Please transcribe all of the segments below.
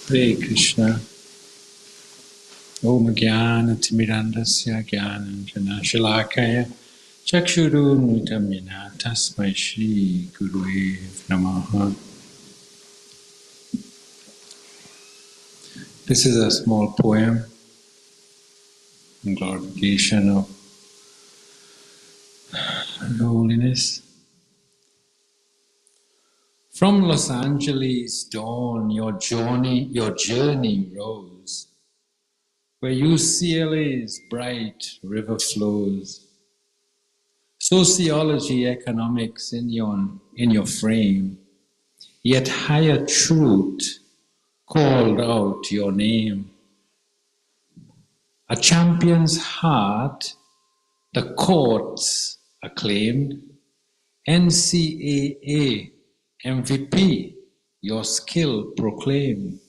Hare Krishna. Om Jnana Timirandasya Jnananjana Shalakaya Chakshuru Nutamina Tasmai Shri Gurue Namaha. This is a small poem in glorification of holiness. From Los Angeles dawn, your journey rose, where UCLA's bright river flows. Sociology, economics in your frame, yet higher truth called out your name. A champion's heart, the courts acclaimed. NCAA MVP, your skill proclaimed.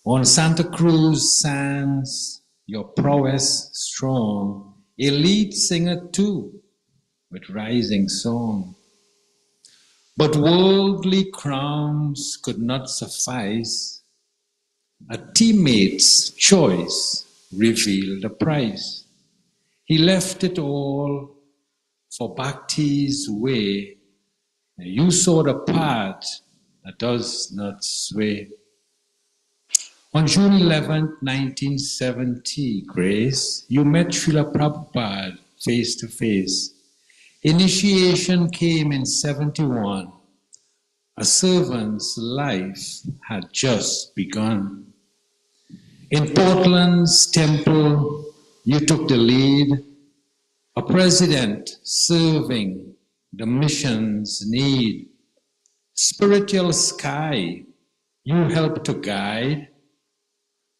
On Santa Cruz sands, your prowess strong. A lead singer too, with rising song. But worldly crowns could not suffice. A teammate's choice revealed the price. He left it all for Bhakti's way. You saw the path that does not sway. On June 11, 1970, Grace, you met Srila Prabhupada face to face. Initiation came in 71. A servant's life had just begun. In Portland's temple, you took the lead, a president serving the mission's need. Spiritual sky, you helped to guide,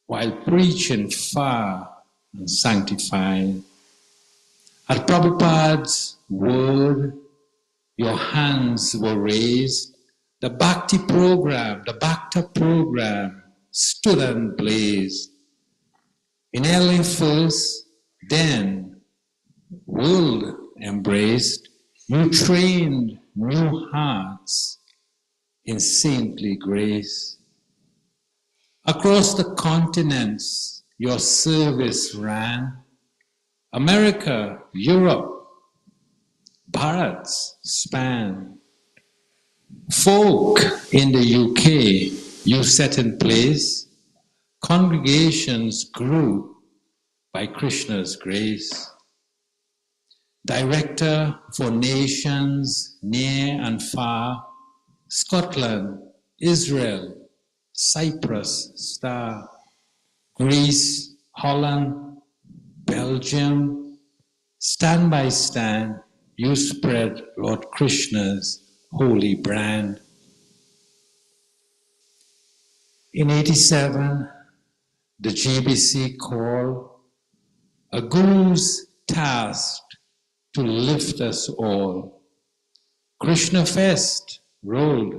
while preaching far and sanctified. At Prabhupada's word, your hands were raised. The Bhakti program, the Bhakta program stood and blazed. In LA first, then world embraced, you trained new hearts in saintly grace. Across the continents, your service ran. America, Europe, Bharat's span. Folk in the UK, you set in place. Congregations grew by Krishna's grace. Director for nations near and far, Scotland, Israel, Cyprus, star, Greece, Holland, Belgium, stand by stand, you spread Lord Krishna's holy brand. In 87, the GBC called, a guru's tasked to lift us all. Krishna Fest rolled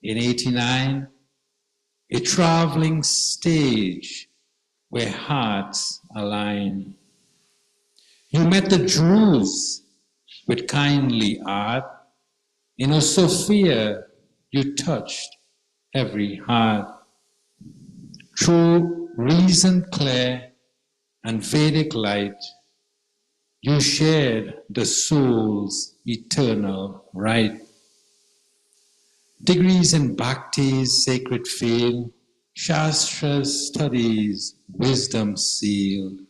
in 89, a traveling stage where hearts align. You met the Druze with kindly art. In a Sophia, you touched every heart. Through reason clear and Vedic light, you shared the soul's eternal right. Degrees in Bhakti's sacred field, Shastra's studies, wisdom sealed.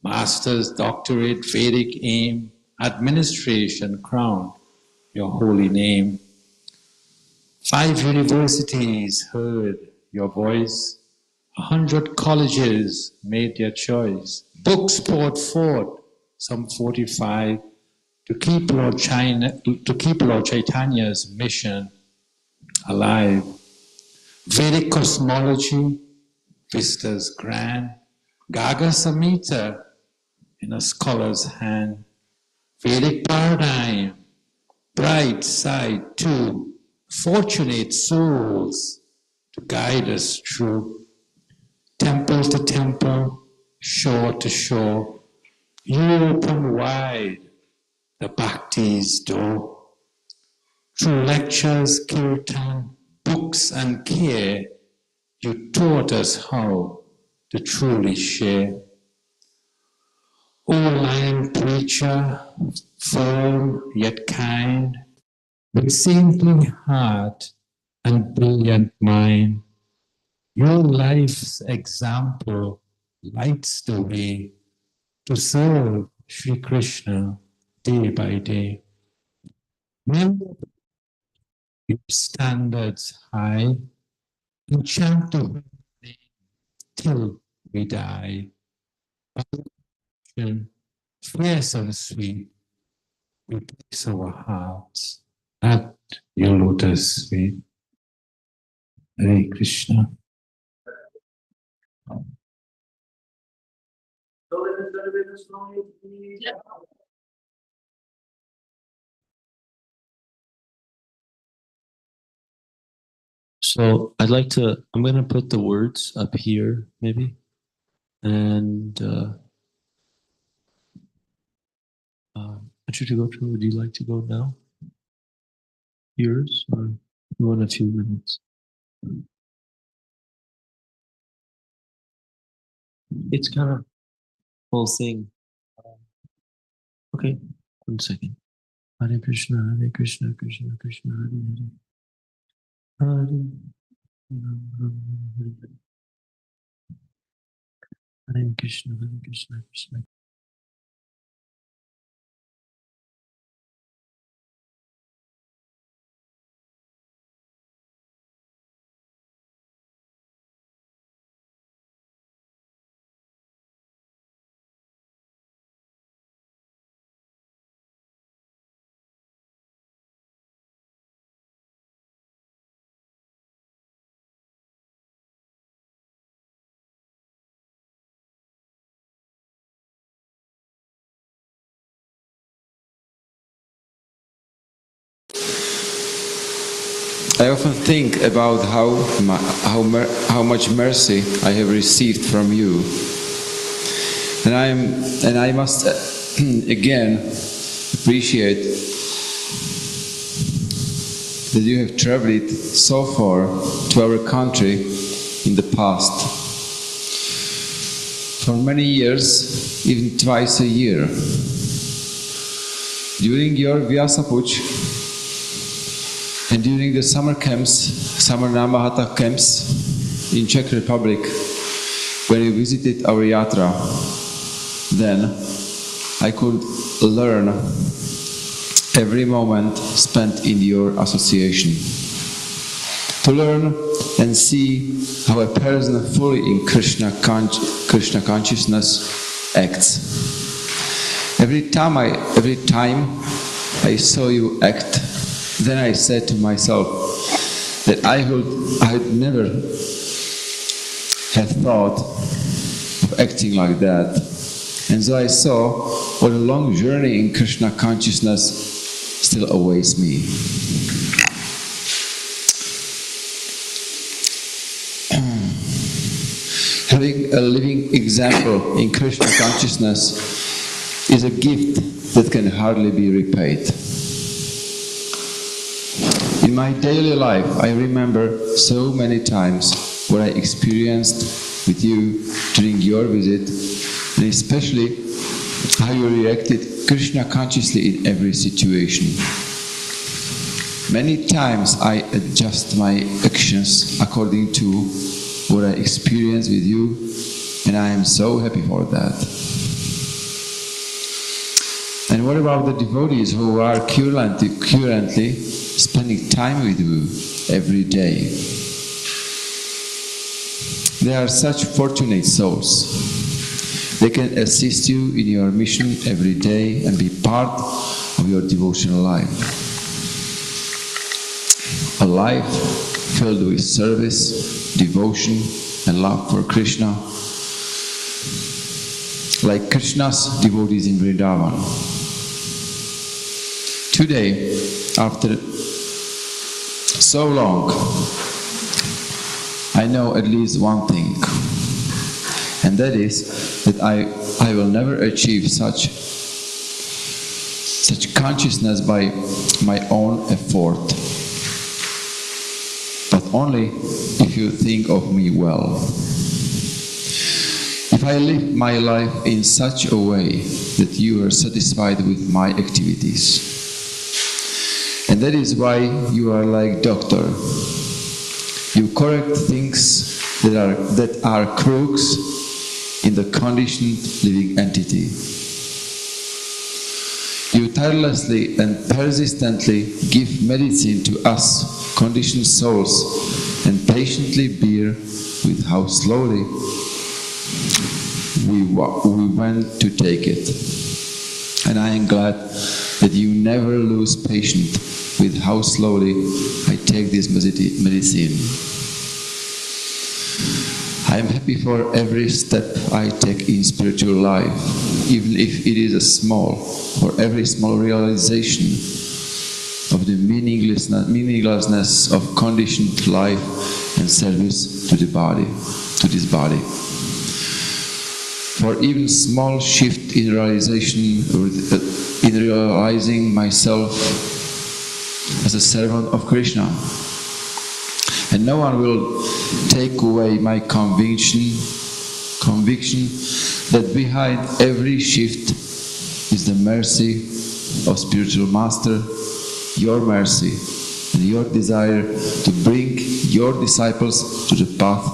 Master's doctorate, Vedic aim, administration crowned your holy name. 5 universities heard your voice. 100 colleges made their choice. Books poured forth, some 45, to keep Lord Chaitanya's mission alive. Vedic cosmology, vistas grand, Gaga Samhita in a scholar's hand. Vedic paradigm, bright side too, fortunate souls to guide us through. Temple to temple, shore to shore, you open wide the Bhakti's door. Through lectures, kirtan, books and care, You taught us how to truly share. O lion preacher, firm yet kind, with saintly heart and brilliant mind, your life's example lights the way to serve Sri Krishna day by day. May your standards high and chant the holy name till we die. Fierce and sweet, we place our hearts at your lotus feet. Hare Krishna. So I'm going to put the words up here maybe. And I want you to go to, would you like to go now? Yours? Or you want a few minutes? It's kind of whole thing. Okay, 1 second. Hare Krishna, Krishna Krishna, Hare Hare. Hare Hare Krishna, Krishna Krishna. I often think about how much mercy I have received from you, and I must again appreciate that you have traveled so far to our country in the past. For many years, even twice a year. During your Vyasapuj and during the summer camps, summer Namahata camps in Czech Republic, when you visited our yatra, then I could learn every moment spent in your association. To learn and see how a person fully in Krishna consciousness acts. Every time I saw you act, then I said to myself that I would never have thought of acting like that. And so I saw what a long journey in Krishna consciousness still awaits me. Having a living example in Krishna consciousness is a gift that can hardly be repaid. In my daily life, I remember so many times what I experienced with you during your visit, and especially how you reacted Krishna consciously in every situation. Many times I adjust my actions according to what I experience with you, and I am so happy for that. And what about the devotees who are currently spending time with you every day? They are such fortunate souls. They can assist you in your mission every day and be part of your devotional life. A life filled with service, devotion, and love for Krishna, like Krishna's devotees in Vrindavan. Today, after so long, I know at least one thing, and that is that I will never achieve such consciousness by my own effort, but only if you think of me well. If I live my life in such a way that you are satisfied with my activities. And that is why you are like doctor. You correct things that are crooks in the conditioned living entity. You tirelessly and persistently give medicine to us, conditioned souls, and patiently bear with how slowly we went to take it. And I am glad that you never lose patience with how slowly I take this medicine. I am happy for every step I take in spiritual life, even if it is a small, for every small realization of the meaninglessness of conditioned life and service to the body, to this body. For even small shift in realization, in realizing myself as a servant of Krishna. And no one will take away my conviction that behind every shift is the mercy of spiritual master, your mercy, and your desire to bring your disciples to the path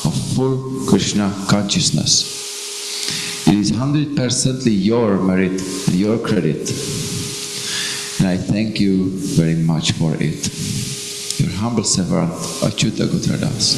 of full Krishna consciousness. It is 100% your merit and your credit, and I thank you very much for it. Your humble servant, Achyuta Gotradas.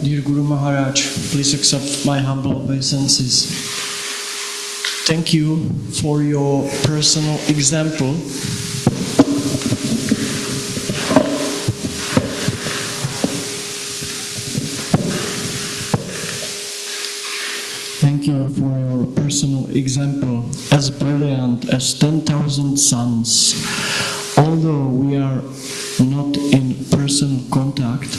Dear Guru Maharaj, please accept my humble obeisances. Thank you for your personal example. Thank you for your personal example, as brilliant as 10,000 suns. Although we are not in personal contact,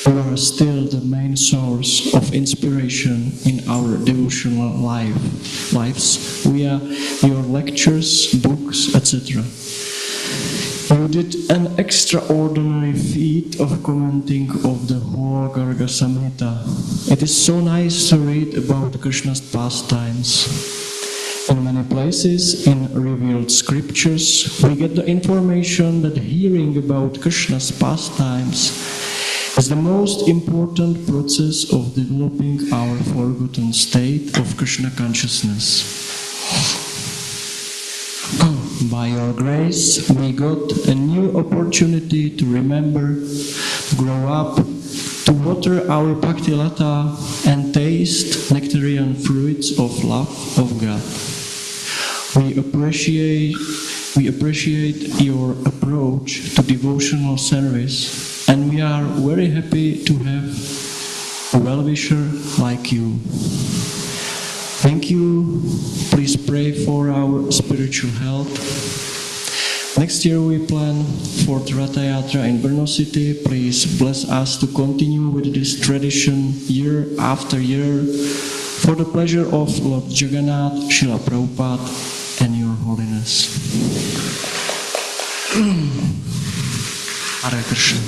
you are still the main source of inspiration in our devotional lives via your lectures, books, etc. You did an extraordinary feat of commenting of the whole Garga Samhita. It is so nice to read about Krishna's pastimes. In many places in revealed scriptures, we get the information that hearing about Krishna's pastimes is the most important process of developing our forgotten state of Krishna consciousness. By your grace, we got a new opportunity to remember, to grow up, to water our bhakti lata and taste nectarian fruits of love of God. We appreciate your approach to devotional service, and we are very happy to have a well-wisher like you. Thank you. Please pray for our spiritual health. Next year we plan for the Ratha Yatra in Brno city. Please bless us to continue with this tradition year after year for the pleasure of Lord Jagannath, Srila Prabhupada, and Your Holiness. Hare Krishna.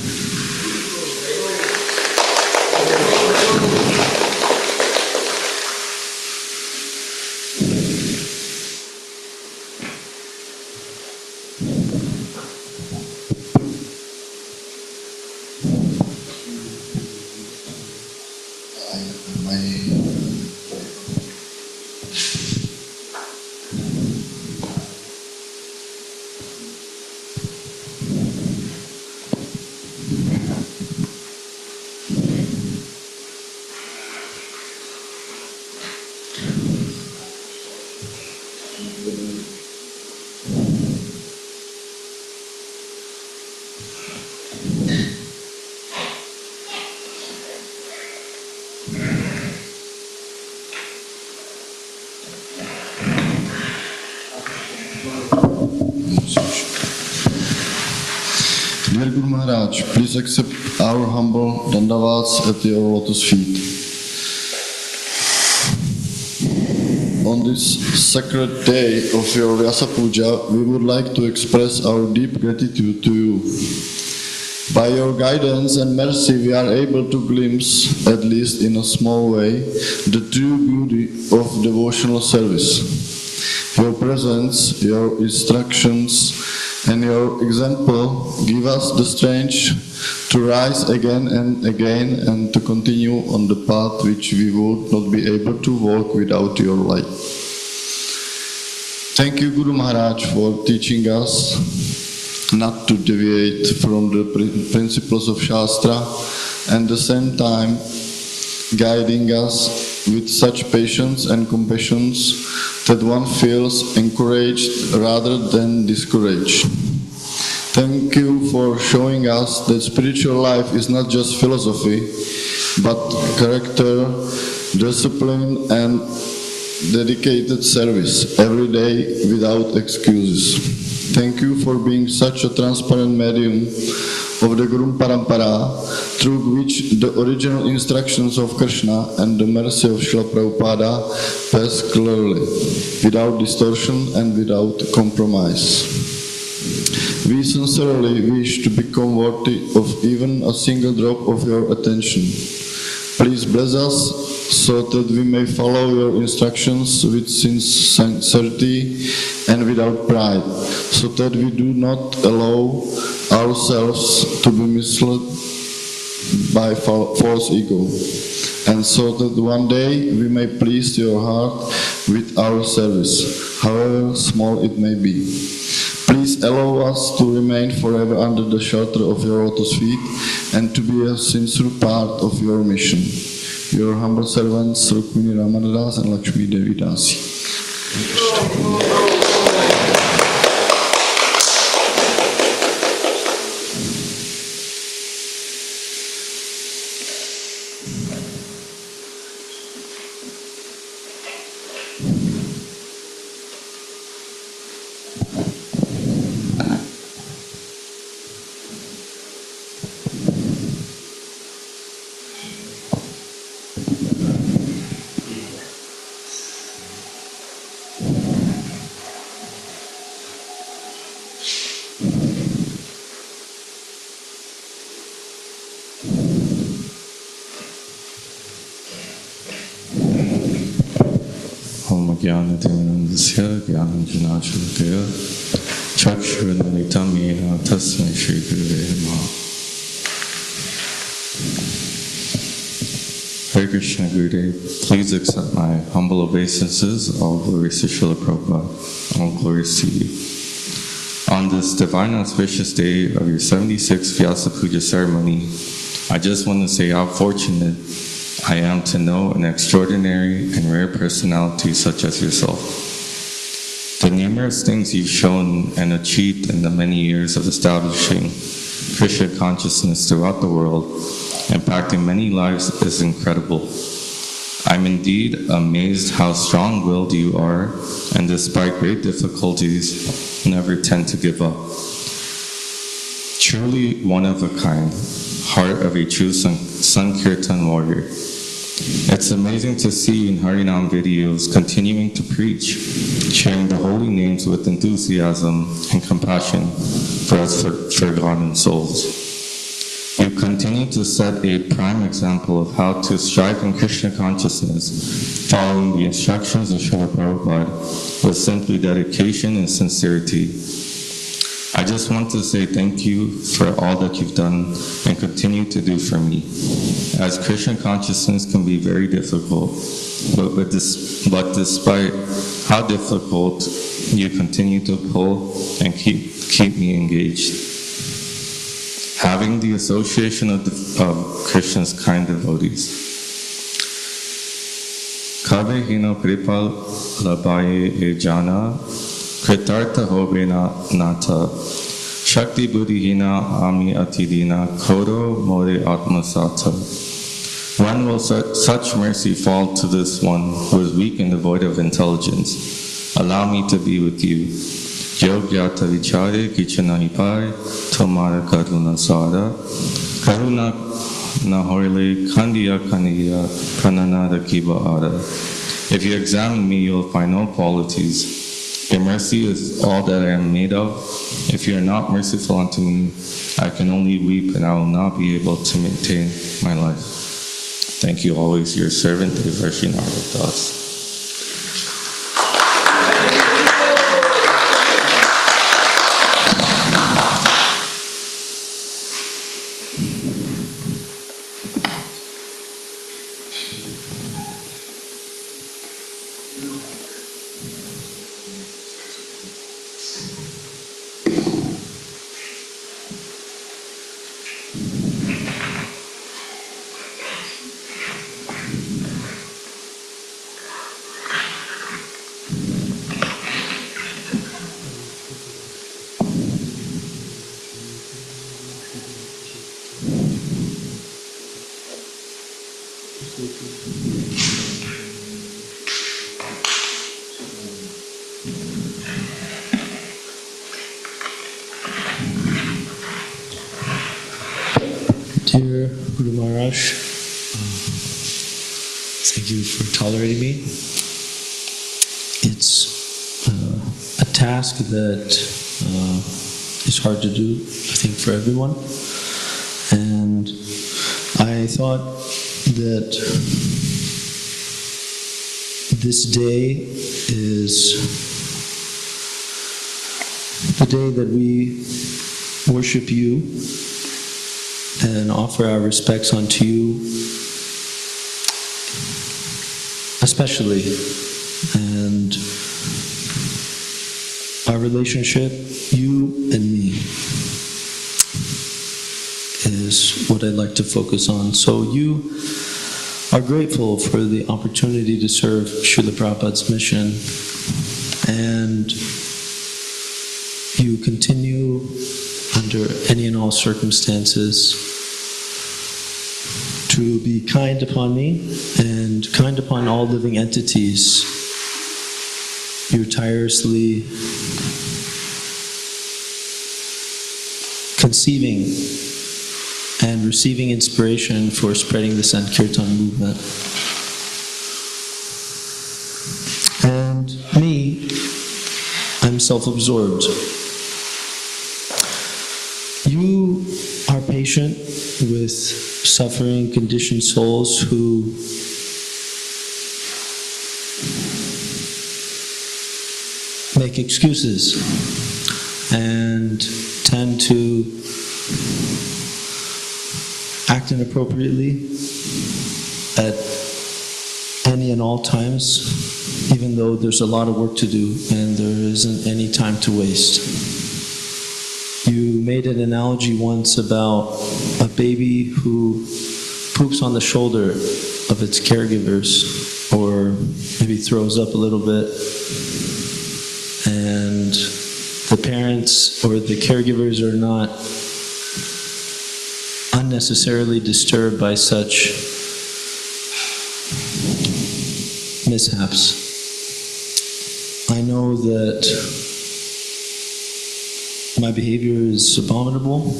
Dear Guru Maharaj, please accept our humble dandavats at your lotus feet. On this sacred day of your Vyasa Puja, we would like to express our deep gratitude to you. By your guidance and mercy, we are able to glimpse, at least in a small way, the true beauty of devotional service. Your presence, your instructions, and your example give us the strength to rise again and again and to continue on the path which we would not be able to walk without your light. Thank you, Guru Maharaj, for teaching us not to deviate from the principles of Shastra and at the same time guiding us with such patience and compassion that one feels encouraged rather than discouraged. Thank you for showing us that spiritual life is not just philosophy, but character, discipline and dedicated service every day without excuses. Thank you for being such a transparent medium of the Guru Parampara, through which the original instructions of Krishna and the mercy of Srila Prabhupada pass clearly, without distortion and without compromise. We sincerely wish to become worthy of even a single drop of your attention. Please bless us so that we may follow your instructions with sincerity and without pride, so that we do not allow ourselves to be misled by false ego, and so that one day we may please your heart with our service, however small it may be. Please allow us to remain forever under the shelter of your lotus feet and to be a sincere part of your mission. Your humble servants, Rukmini Ramanadas and Lakshmi Devi Dasi. ज्ञानतिमिरन्दस्य ज्ञानाञ्जनाशलाकया चक्षुरुन्मिलितं येन तस्मै श्रीगुरवे नमः. Hare Krishna Gurudev, please accept my humble obeisances. All glories to Srila Prabhupada. All glories to you. On this divine auspicious day of your 76th Vyasa Puja ceremony, I just want to say how fortunate I am to know an extraordinary and rare personality such as yourself. The numerous things you've shown and achieved in the many years of establishing Krishna consciousness throughout the world, impacting many lives, is incredible. I'm indeed amazed how strong-willed you are, and despite great difficulties, never tend to give up. Truly one of a kind, heart of a true Sankirtan warrior. It's amazing to see in Harinam videos continuing to preach, sharing the holy names with enthusiasm and compassion for us forgotten souls. You continue to set a prime example of how to strive in Krishna consciousness, following the instructions of Srila Prabhupada with simply dedication and sincerity. I just want to say thank you for all that you've done and continue to do for me, as Krishna consciousness can be very difficult, but despite how difficult, you continue to pull and keep me engaged. Having the association of Krishna's kind devotees. Kabe hino kripal labaye e jana Kritartha hobena nata Shakti buddhihina ami atidina Kodo more atmasata. When will such mercy fall to this one who is weak and devoid of intelligence? Allow me to be with you. Yogyata vichare kichanahipai tomara karuna sara karuna nahorle kandiya kaniya prananada kiba ara. If you examine me, you'll find no qualities. Your mercy is all that I am made of. If you are not merciful unto me, I can only weep and I will not be able to maintain my life. Thank you always, your servant, Devarshi Narada Das. Dear Guru Maharaj, thank you for tolerating me. It's a task that is hard to do, I think, for everyone. And I thought that this day is the day that we worship you and offer our respects unto you, especially. And our relationship, you and me, is what I'd like to focus on. So you are grateful for the opportunity to serve Srila Prabhupada's mission, and you continue under any and all circumstances to be kind upon me and kind upon all living entities. You're tirelessly conceiving and receiving inspiration for spreading the Sankirtan movement. And me, I'm self-absorbed. You are patient with suffering, conditioned souls who make excuses and tend to act inappropriately at any and all times, even though there's a lot of work to do and there isn't any time to waste. You made an analogy once about a baby who poops on the shoulder of its caregivers, or maybe throws up a little bit, and the parents or the caregivers are not unnecessarily disturbed by such mishaps. I know that my behavior is abominable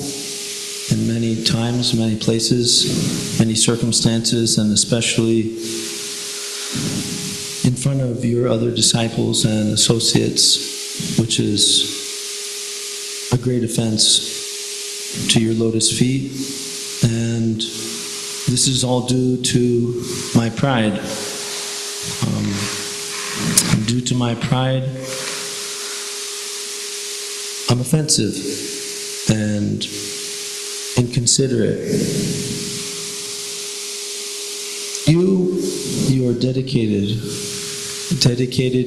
in many times, many places, many circumstances, and especially in front of your other disciples and associates, which is a great offense to your lotus feet. And this is all due to my pride. Due to my pride, I'm offensive and inconsiderate. You are dedicated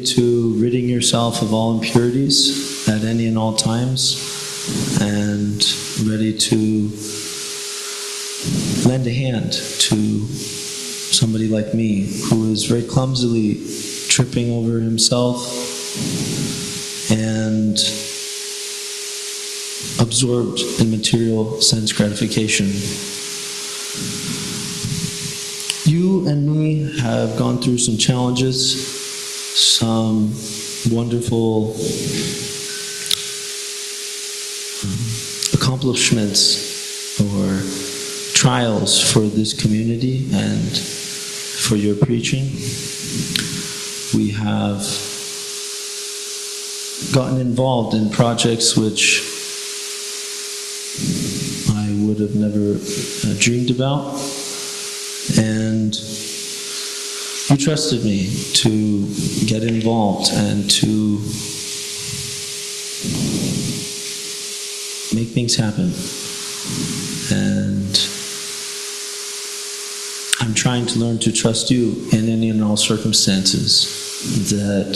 to ridding yourself of all impurities at any and all times, and ready to lend a hand to somebody like me who is very clumsily tripping over himself and absorbed in material sense gratification. You and me have gone through some challenges, some wonderful accomplishments or trials for this community and for your preaching. We have gotten involved in projects which I would have never dreamed about, and you trusted me to get involved and to make things happen. And I'm trying to learn to trust you in any and all circumstances, that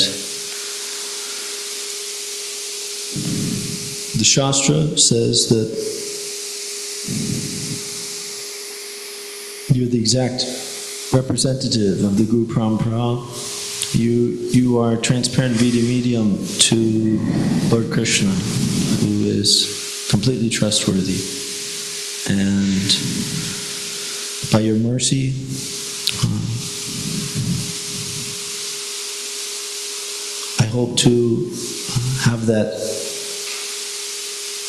the Shastra says that you're the exact representative of the Guru Parampara. You are a transparent medium to Lord Krishna, who is completely trustworthy. And by your mercy, I hope to have that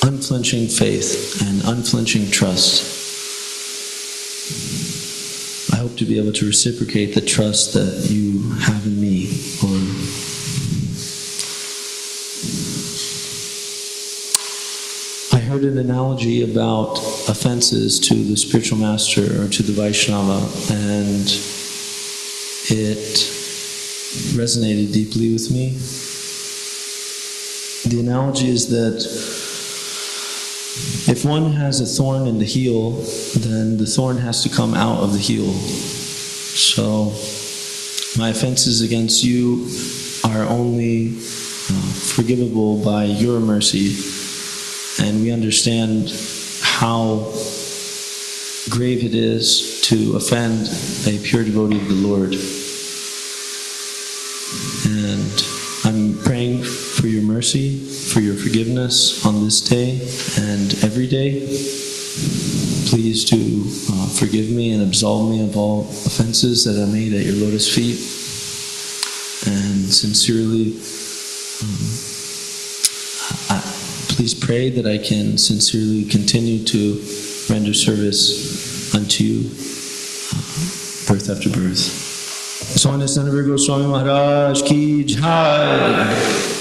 unflinching faith and unflinching trust. I hope to be able to reciprocate the trust that you have in me, Lord. I heard an analogy about offenses to the spiritual master or to the Vaishnava, and it resonated deeply with me. The analogy is that if one has a thorn in the heel, then the thorn has to come out of the heel. So my offenses against you are only forgivable by your mercy, and we understand how grave it is to offend a pure devotee of the Lord. And I'm praying for your mercy, for your forgiveness on this day and every day. Please do forgive me and absolve me of all offenses that I made at your lotus feet. And sincerely, please pray that I can sincerely continue to render service unto you, birth after birth. Swami Goswami Maharaj ki jai.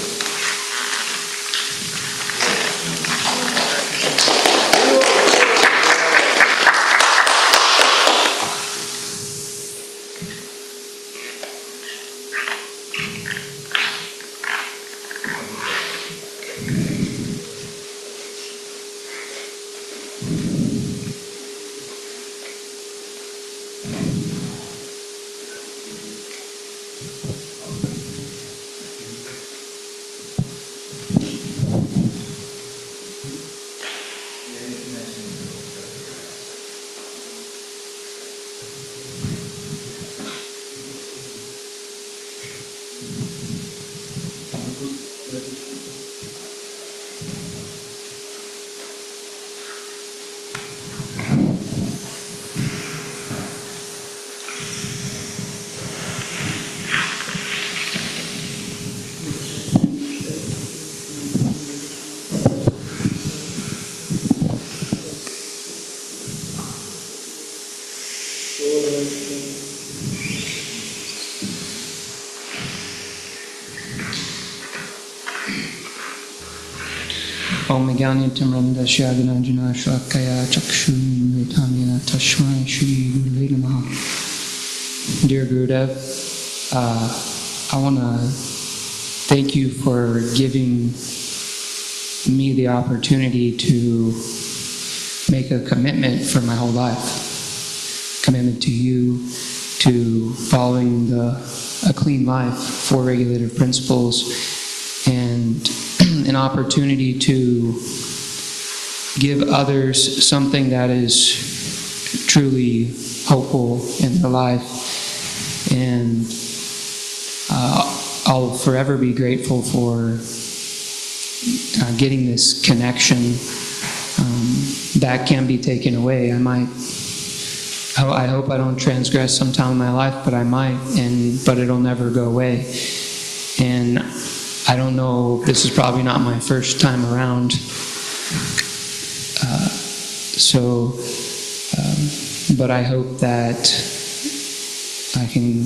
Om Jnana-Timrandasya Gnanjana Shlakaya Chakshunritamena Tashmai Shri Gurave Namaha. Dear Gurudev, I want to thank you for giving me the opportunity to make a commitment for my whole life. Commitment to you, to following a clean life, 4 regulative principles, and an opportunity to give others something that is truly hopeful in their life. And I'll forever be grateful for getting this connection that can be taken away. I hope I don't transgress sometime in my life, but I might, but it'll never go away. And I don't know, this is probably not my first time around So, but I hope that I can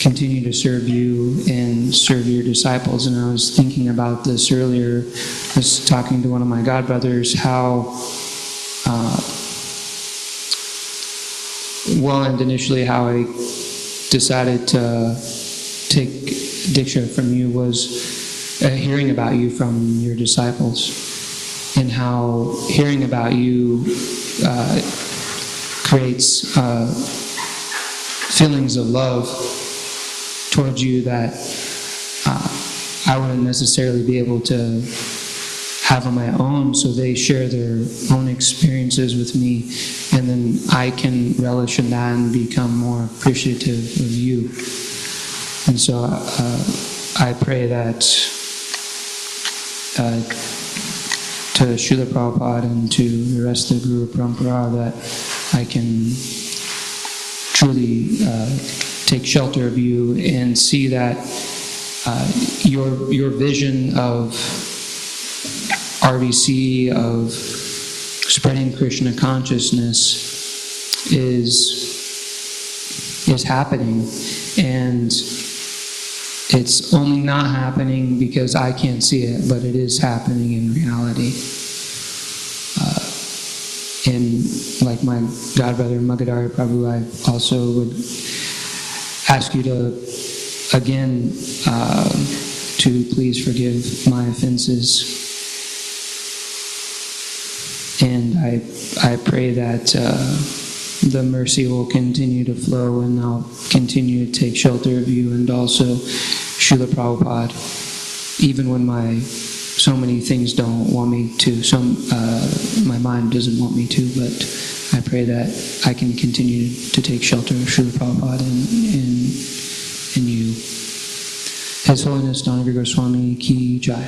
continue to serve you and serve your disciples. And I was thinking about this earlier. I was talking to one of my godbrothers how, and initially how I decided to take Diksha from you was hearing about you from your disciples, and how hearing about you creates feelings of love towards you that I wouldn't necessarily be able to have on my own, so they share their own experiences with me, and then I can relish in that and become more appreciative of you. And so I pray that to Srila Prabhupada and to the rest of the Guru Parampara that I can truly take shelter of you and see that your vision of RVC, of spreading Krishna consciousness is happening, and it's only not happening because I can't see it, but it is happening in reality. And like my godbrother Magadhara Prabhu, I also would ask you to, again, to please forgive my offenses. And I pray that the mercy will continue to flow, and I'll continue to take shelter of you and also Srila Prabhupada, even when so many things don't want me to, my mind doesn't want me to, but I pray that I can continue to take shelter of Srila Prabhupada and you. His Holiness Dhanavir Goswami Ki Jai.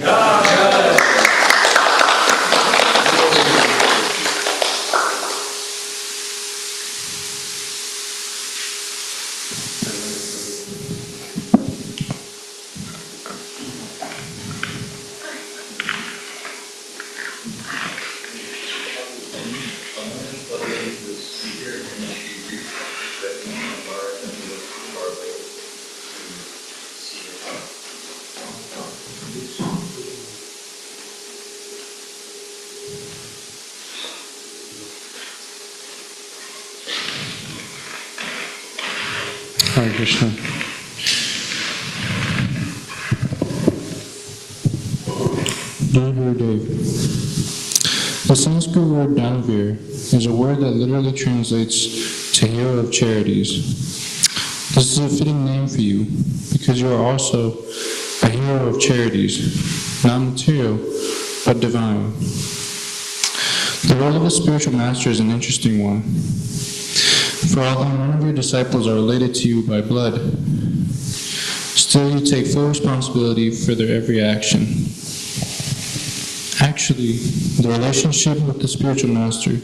Hare Krishna. Dear Gurudev, the Sanskrit word Dhanavir is a word that literally translates to hero of charities. This is a fitting name for you because you are also a hero of charities, not material, but divine. The role of a spiritual master is an interesting one. For although none of your disciples are related to you by blood, still you take full responsibility for their every action. Actually, the relationship with the spiritual master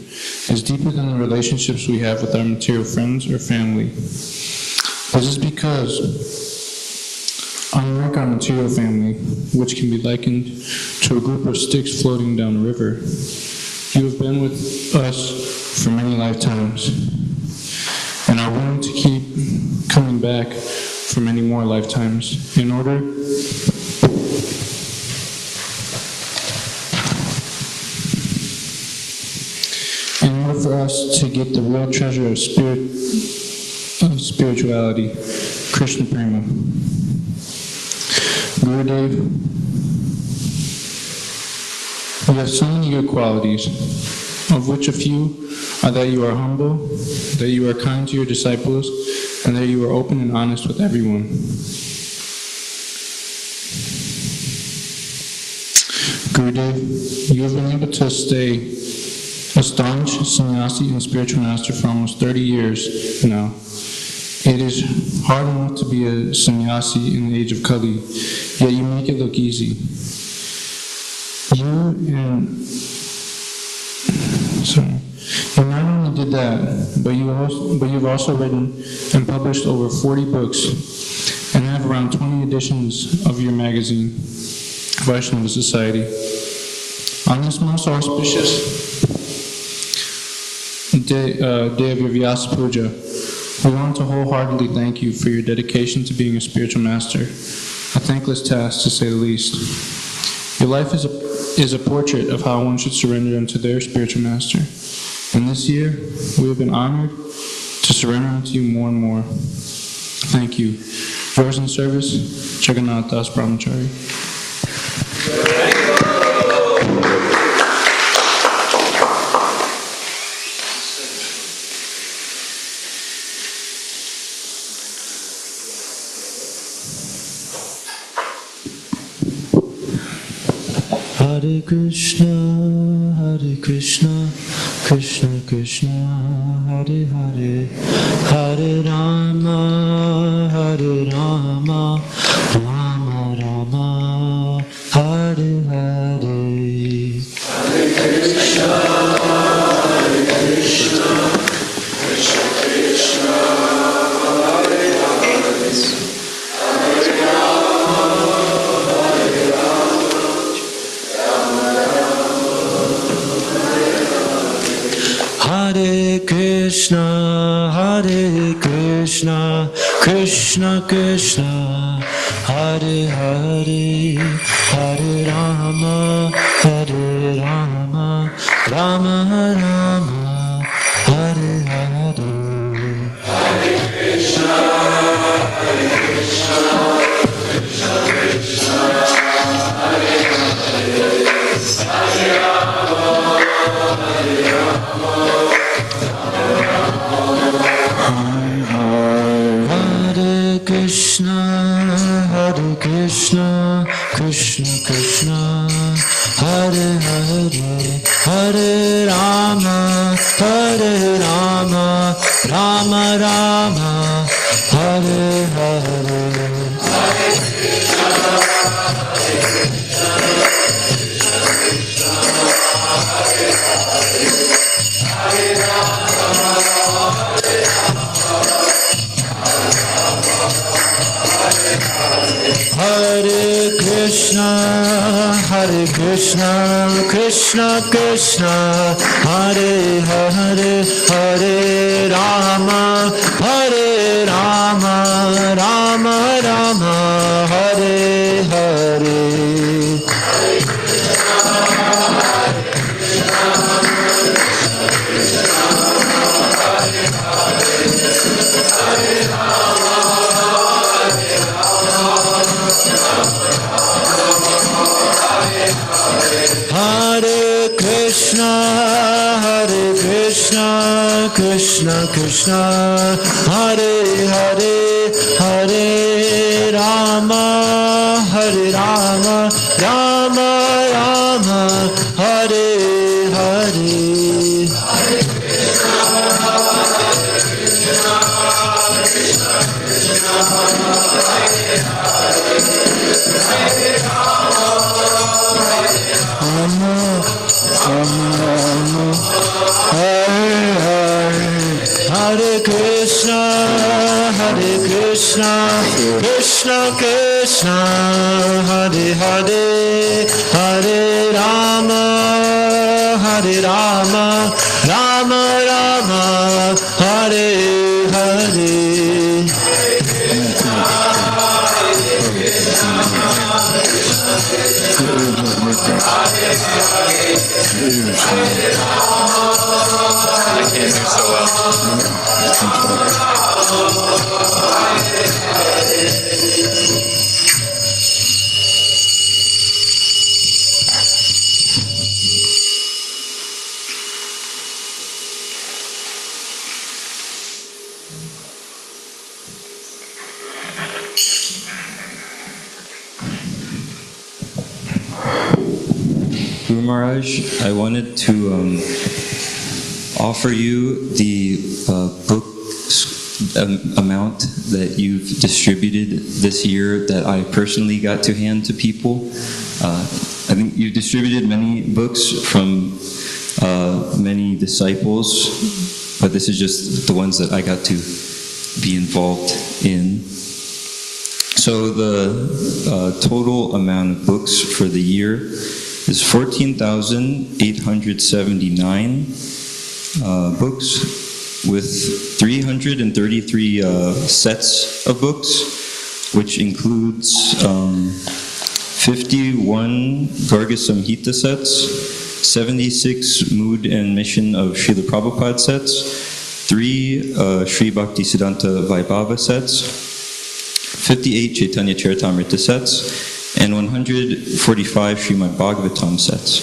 is deeper than the relationships we have with our material friends or family. This is because, unlike our material family, which can be likened to a group of sticks floating down a river, you have been with us for many lifetimes, and are willing to keep coming back for many more lifetimes in order for us to get the real treasure of spirituality, Krishna Prema. Gurudev, you have so many good qualities, of which a few are that you are humble, that you are kind to your disciples, and that you are open and honest with everyone. Gurudev, you have been able to stay a staunch sannyasi and spiritual master for almost 30 years now. It is hard enough to be a sannyasi in the age of Kali, yet you make it look easy. You not only did that, but you've also written and published over 40 books and have around 20 editions of your magazine, Vaishnava Society. On this most auspicious day of your Vyasa Puja. We want to wholeheartedly thank you for your dedication to being a spiritual master, a thankless task to say the least. Your life is a portrait of how one should surrender unto their spiritual master. And this year, we have been honored to surrender unto you more and more. Thank you. Yours in service, Jagannath Das Brahmachari. Hare Krishna, Krishna Krishna, Hare Hare, Hare Rama, Rama Rama, Hare Hare. Hare Krishna, Krishna Krishna, Hare Hare, Hare Rama, Hare Krishna, Krishna Krishna, Hare Hare, Hare Rama, Rama Rama, Hare Hare. Hare Krishna, Krishna Krishna, Hare Hare, Hare Rama, Hare Krishna, Krishna Krishna, Hare Hare, Hare Rama, Rama Rama, Hare Hare. Hare Krishna, Hare Krishna, Krishna Krishna, Hare Hare, Hare Rama, Rama Rama, Hare Hare. Hare Krishna, Krishna Krishna, Hare Hare, Hare Rama, Rama Rama, Hare Hare. Hare Krishna, Krishna Krishna, Hare Hare, Hare Rama, Rama Rama, Hare Hare. I can't hear so well. Guru Maharaj, I wanted to offer you the book amount that you've distributed this year that I personally got to hand to people. I think you've distributed many books from many disciples, but this is just the ones that I got to be involved in. So the total amount of books for the year is 14,879. books with 333 sets of books, which includes 51 Garga Samhita sets, 76 Mood and Mission of Srila Prabhupada sets, 3 Sri Bhaktisiddhanta Vaibhava sets, 58 Chaitanya Charitamrita sets, and 145 Srimad Bhagavatam sets.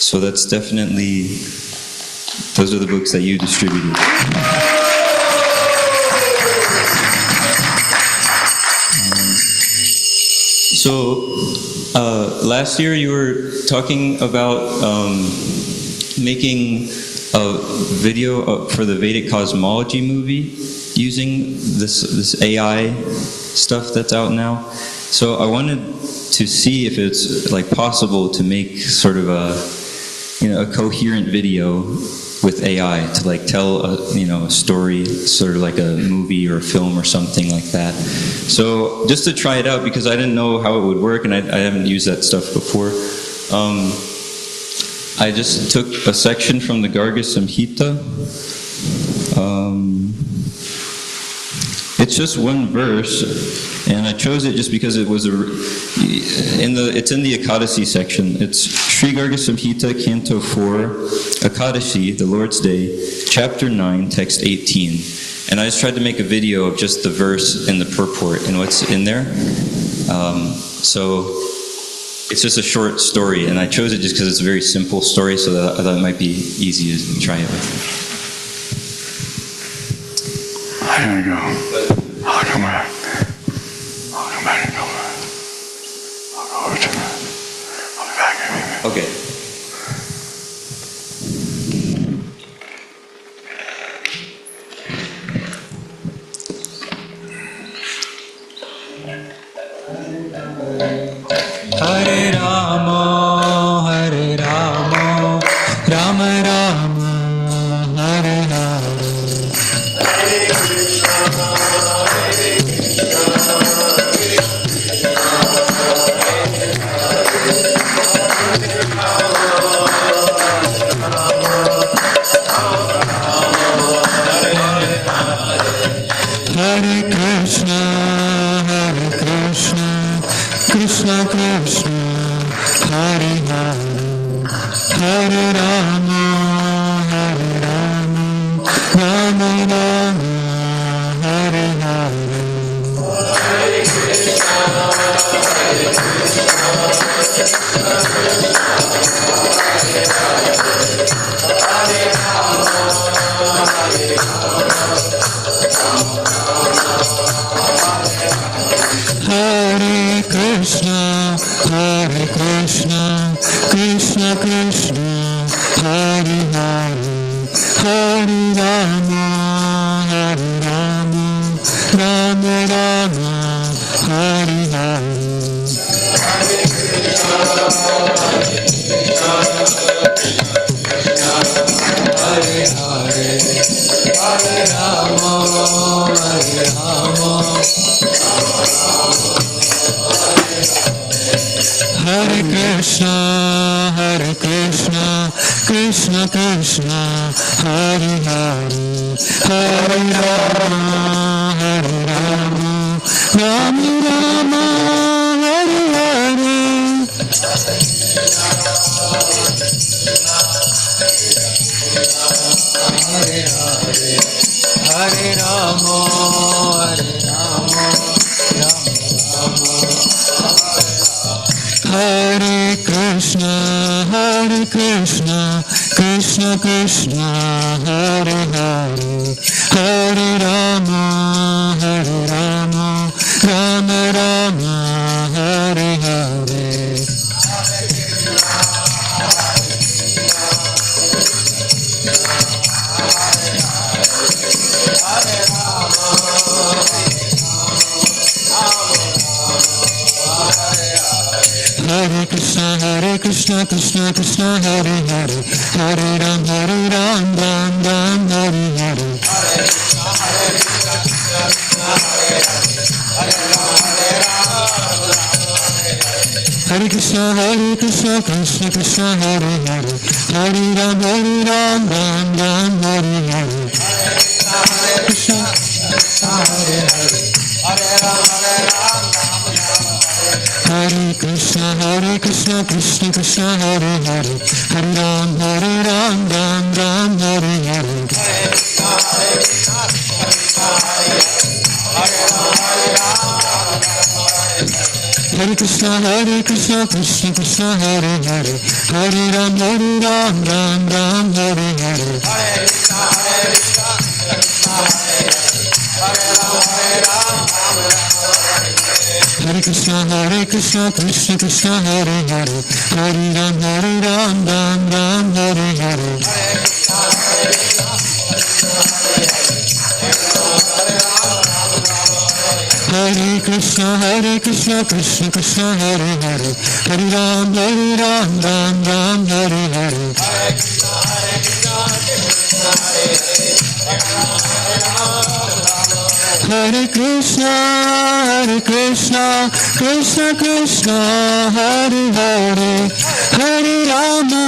So that's definitely, those are the books that you distributed. Last year you were talking about making a video for the Vedic Cosmology movie using this AI stuff that's out now. So I wanted to see if it's like possible to make sort of a coherent video with AI to like tell a story, sort of like a movie or a film or something like that. So just to try it out, because I didn't know how it would work and I haven't used that stuff before, I just took a section from the Garga Samhita. It's just one verse, and I chose it just because it was it's in the Ekadasi section. It's Sri Garga Samhita, Canto 4, Ekadasi, the Lord's Day, Chapter 9, Text 18. And I just tried to make a video of just the verse and the purport and what's in there. So it's just a short story, and I chose it just because it's a very simple story, so that I thought it might be easy to try it with. There you go. I'll come back. I'll come back and go back. I'll go over to that. I'll be back in a minute. Okay. Hare Rama, Hare Rama, Rama Rama, Hare Hare. Hare Krishna, Hare Krishna, Krishna Krishna, Hare Hare, Hare Rama, Hare Rama, Rama Rama, Hare Hare. Hare Krishna, Hare Krishna, Hare Rama, Hare Hare Krishna, Hare Krishna, Krishna Krishna, Hare Hare, Hare Rama, Hare Rama, Rama Rama, Hare Hare. Hare Krishna, Hare Krishna, Hare Hare, Hare Rama, Hare Rama. Hare Krishna, Hare Krishna, Krishna Krishna, Hare Hare, Hare Rama, Hare Rama, Rama Rama, Hare Hare. Hare Hare, Hare Rama, Hare Rama, Rama Rama. Hare Krishna, Hare Krishna, Krishna Krishna, Hare Hare, Hare Rama, Hare Rama, Rama Rama, Hare Hare. Hare Krishna, Krishna Krishna, Hare Hare, Hare Ram, Ram Ram, Hare Hare. Hare Krishna, Krishna Krishna, Hare Hare, Hare Ram, Ram Ram, Hare Hare. Krishna, Hare Hare. Hare Krishna, Krishna Krishna, Hare Hare. Hare Ram, Ram Ram, Hare Hare. Hare Krishna, Krishna Krishna, Hare Hare. Hare Ram, Ram Ram, Hare Hare. Hare Krishna, Krishna Krishna, Hare Hare. Hare Ram, Ram Ram, Hare Hare. Hare Krishna, Krishna Krishna, Hare Hare. Hare Ram, Ram Ram, Hare Hare. Hare Krishna, Krishna Krishna, Hare Hare. Hare Rama, Rama Rama, Hare Hare. Hare Krishna, Krishna Krishna, Hare Hare. Hare Rama,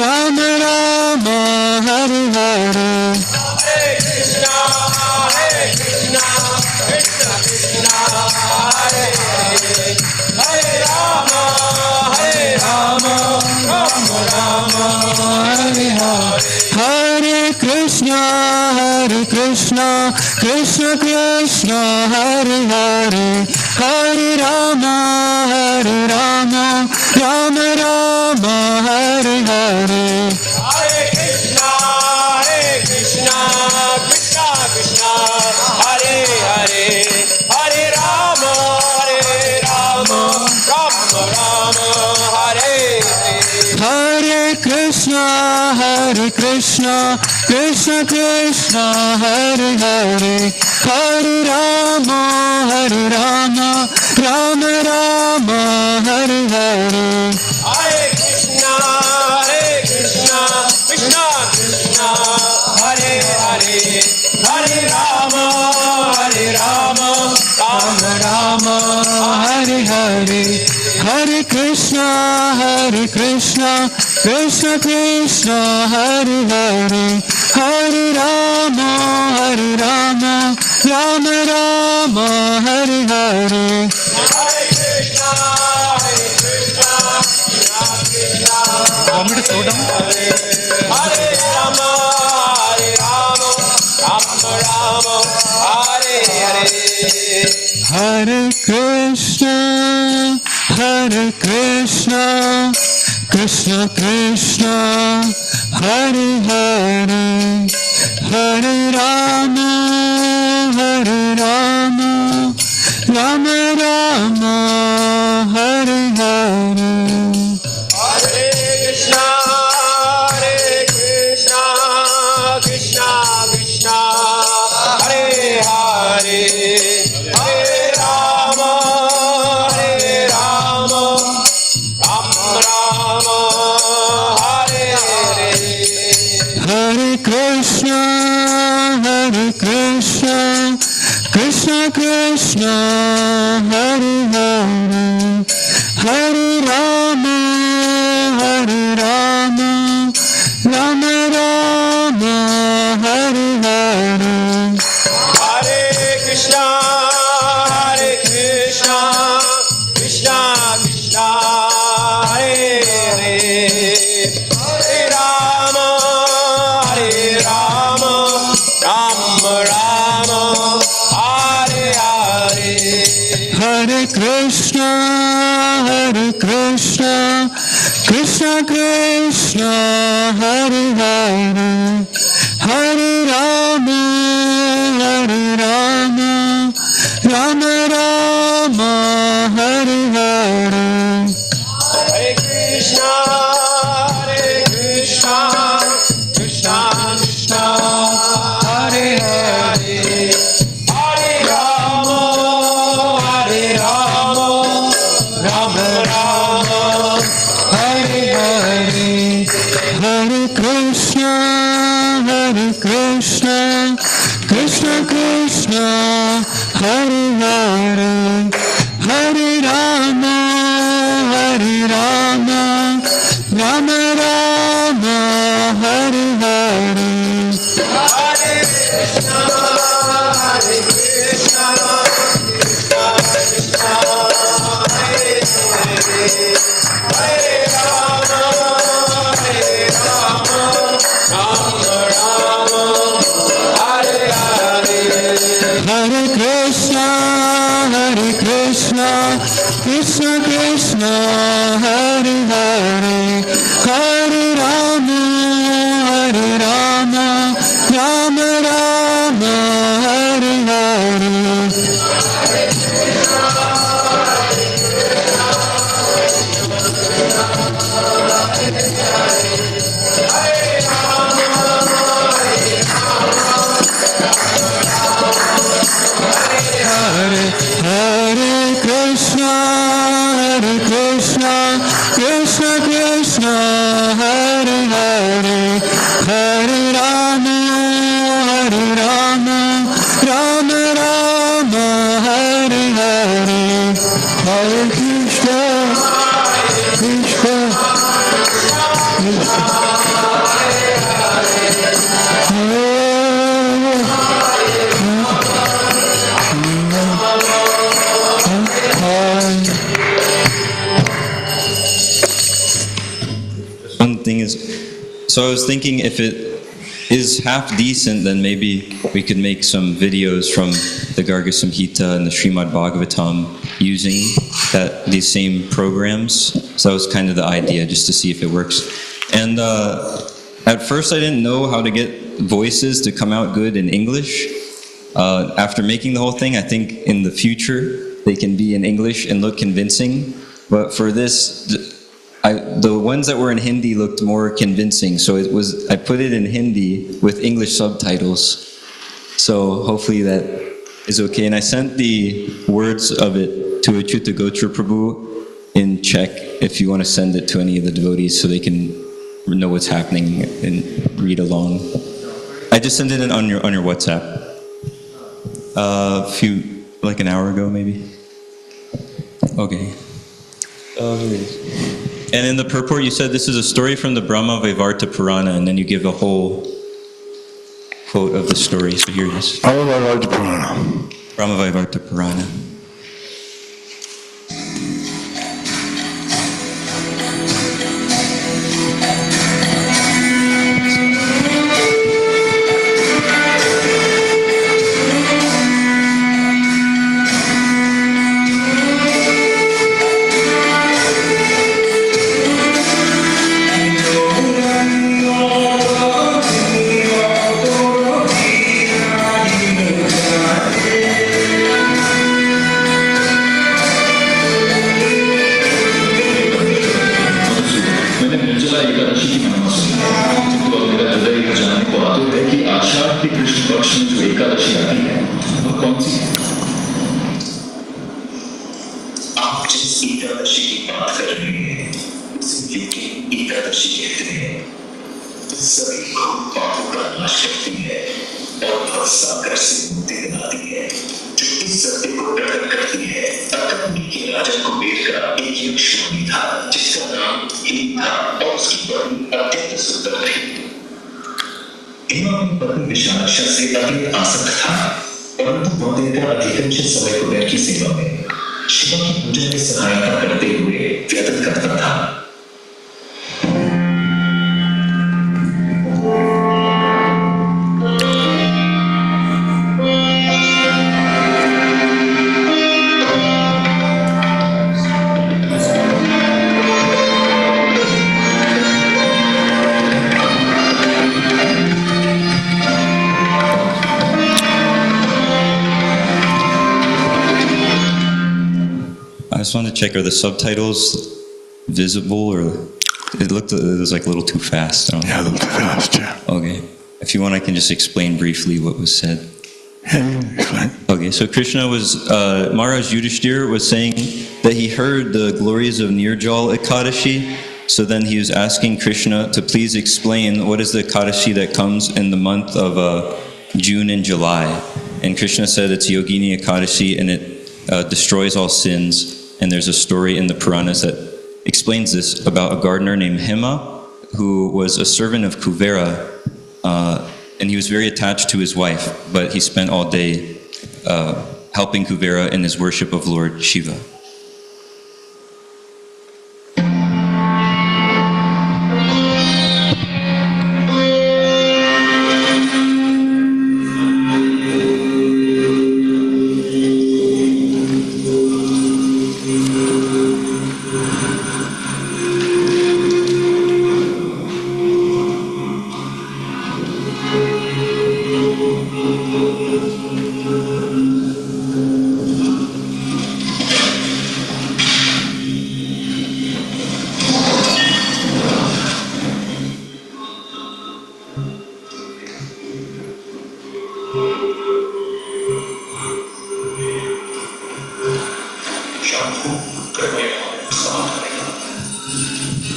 Rama Rama, Hare Hare. Hare Krishna, Krishna Krishna, Hare Hare. Hare Rama, Rama Rama, Hare Hare. Hare Krishna, Krishna Krishna, Hare Hare. Hare Rama, Rama Rama, Hare Hare. Hare Krishna, Krishna Krishna, Hare Hare. Hare Rama, Rama Rama, Hare Hare. Hare Krishna, Krishna Krishna, Hare Hare. Hare Rama, Rama Rama, Hare Hare. Hare Krishna, Want me to slow down? Hare Rama, Rama Rama, Hare Hare. Hare Krishna, Krishna Krishna, Hare Hare. Hare Rama, Rama Rama, Hare Hare. Hare Krishna, Krishna Krishna, Hare Hare. Hare Rama, Rama Rama, Hare Hare. Hare Krishna, Krishna Krishna, Hare Hare. Hare Rama, Rama Rama, Hare Hare. Hare Krishna, Krishna Krishna, Hare Hare. Hare Rama, Rama Rama, Hare Hare. Hare Krishna, Krishna Krishna, Hare Hare. Hare Rama, Rama Rama, Hare Hare. Hare Krishna, Krishna Krishna, Hare Hare. Hare Rama, Rama Rama, Hare Hare. Hare Krishna, Krishna Krishna, Hare Hare. Hare Rama, Rama Rama, Hare Hare. Hare Krishna, Hare Krishna, Krishna Krishna, Hare Hare, Hare Rama, Rama Rama, Hare Hare. Hare Krishna, Krishna Krishna, Hare Hare, Hare Rama, Rama Rama, Hare Hare. Hare Krishna, Krishna Krishna, Hare Hare, Hare Rama, Rama Rama, Hare Hare. Hare Krishna, Krishna One thing is, so I was thinking if it is half decent, then maybe we could make some videos from the Garga Samhita and the Srimad Bhagavatam using these same programs. So that was kind of the idea, just to see if it works. And at first I didn't know how to get voices to come out good in English. After making the whole thing, I think in the future they can be in English and look convincing. But for this, the ones that were in Hindi looked more convincing, so I put it in Hindi with English subtitles. So hopefully that is okay. And I sent the words of it to Achyuta Gotra Prabhu in Czech if you want to send it to any of the devotees so they can know what's happening and read along. I just sent it on your WhatsApp. Like an hour ago maybe. Okay. And in the purport, you said this is a story from the Brahma Vaivarta Purana, and then you give a whole quote of the story. So here it is. Brahma Vaivarta Purana. Brahma Vaivarta Purana. I just wanted to check, are the subtitles visible, or it was like a little too fast? Yeah, a little too fast, yeah. Okay. If you want, I can just explain briefly what was said. Yeah, explain. Okay, so Krishna Maharaj Yudhishthira was saying that he heard the glories of Nirjal Ekadashi, so then he was asking Krishna to please explain what is the Ekadashi that comes in the month of June and July. And Krishna said it's Yogini Ekadashi, and it destroys all sins. And there's a story in the Puranas that explains this about a gardener named Hema, who was a servant of Kuvera, and he was very attached to his wife, but he spent all day helping Kuvera in his worship of Lord Shiva.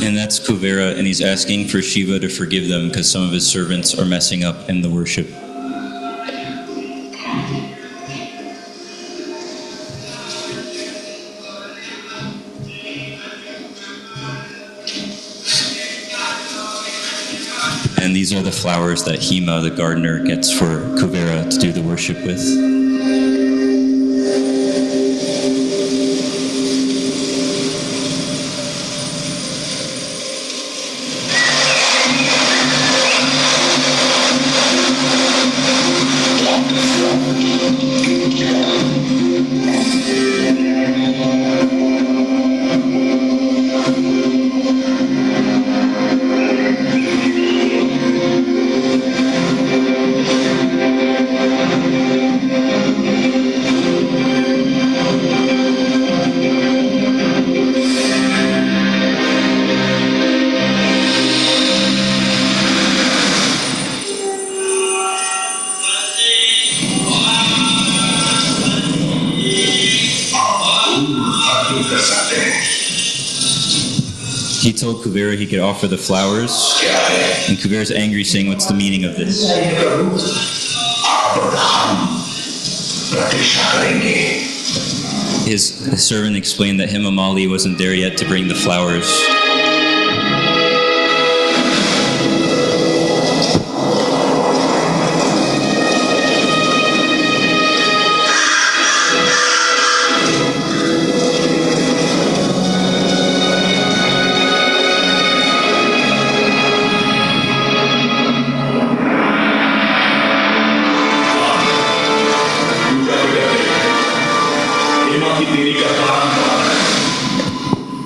And that's Kuvera, and he's asking for Shiva to forgive them because some of his servants are messing up in the worship. And these are the flowers that Hema, the gardener, gets for Kuvera to do the worship with. He told Kuvera he could offer the flowers, and Kuvera's angry, saying, "What's the meaning of this?" His servant explained that Himamali wasn't there yet to bring the flowers.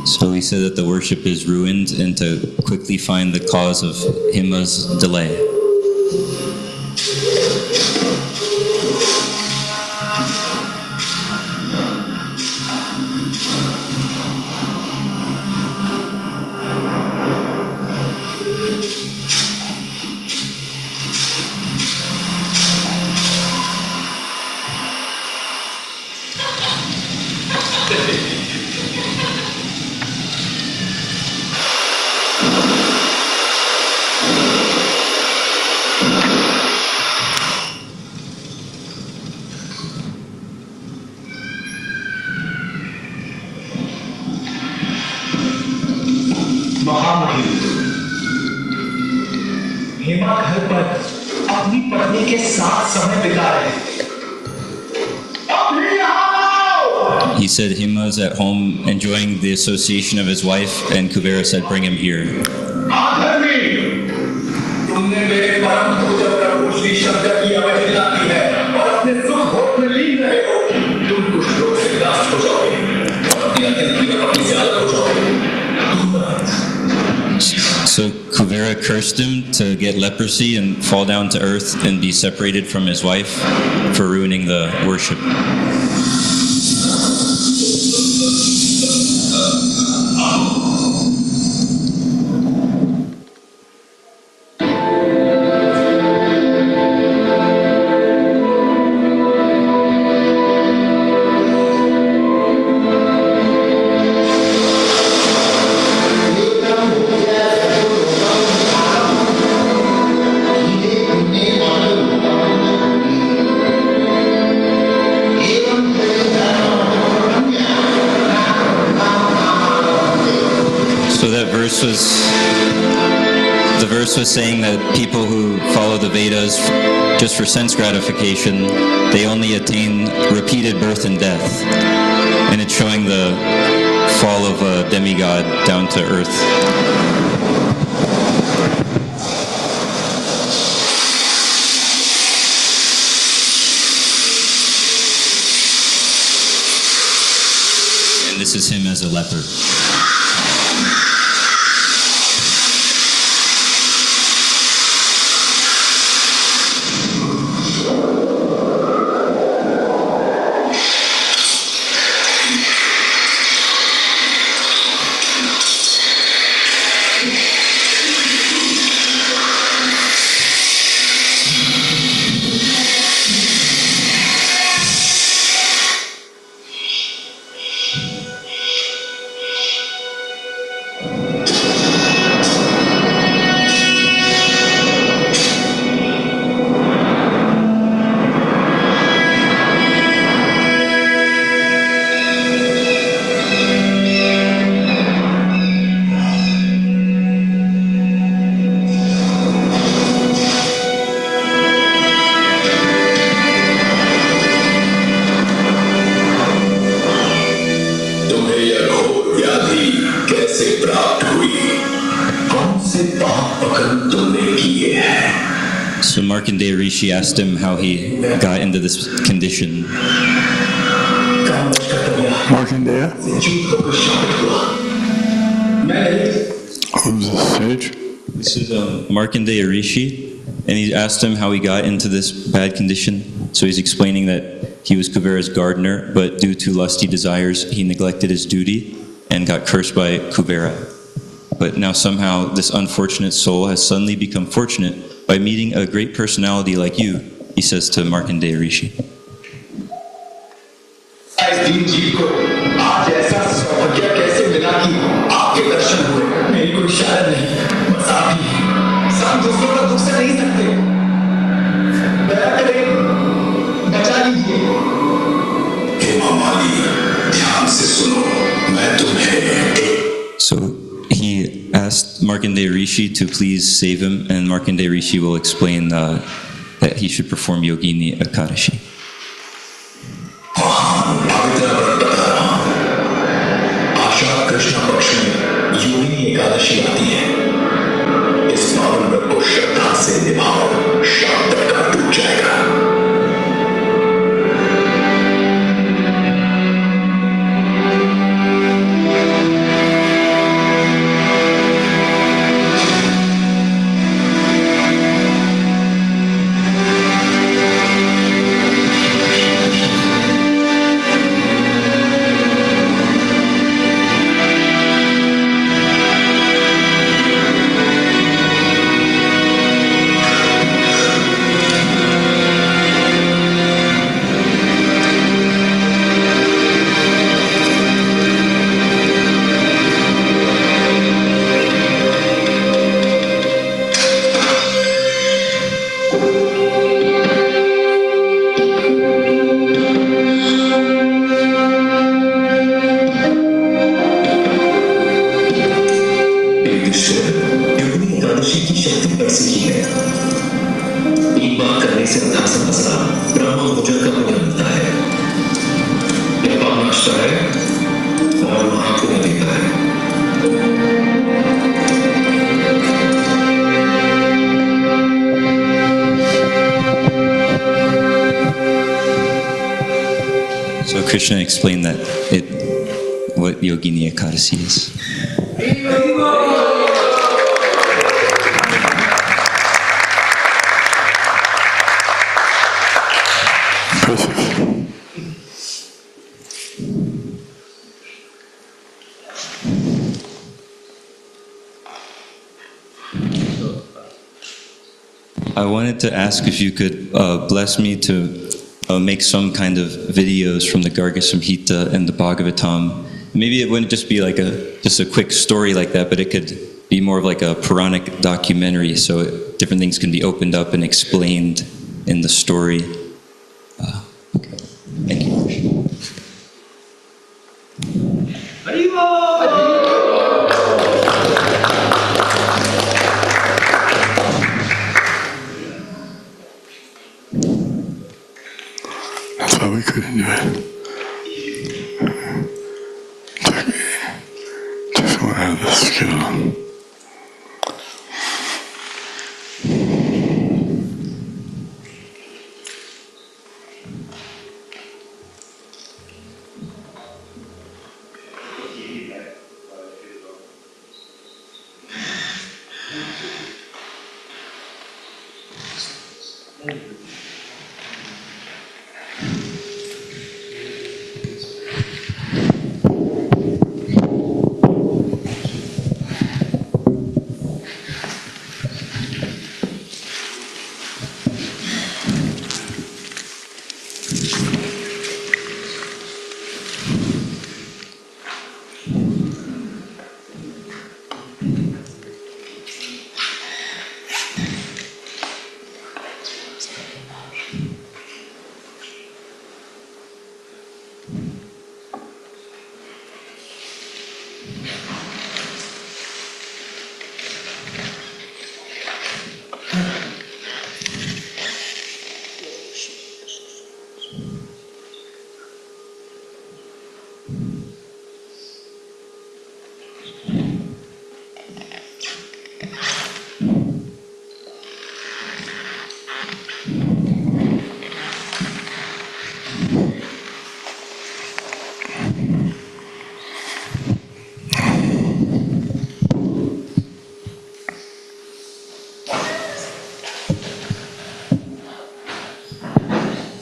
So he said that the worship is ruined, and to quickly find the cause of Hima's delay. Hema घर पर अपनी पत्नी के साथ समय बिता रहे हैं। He said Hima's at home enjoying the association of his wife, and Kuvera said, "Bring him here." तुमने मेरे परम पूजक प्रभु श्री शंकर की अवहेलना की है और अपने सुख भोग में लीन रहे हो। तुम कुछ लोग से निराश हो जाओगे और अपनी अत्यंत अपनी से अलग हो जाओगे। So Kuvera cursed him to get leprosy and fall down to earth and be separated from his wife for ruining the worship. verse was saying that people who follow the Vedas just for sense gratification, they only attain repeated birth and death. And it's showing the fall of a demigod down to earth. And this is him as a leper. So Markandeya Rishi asked him how he got into this condition. Markandeya? Who's the sage? This is Markandeya Rishi, and he asked him how he got into this bad condition. So he's explaining that he was Kuvera's gardener, but due to lusty desires, he neglected his duty and got cursed by Kuvera. But now somehow this unfortunate soul has suddenly become fortunate by meeting a great personality like you, he says to Markandeya Rishi. So he asked Markandeya Rishi to please save him, and Markandeya Rishi will explain that he should perform Yogini Ekadashi. So Krishna explained that what Yogini Ekadashi is. I wanted to ask if you could bless me to make some kind of videos from the Garga Samhita and the Bhagavatam. Maybe it wouldn't just be like just a quick story like that, but it could be more of like a Puranic documentary, so different things can be opened up and explained in the story. Okay. Thank you. couldn't do it. Just want to have the skill.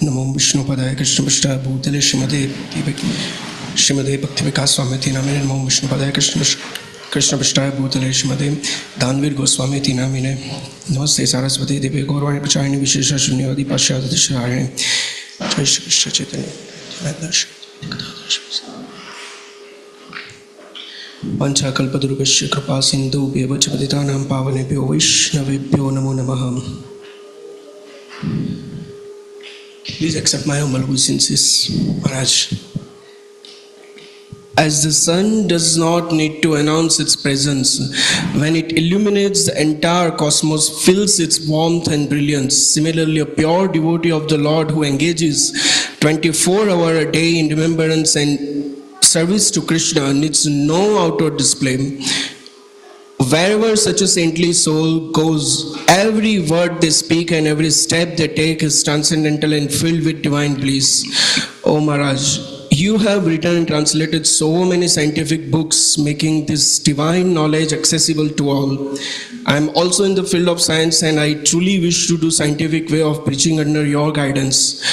नमो विष्णुपदाय कृष्णपृष्ठाय भूतले श्रीमदे भक्ति विकास स्वामी नामिने नमो विष्णुपदाय कृष्णपृष्ठाय भूतले श्रीमदे दानवीर गोस्वामी नामिने नमस्ते सारस्वती देवी गौरवाणी प्रचारिणी विशेष शून्यवादी पाश्चात्य जय श्री कृष्ण चैतन्य पंचाकल्पतरुभ्यश्च कृपा सिन्धुभ्येव च पतितानां पावनेभ्यो वैष्णवेभ्यो नमो नमः. Please accept my humble obeisances, Maharaj. As the sun does not need to announce its presence, when it illuminates the entire cosmos, fills its warmth and brilliance. Similarly, a pure devotee of the Lord who engages 24 hours a day in remembrance and service to Krishna needs no outward display. Wherever such a saintly soul goes, every word they speak and every step they take is transcendental and filled with divine bliss. Oh Maharaj, you have written and translated so many scientific books, making this divine knowledge accessible to all. I am also in the field of science and I truly wish to do scientific way of preaching under your guidance.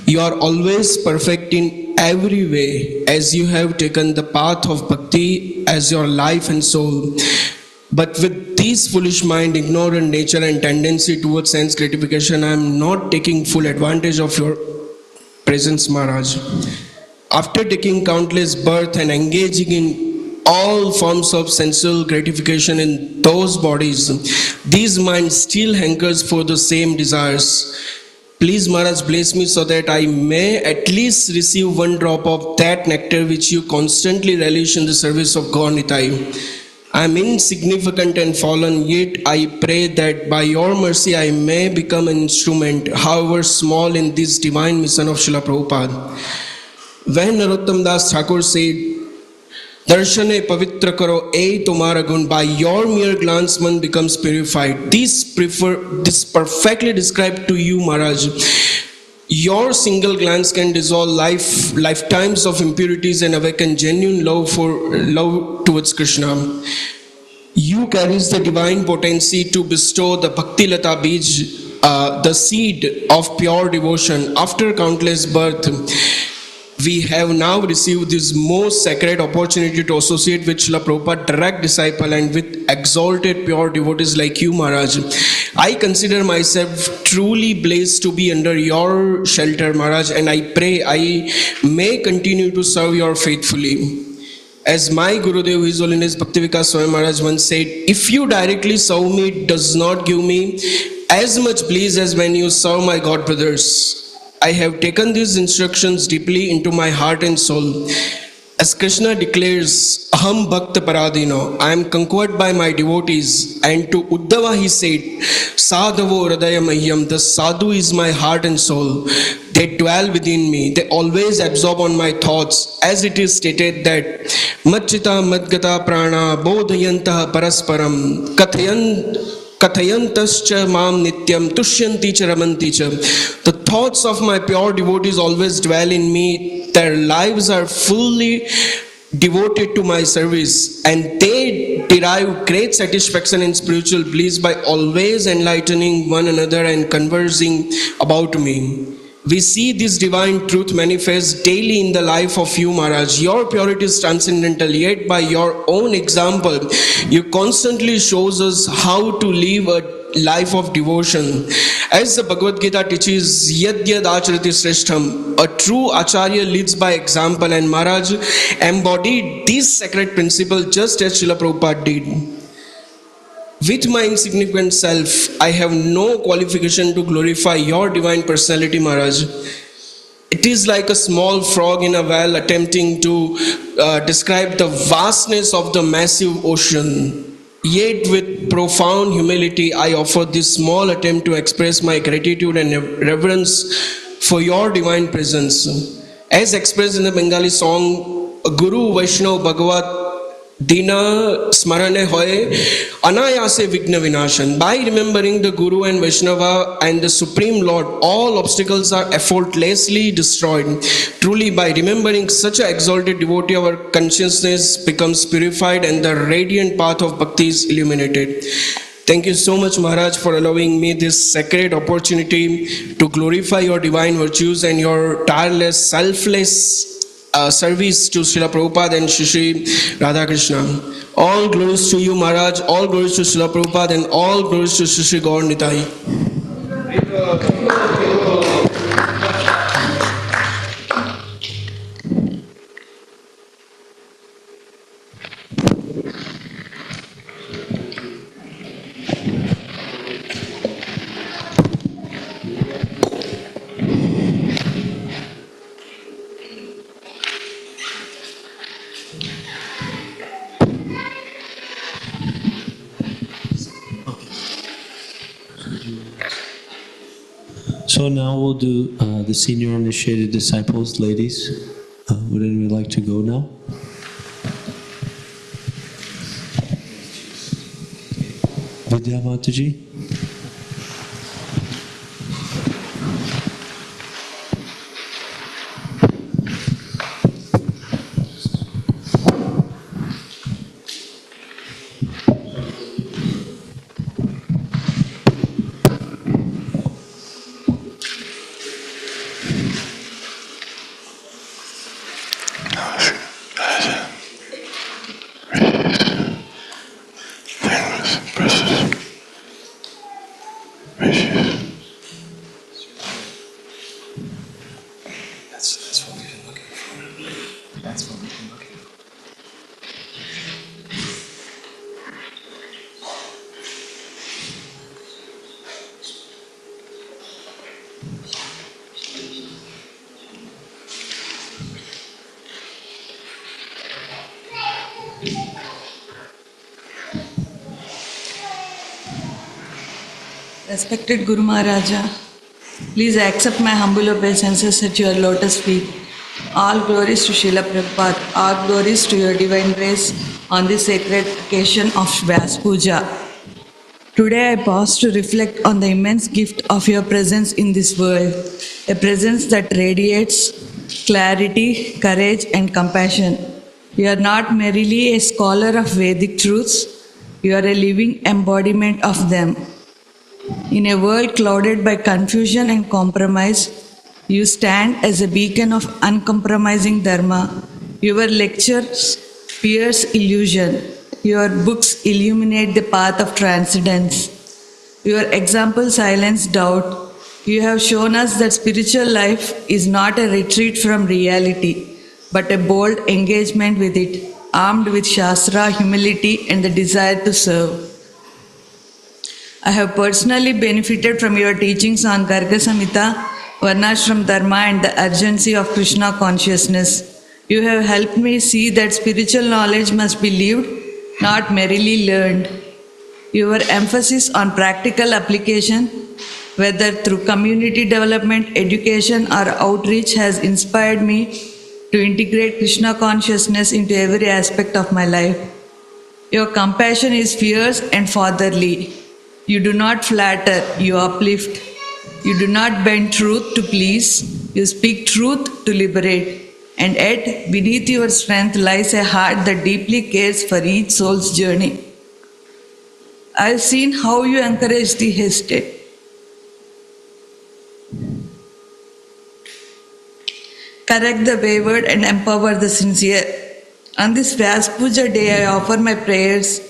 You are always perfect in every way, as you have taken the path of bhakti as your life and soul. But with this foolish mind, ignorant nature and tendency towards sense gratification, I am not taking full advantage of your presence, Maharaj. After taking countless birth and engaging in all forms of sensual gratification in those bodies, these minds still hankers for the same desires. Please, Maharaj, bless me so that I may at least receive one drop of that nectar which you constantly relish in the service of God Nitai. I am insignificant and fallen, yet I pray that by your mercy I may become an instrument, however small, in this divine mission of Srila Prabhupada. When Narottam Das Thakur said, Darshane pavitra karo ei tumhara gun, by your mere glance one becomes purified. This perfectly described to you, Maharaj. Your single glance can dissolve lifetimes of impurities and awaken genuine love towards Krishna. You carries the divine potency to bestow the Bhakti Lata Bij, the seed of pure devotion. After countless birth, we have now received this most sacred opportunity to associate with Srila Prabhupada, direct disciple, and with exalted pure devotees like you, Maharaj. I consider myself truly blessed to be under your shelter, Maharaj, and I pray I may continue to serve you faithfully. As my Gurudev, His Holiness Bhaktivikas Swami Maharaj once said, if you directly serve me, it does not give me as much bliss as when you serve my God brothers. I have taken these instructions deeply into my heart and soul. As Krishna declares, Aham Bhakta Paradino, I am conquered by my devotees. And to Uddhava he said, Sadhavo Hridaya Mahyam, the sadhu is my heart and soul. They dwell within me. They always absorb on my thoughts. As it is stated that, Machita Madgata Prana Bodhayantah Parasparam Kathayantascha Mam Nityam Tushyanti cha Ramanti cha. The thoughts of my pure devotees always dwell in me. Their lives are fully devoted to my service, and they derive great satisfaction in spiritual bliss by always enlightening one another and conversing about me. We see this divine truth manifest daily in the life of you, Maharaj. Your purity is transcendental, yet by your own example, you constantly shows us how to live a life of devotion. As the Bhagavad Gita teaches, Yad Yad Acharati Shreshtham, a true Acharya leads by example, and Maharaj embodied this sacred principle just as Srila Prabhupada did. With my insignificant self, I have no qualification to glorify your divine personality, Maharaj. It is like a small frog in a well attempting to describe the vastness of the massive ocean. Yet with profound humility, I offer this small attempt to express my gratitude and reverence for your divine presence. As expressed in the Bengali song, Guru Vaishnav Bhagavat Dina Smarane Hoye Anayase Vigna Vinashan. By remembering the Guru and Vaishnava and the Supreme Lord, all obstacles are effortlessly destroyed. Truly, by remembering such an exalted devotee, our consciousness becomes purified and the radiant path of bhakti is illuminated. Thank you so much, Maharaj, for allowing me this sacred opportunity to glorify your divine virtues and your tireless, selfless service to Srila Prabhupada and Shri Radhakrishna. All glories to you, Maharaj, all glories to Srila Prabhupada, and all glories to Shri Gaur Nitai. So now we'll do the senior initiated disciples, ladies. Would anyone like to go now? Vidya Mataji? Respected Guru Maharaja, please accept my humble obeisances at your lotus feet. All glories to Srila Prabhupada, all glories to your divine grace on this sacred occasion of Vyas Puja. Today I pause to reflect on the immense gift of your presence in this world, a presence that radiates clarity, courage and compassion. You are not merely a scholar of Vedic truths, you are a living embodiment of them. In a world clouded by confusion and compromise, you stand as a beacon of uncompromising dharma. Your lectures pierce illusion. Your books illuminate the path of transcendence. Your example silence doubt. You have shown us that spiritual life is not a retreat from reality, but a bold engagement with it, armed with Shastra, humility, and the desire to serve. I have personally benefited from your teachings on Garga Samhita, Varnashram Dharma, and the urgency of Krishna consciousness. You have helped me see that spiritual knowledge must be lived, not merely learned. Your emphasis on practical application, whether through community development, education, or outreach, has inspired me to integrate Krishna consciousness into every aspect of my life. Your compassion is fierce and fatherly. You do not flatter, you uplift. You do not bend truth to please, you speak truth to liberate. And yet, beneath your strength lies a heart that deeply cares for each soul's journey. I've seen how you encourage the hesitant, correct the wayward, and empower the sincere. On this Vyas Puja day, I offer my prayers.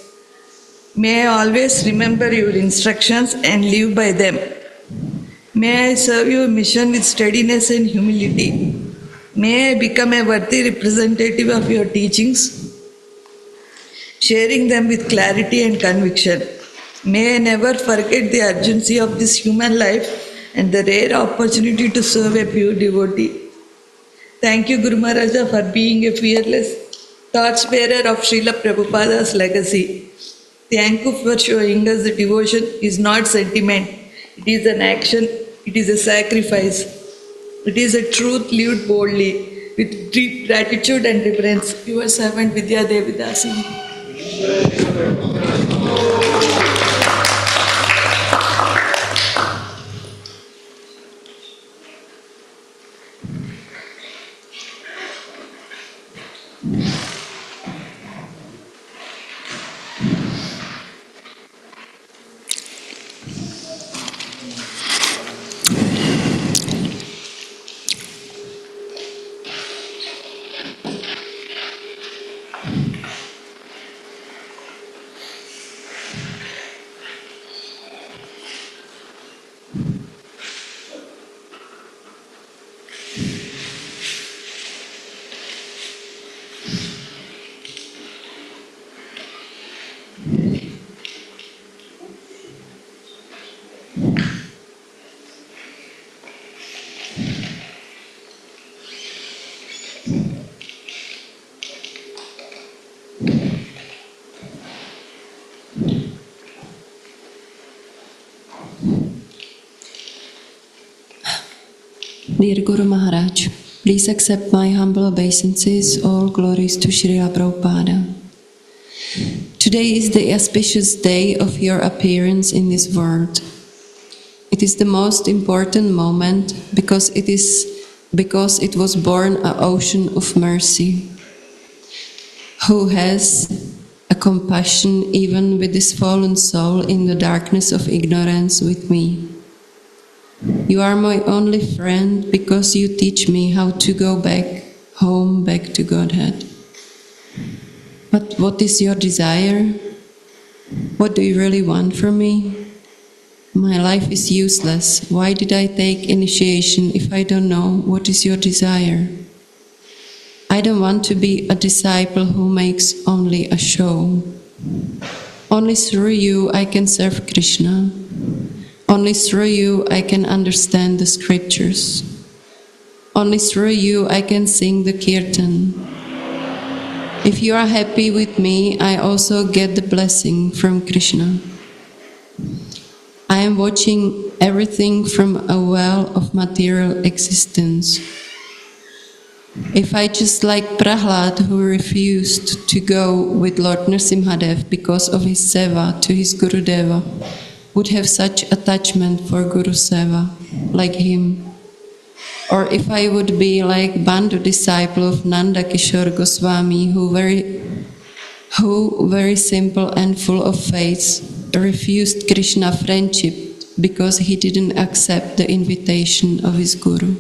May I always remember your instructions and live by them. May I serve your mission with steadiness and humility. May I become a worthy representative of your teachings, sharing them with clarity and conviction. May I never forget the urgency of this human life and the rare opportunity to serve a pure devotee. Thank you, Guru Maharaja, for being a fearless torchbearer of Srila Prabhupada's legacy. Thank you for showing us that devotion is not sentiment, it is an action, it is a sacrifice. It is a truth lived boldly, with deep gratitude and reverence. Your servant Vidya Devi Dasini. Dear Guru Maharaj, please accept my humble obeisances, all glories to Srila Prabhupada. Today is the auspicious day of your appearance in this world. It is the most important moment because it was born an ocean of mercy, who has a compassion even with this fallen soul in the darkness of ignorance with me. You are my only friend because you teach me how to go back home, back to Godhead. But what is your desire? What do you really want from me? My life is useless. Why did I take initiation if I don't know what is your desire? I don't want to be a disciple who makes only a show. Only through you I can serve Krishna. Only through you I can understand the scriptures. Only through you I can sing the kirtan. If you are happy with me, I also get the blessing from Krishna. I am watching everything from a well of material existence. If I just like Prahlad, who refused to go with Lord Nrsimhadev because of his seva to his Gurudeva, would have such attachment for Guru Seva, like him. Or if I would be like Bandhu, disciple of Nanda Kishore Goswami, who very simple and full of faith, refused Krishna friendship because he didn't accept the invitation of his Guru.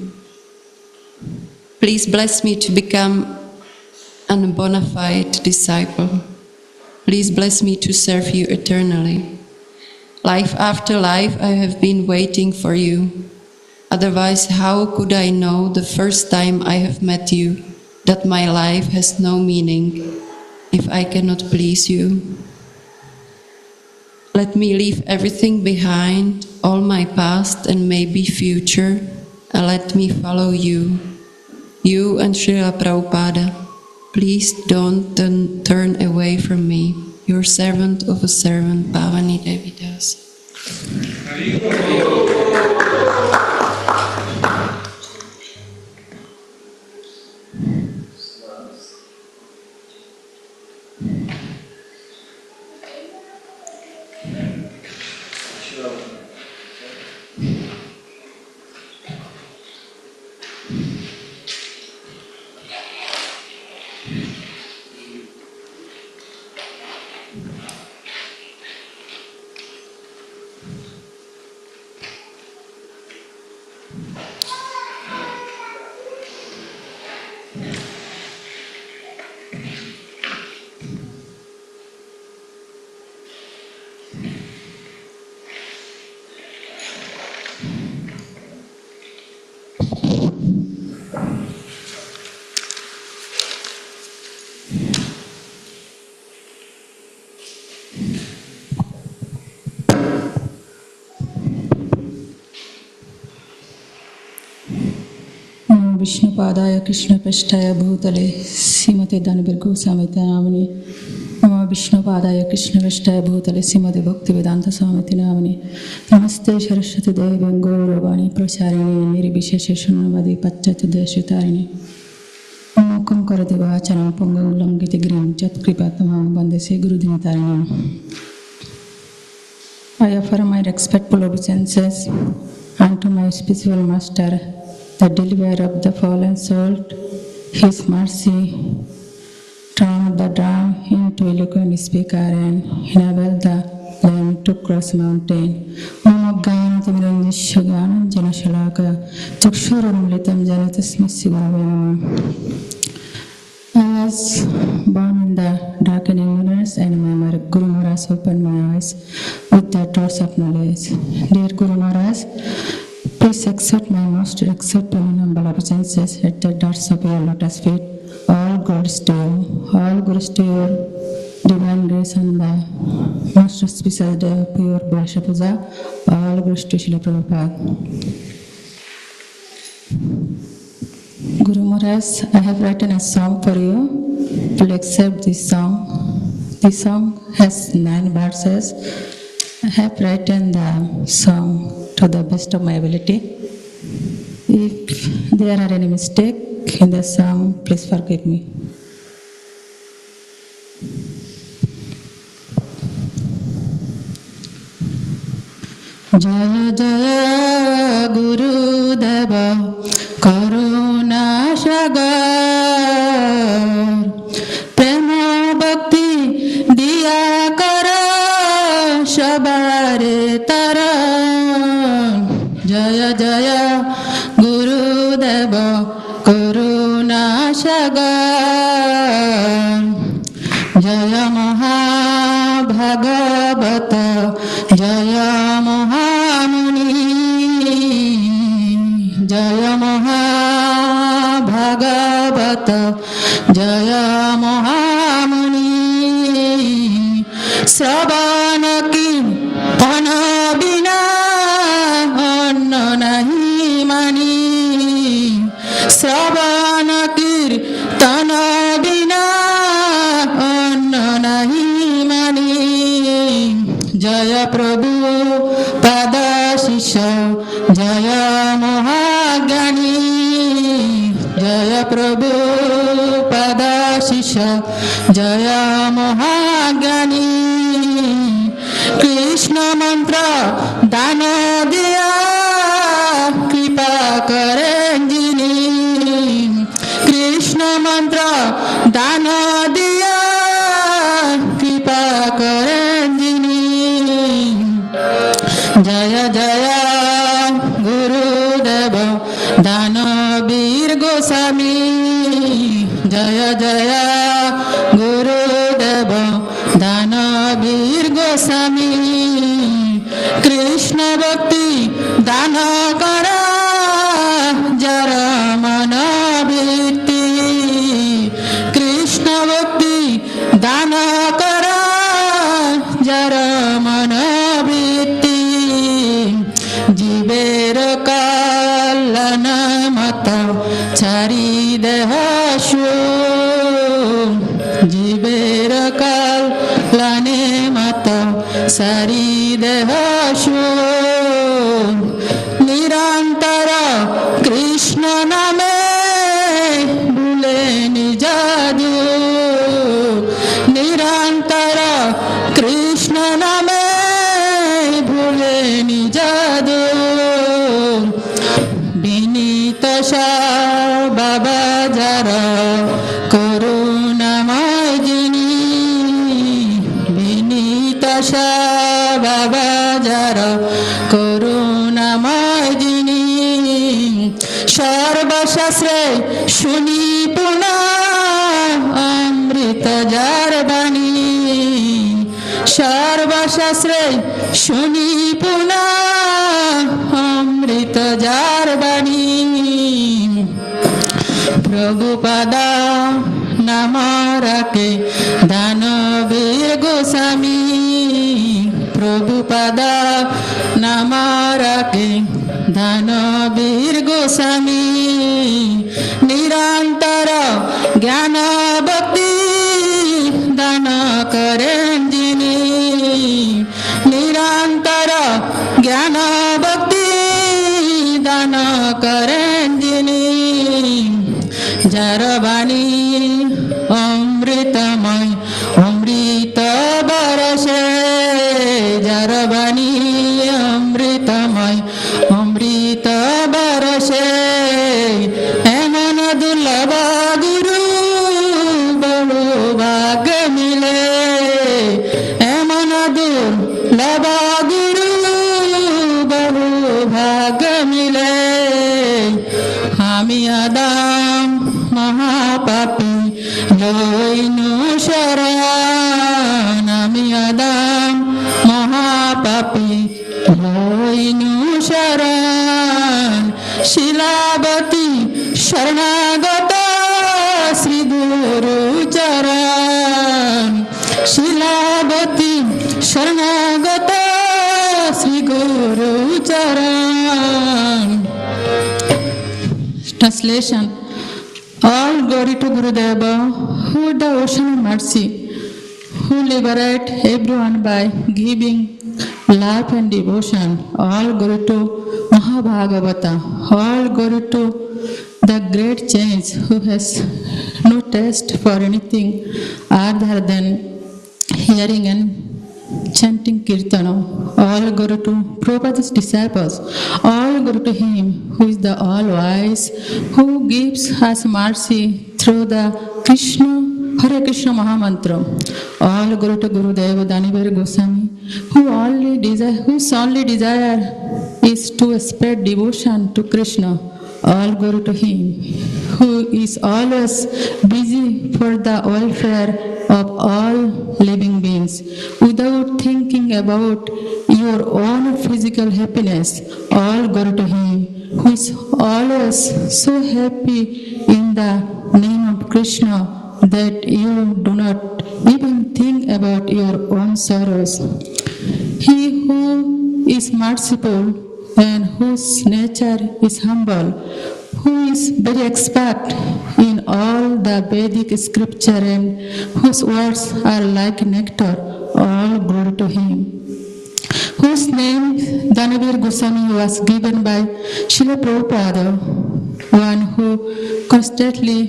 Please bless me to become a bona fide disciple. Please bless me to serve you eternally. Life after life I have been waiting for you. Otherwise, how could I know the first time I have met you that my life has no meaning if I cannot please you? Let me leave everything behind, all my past and maybe future, and let me follow you. you and Srila Prabhupada, please don't turn away from me, your servant of a servant, Bhavani Devi Das. विष्णुपादाय कृष्णपृष्ठाय भूतले श्रीमते दानवीर्गो समिति नामिने नमो विष्णुपादाय कृष्णपृष्ठाय भूतले श्रीमते भक्तिवेदांत स्वामी नामिने नमस्ते सरस्वती देवी गौरवाणी प्रचारिणे निर्विशेष शून्यवादी पाश्चात्य देशतारिणे मुखं करति वाचालं पुंगं लंघित गिरिं यत्कृपातमहं वन्दे Shri गुरुदिनतारिणे I offer my respectful obeisances unto my spiritual master, the deliverer of the fallen soul. His mercy turned the drum into eloquent speaker and enabled the lame to cross mountain. Om Gyanatimirandasya Gyananjana Shalaka Chakshurumlitam Jana Tasmai Shri Gurave Namah. I was born in the darkening universe and my Guru Maharaj opened my eyes with the torch of knowledge. Dear Guru Maharaj, please accept my most acceptable and humble obeisances at the doors of your lotus feet. All glories to you, all glories to your divine grace on the most auspicious day of pure Bhasha Puja. All glories to Srila Prabhupada. Guru Maharaj, I have written a song for you. Please accept this song. This song has 9 verses. I have written the song to the best of my ability. If there are any mistake in the song, please forgive me. Jaya Jaya Guru Deva Karuna Sagar Prema Bhakti Diya Kara Shabare Taran Jaya Jaya Guru Deva Karuna Sagar Jaya Maha Bhagavata Jaya Mahamuni Jaya Maha Bhagavata Jaya Mahamuni Sabana Kirtana Bina Anna Nahi Mani Sabana Kirtana Bina Anna Nahi Mani Jaya Prabhu Pada Shisha Jaya Mahagani Jaya Prabhu Pada Shisha Jaya Mahagani Krishna Mantra Dana Diya Kripa Karanjini Krishna Mantra Dana Diya Kripa Karanjini Jaya Jaya Guru Deva Danabir Goswami Jaya Jaya Guru Deva Danabir Goswami Krishna Bhakti Dana Kara Jara Manabhiti Krishna Bhakti Dana Kara Jara Manabhiti Jiver Kalana Mata Chari আসো নিরন্তর কৃষ্ণ নামে ভুলে নিজাদু নিরন্তর কৃষ্ণ নামে ভুলে নিজাদু বিনীত বাবা যারা করুণাময় যিনি বিনীত বাবা যারা করুণাময় যিনি সর্বশাস্ত্রে শুনি পুনা অমৃত যার বাণী সর্বশাস্ত্রে শুনি পুনা অমৃত যার বাণী প্রভুপাদা নাম রাখে দানবীর গোস্বামী প্রভুপাদা নাম রাখে দানবীর গোস্বামী নিরন্তর জ্ঞান ভক্তি দান করেন যিনি নিরন্তর জ্ঞান ভক্তি দান করেন যিনি যার বাণী অমৃতময় অমৃত বরসে যার বাণী অমৃতময় অমৃত বরসে এমন দুর্লভ গুরু বড় ভাগ্য মিলে এমন দুর্লভ গুরু বড় ভাগ্য মিলে আমি আদাম মহাপাপী লইনু শরণ আমি আদাম মহাপাপী লইনু শরণ শিলাবতী শরণাগত শ্রী গুরু চরণ শিলাবতী শরণাগত শ্রী গুরু চরণ Translation. All glory to Gurudeva, who is the ocean of mercy, who liberates everyone by giving life and devotion. All glory to Mahabhagavata. All glory to the great saint who has no taste for anything other than hearing and chanting Kirtana. All glory to Prabhupada's disciples. All glory to Him who is the all-wise, who gives us mercy through the Hare Krishna Mahamantra. All glory to Gurudeva Danivar Goswami, whose only desire is to spread devotion to Krishna. All glory to Him who is always busy for the welfare of all living beings without thinking about your own physical happiness. All glory to Him who is always so happy in the name of Krishna that you do not even think about your own sorrows. He who is merciful and whose nature is humble, who is very expert in all the Vedic scripture and whose words are like nectar. All glory to Him. Whose name Danavir Goswami was given by Srila Prabhupada, one who constantly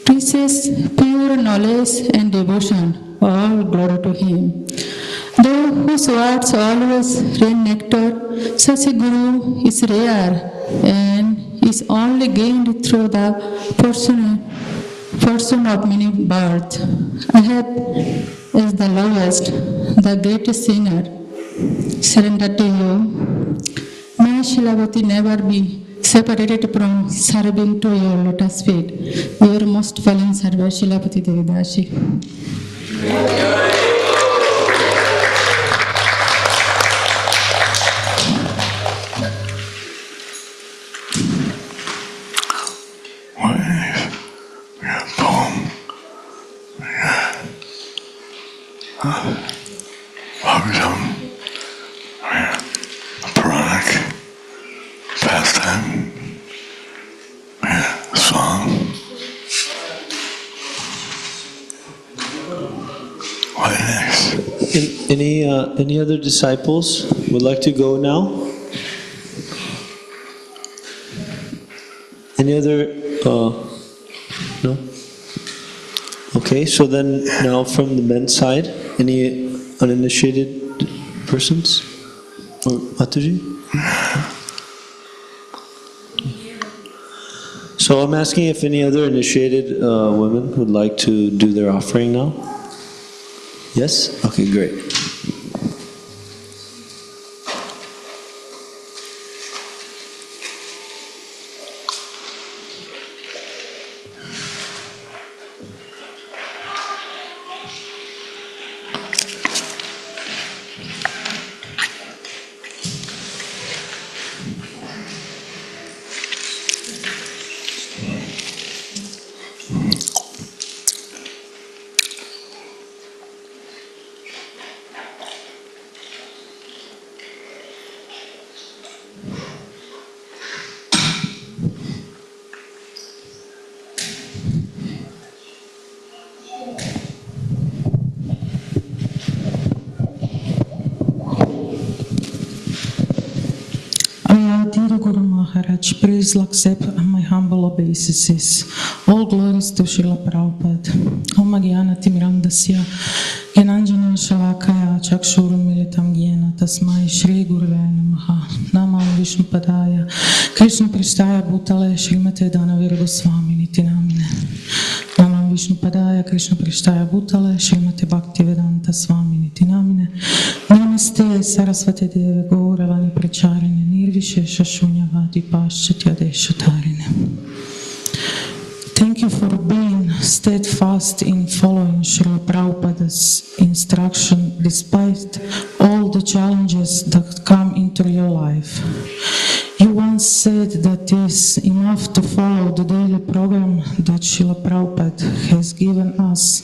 teaches pure knowledge and devotion. All glory to Him. Though whose words always rain nectar, such a guru is rare and is only gained through the portion of many births. Ahad is the lowest, the greatest sinner. Surrender to you. May Shilavati never be separated from serving to your lotus feet. Your most fallen servant, Shilavati Devidasi. Bhagavatam, Puranic pastime, song. What next? Any other disciples would like to go now? Any other? No? Okay, so then now from the men's side, any uninitiated persons? Or Mataji? So I'm asking if any other initiated women would like to do their offering now? Yes? Okay, great. Dear Guru Maharaj, please accept my humble obeisances. All glories to Srila Prabhupada. Om Gyana Timrandasya Gyananjana Shalakaya Chakshuram Militam Gyena Tasmai Shri Guruvaya Namaha Namam Vishnu Padaya Krishna Pristaya Bhutale Srimate Dhanavira Goswami Niti Namine Namam Vishnu Padaya Krishna Pristaya Bhutale Srimate Bhaktivedanta Swami Niti Namine Namaste Saraswati Deve Gauravani Pracharini Nirvishesha Shunyavadi Paschatya Deshatarine. Thank you for being steadfast in following Srila Prabhupada's instruction despite all the challenges that come into your life. You once said that it is enough to follow the daily program that Srila Prabhupada has given us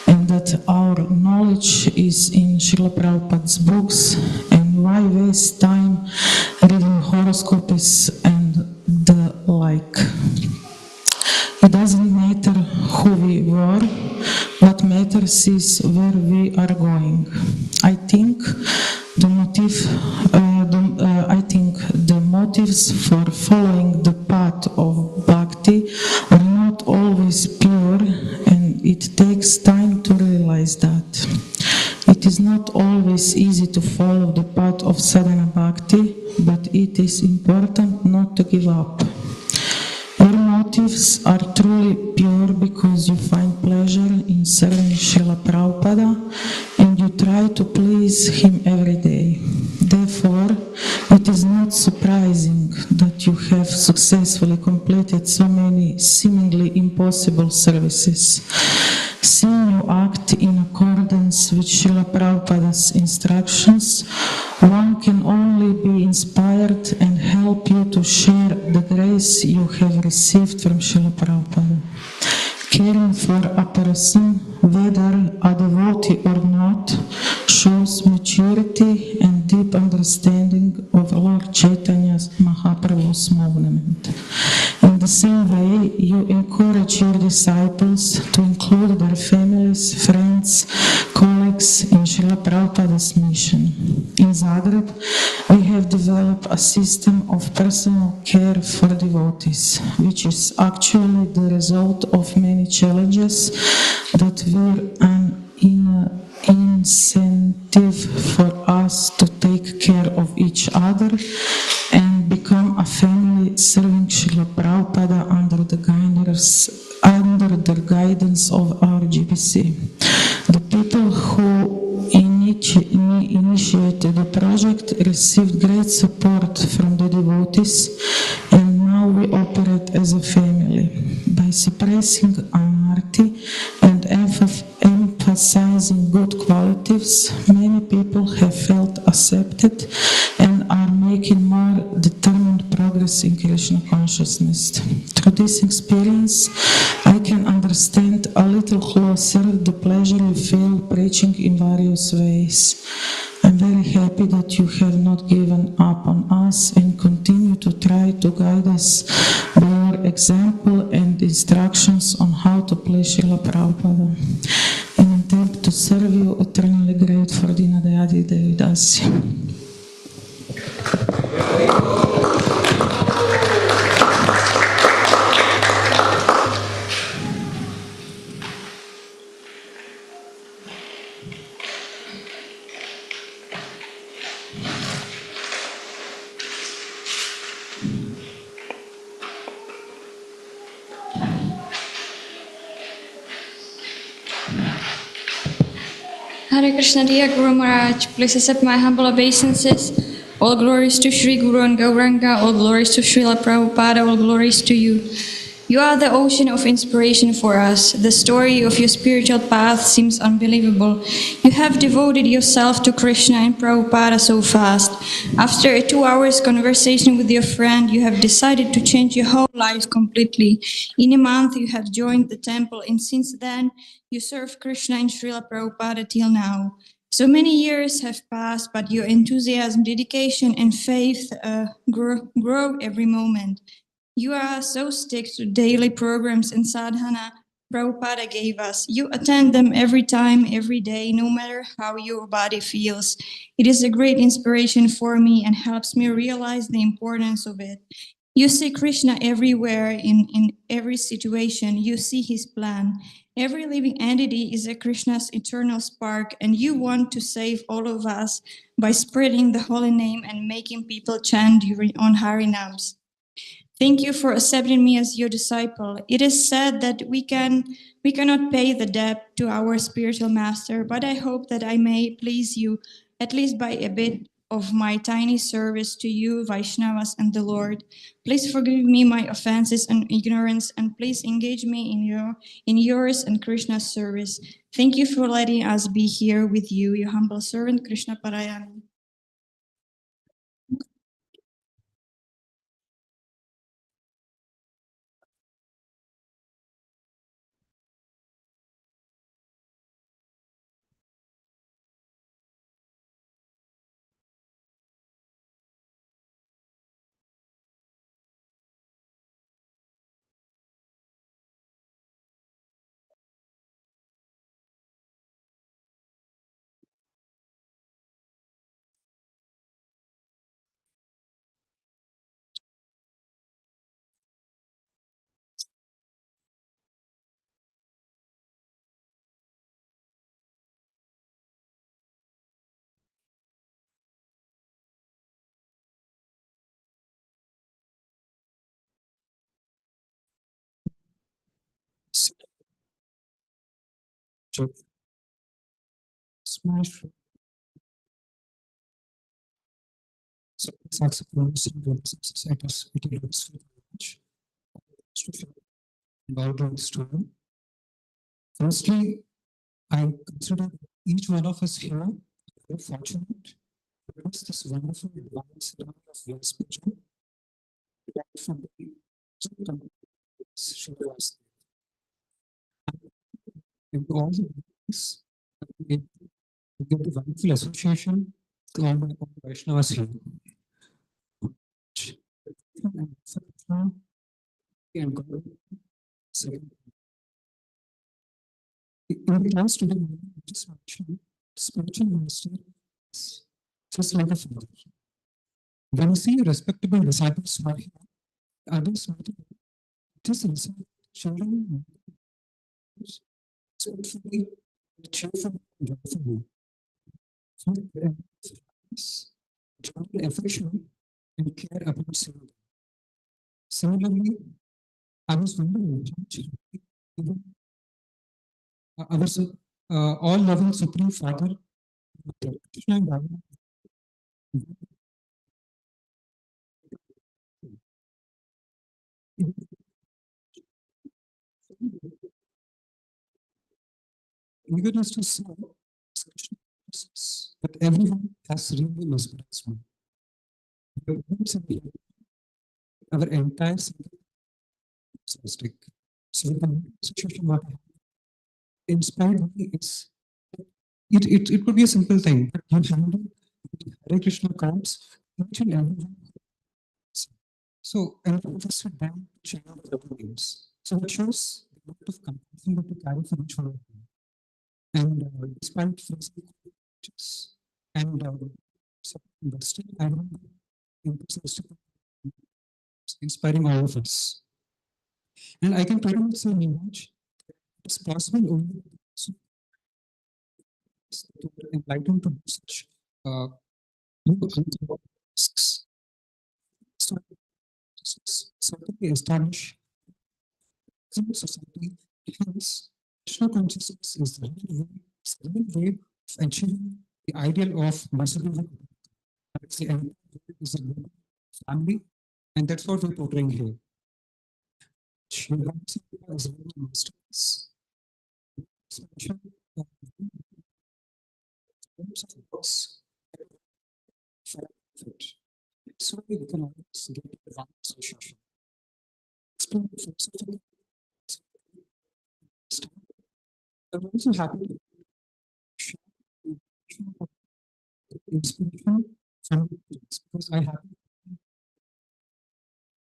and that our knowledge is in Srila Prabhupada's books, and why waste time reading horoscopes and the like. It doesn't matter who we were, what matters is where we are going. I think the motives for following the path of bhakti are not always pure, and it takes time to realize that. It is not always easy to follow the path of sadhana bhakti, but it is important not to give up. Your motives are truly pure because you find pleasure in serving Srila Prabhupada and you try to please him every day. Therefore, it is not surprising that you have successfully completed so many seemingly impossible services. Seeing you act in accordance with Srila Prabhupada's instructions, one can only be inspired and help you to share the grace you have received from Srila Prabhupada. Caring for a person, whether a devotee or not, shows maturity and deep understanding of Lord Chaitanya's Mahaprabhu's movement. In the same way, you encourage your disciples to include their families, friends, colleagues in Srila Prabhupada's mission. In Zagreb, we have developed a system of personal care for devotees, which is actually the result of many challenges that were an incentive for us to take care of each other and become a family serving Srila Prabhupada under the guidance of our GBC. The people who initiated the project received great support from the devotees, and now we operate as a family. By suppressing anarchy and emphasizing good qualities, many people have felt accepted and are making more determined progress in Krishna consciousness. Through this experience, I can understand a little closer the pleasure you feel preaching in various ways. I'm very happy that you have not given up on us and continue to try to guide us by your example and instructions on how to please Srila Prabhupada. In attempt to serve you, eternally grateful, Dinadayadi Devidasi. Hare Krishna, dear Guru Maharaj, please accept my humble obeisances. All glories to Sri Guru and Gauranga, all glories to Srila Prabhupada, all glories to you. You are the ocean of inspiration for us. The story of your spiritual path seems unbelievable. You have devoted yourself to Krishna and Prabhupada so fast. After a 2 hours conversation with your friend, you have decided to change your whole life completely. In a month, you have joined the temple, and since then, you serve Krishna and Srila Prabhupada till now. So many years have passed, but your enthusiasm, dedication, and faith grow every moment. You are so stick to daily programs and sadhana Prabhupada gave us. You attend them every time, every day, no matter how your body feels. It is a great inspiration for me and helps me realize the importance of it. You see Krishna everywhere in every situation. You see his plan. Every living entity is a Krishna's eternal spark, and you want to save all of us by spreading the holy name and making people chant on Harinams. Thank you for accepting me as your disciple. It is said that we cannot pay the debt to our spiritual master, but I hope that I may please you, at least by a bit of my tiny service to you, Vaishnavas, and the Lord. Please forgive me my offenses and ignorance, and please engage me in yours and Krishna's service. Thank you for letting us be here with you, your humble servant, Krishna Parayan. Smash. Saxophone, exercises, it looks much. About the story. Firstly, I consider each one of us here very fortunate because this wonderful balance of your spiritual from the in all the ways, we get the wonderful association to all the Vaishnavas here. And God, second, in the class today, just mentioned spiritual master is just like a father. When you see respectable disciples who are here, others just listen, children, respectfully, cheerfully, joyfully. Joy, affection, and care about someone. Similarly, I was wondering, our all-loving Supreme Father, Krishna and Rama, eagerness to serve, but everyone has really mesmerized me. Our entire statistic. So the situation what inspired me is it could be a simple thing, but you handle Hare Krishna counts each and every one. So I interested them to share the names. So it shows the amount of compassion that we carry for each one of them. And despite facing challenges and investing, I remember inspiring all of us. And I can pretty much say, Neeraj, it's possible only to enlighten to do such tasks. So, certainly establish civil society, hence, Krishna consciousness is the real way achieving the ideal of merciful is a good family, and that's what we're portraying here. Shivansi is a very masterpiece. Expansion of forms of books for it. So we can always get one association. Explain the philosophy. I'm also happy to share inspiration from books because I have.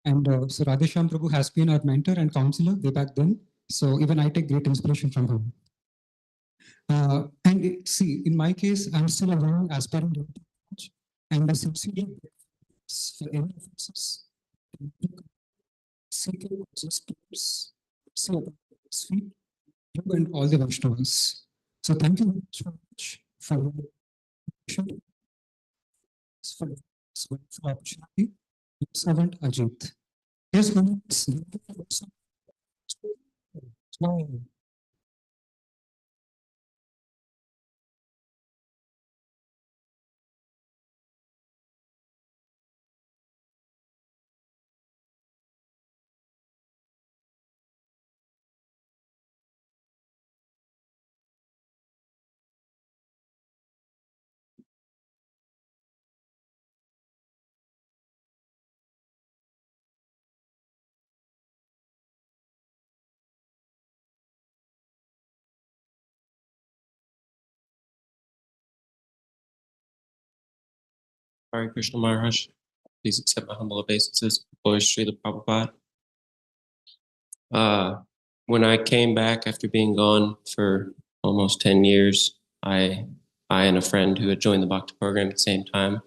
And so Radhesham Prabhu has been our mentor and counselor way back then. So even I take great inspiration from him. See, in my case, I'm still a young aspiring coach, and I sincerely for any offenses, seeking justice, see about his feet, you and all the Vaishnavas. So thank you very much for your attention, for this wonderful opportunity. Your servant Ajit. Yes, Wow. Hare Krishna Maharaj, please accept my humble obeisances. Glory Srila Prabhupada. When I came back after being gone for almost 10 years, I and a friend who had joined the Bhakti program at the same time,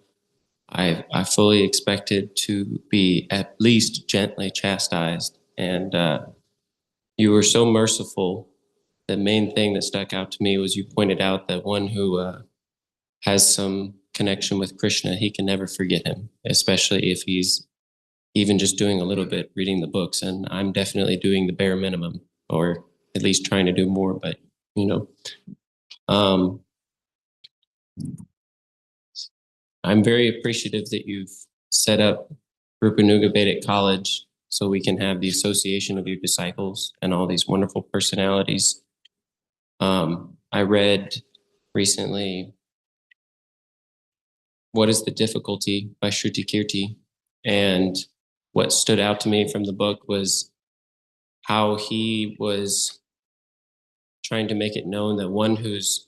I fully expected to be at least gently chastised. And you were so merciful. The main thing that stuck out to me was you pointed out that one who has some connection with Krishna, he can never forget him, especially if he's even just doing a little bit, reading the books. And I'm definitely doing the bare minimum, or at least trying to do more, but I'm very appreciative that you've set up Rupanuga Vedic College so we can have the association of your disciples and all these wonderful personalities. I read recently What is the Difficulty by Shruti Kirti, and what stood out to me from the book was how he was trying to make it known that one who's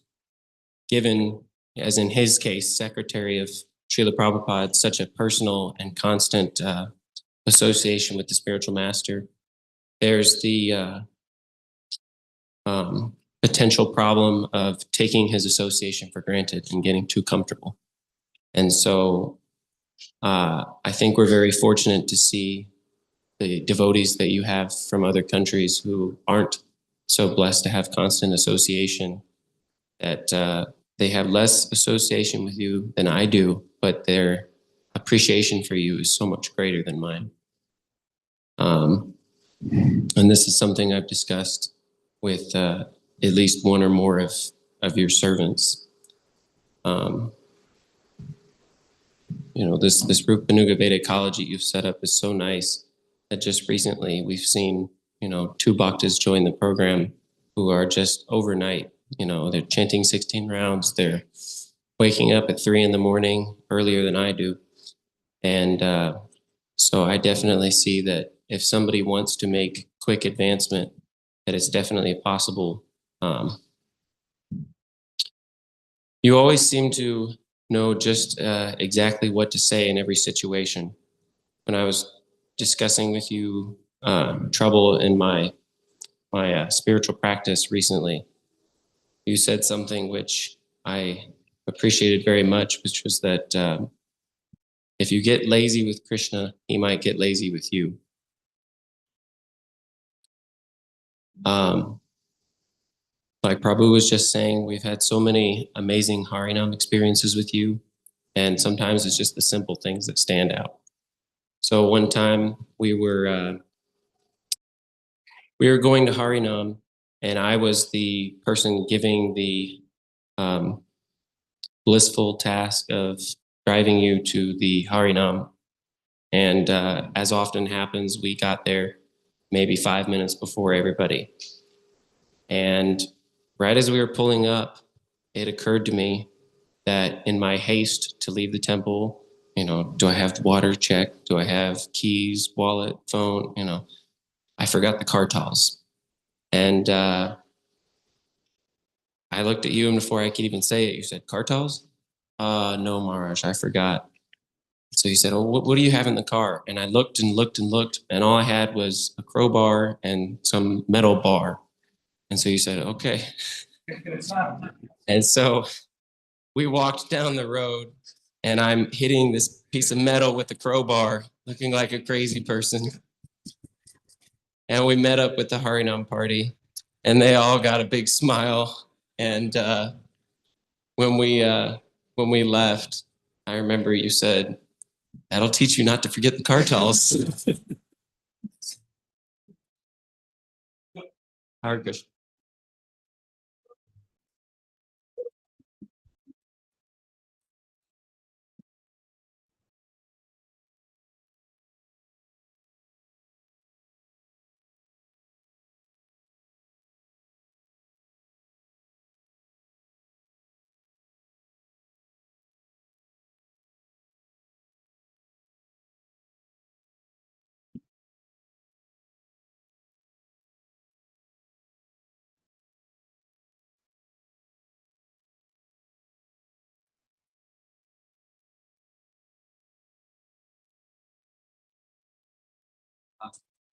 given, as in his case, secretary of Srila Prabhupada, such a personal and constant association with the spiritual master, there's the potential problem of taking his association for granted and getting too comfortable. And so I think we're very fortunate to see the devotees that you have from other countries who aren't so blessed to have constant association, that they have less association with you than I do, but their appreciation for you is so much greater than mine. And this is something I've discussed with at least one or more of your servants. This Rupanuga Vedic College that you've set up is so nice that just recently we've seen, 2 bhaktas join the program who are just overnight, they're chanting 16 rounds, they're waking up at 3 a.m. earlier than I do. And so I definitely see that if somebody wants to make quick advancement, that it's definitely possible. You always seem to know just exactly what to say in every situation. When I was discussing with you trouble in my spiritual practice recently, you said something which I appreciated very much, which was that if you get lazy with Krishna, he might get lazy with you. Like Prabhu was just saying, we've had so many amazing Harinam experiences with you, and sometimes it's just the simple things that stand out. So one time we were going to Harinam, and I was the person giving the blissful task of driving you to the Harinam. And as often happens, we got there maybe 5 minutes before everybody. And right as we were pulling up, it occurred to me that in my haste to leave the temple, do I have water check? Do I have keys, wallet, phone? I forgot the kartals. And I looked at you, and before I could even say it, you said, "Kartals?" No, Maharaj, I forgot. So he said, "Oh, what do you have in the car?" And I looked and looked and looked, and all I had was a crowbar and some metal bar. And so he said, "Okay." And so we walked down the road, and I'm hitting this piece of metal with a crowbar, looking like a crazy person. And we met up with the Harinam party, and they all got a big smile. And when we left, I remember you said, "That'll teach you not to forget the kartals." Hare Krishna.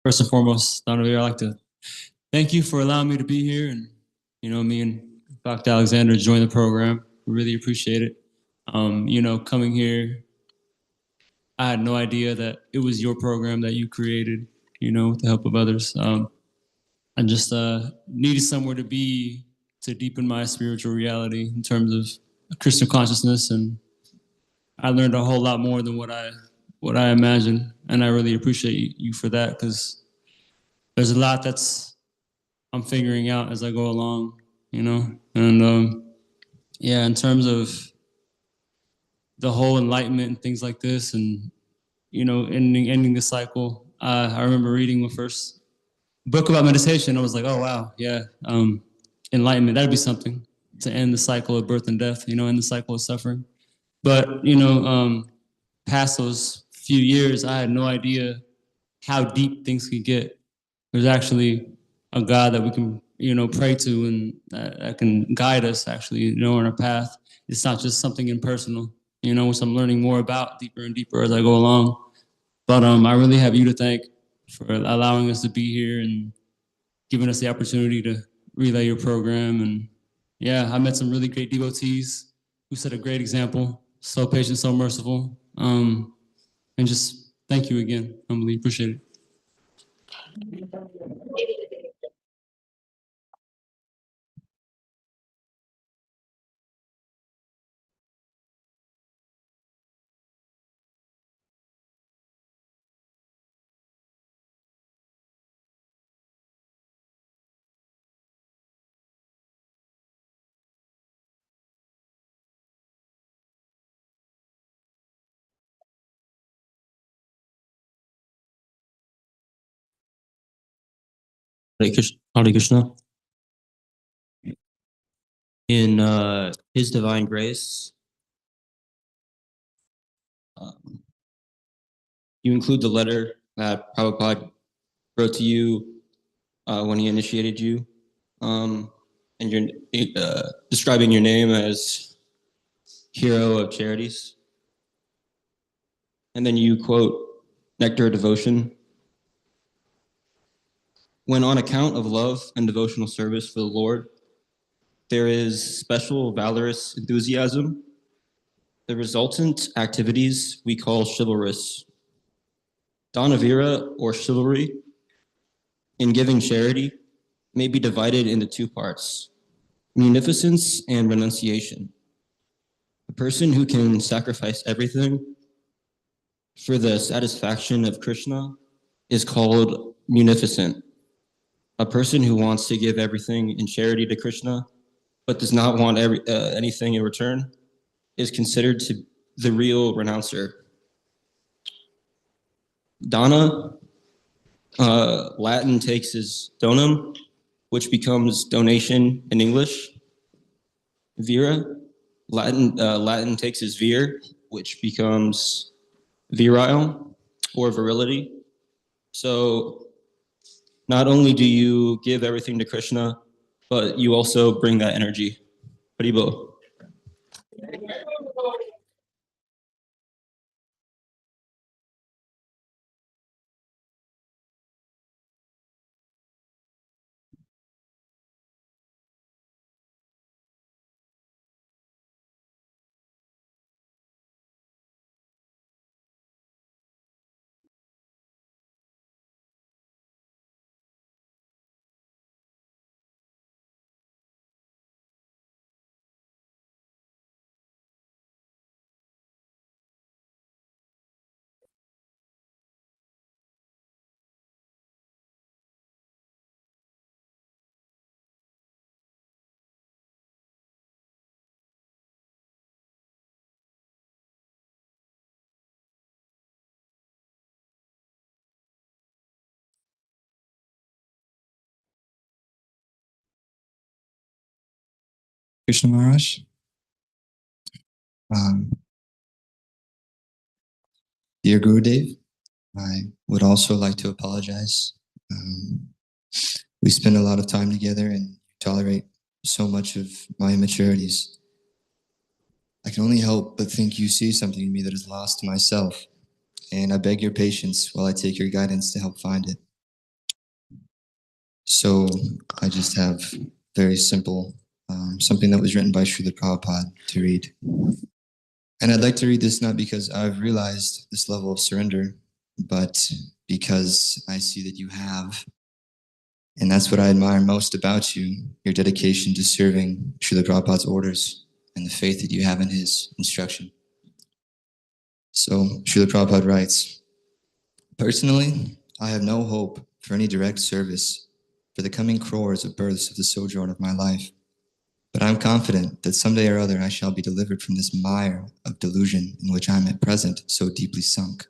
First and foremost, Donovan, I'd like to thank you for allowing me to be here, and me and Dr. Alexander joined the program. We really appreciate it. Coming here, I had no idea that it was your program that you created. With the help of others. I just needed somewhere to be to deepen my spiritual reality in terms of Krishna consciousness, and I learned a whole lot more than what I imagined, and I really appreciate you for that, because there's a lot that's I'm figuring out as I go along, and yeah, in terms of the whole enlightenment and things like this, and ending the cycle. I remember reading the first book about meditation. I was like, oh wow, yeah, enlightenment, that'd be something to end the cycle of birth and death, end the cycle of suffering. But past those few years, I had no idea how deep things could get. There's actually a God that we can, pray to, and that can guide us actually, on our path. It's not just something impersonal, which I'm learning more about deeper and deeper as I go along. But I really have you to thank for allowing us to be here and giving us the opportunity to relay your program. And yeah, I met some really great devotees who set a great example, so patient, so merciful. And just thank you again. Humbly appreciate it. Hare Krishna. In His Divine Grace, you include the letter that Prabhupada wrote to you when he initiated you, and you're describing your name as Hero of Charities. And then you quote Nectar of Devotion. When on account of love and devotional service for the Lord, there is special valorous enthusiasm. The resultant activities we call chivalrous. Danavira, or chivalry, in giving charity, may be divided into two parts, munificence and renunciation. A person who can sacrifice everything for the satisfaction of Krishna is called munificent. A person who wants to give everything in charity to Krishna, but does not want anything in return, is considered to the real renouncer. Dana, Latin takes as donum, which becomes donation in English. Vira, Latin takes as vir, which becomes virile or virility. So not only do you give everything to Krishna, but you also bring that energy. Haribo. Krishna Maharaj. Dear Gurudev, I would also like to apologize. We spend a lot of time together and tolerate so much of my immaturities. I can only help but think you see something in me that is lost to myself, and I beg your patience while I take your guidance to help find it. So I just have very simple, something that was written by Srila Prabhupada to read. And I'd like to read this not because I've realized this level of surrender, but because I see that you have. And that's what I admire most about you, your dedication to serving Srila Prabhupada's orders and the faith that you have in his instruction. So Srila Prabhupada writes, personally, I have no hope for any direct service for the coming crores of births of the sojourn of my life. But I'm confident that someday or other I shall be delivered from this mire of delusion in which I am at present so deeply sunk.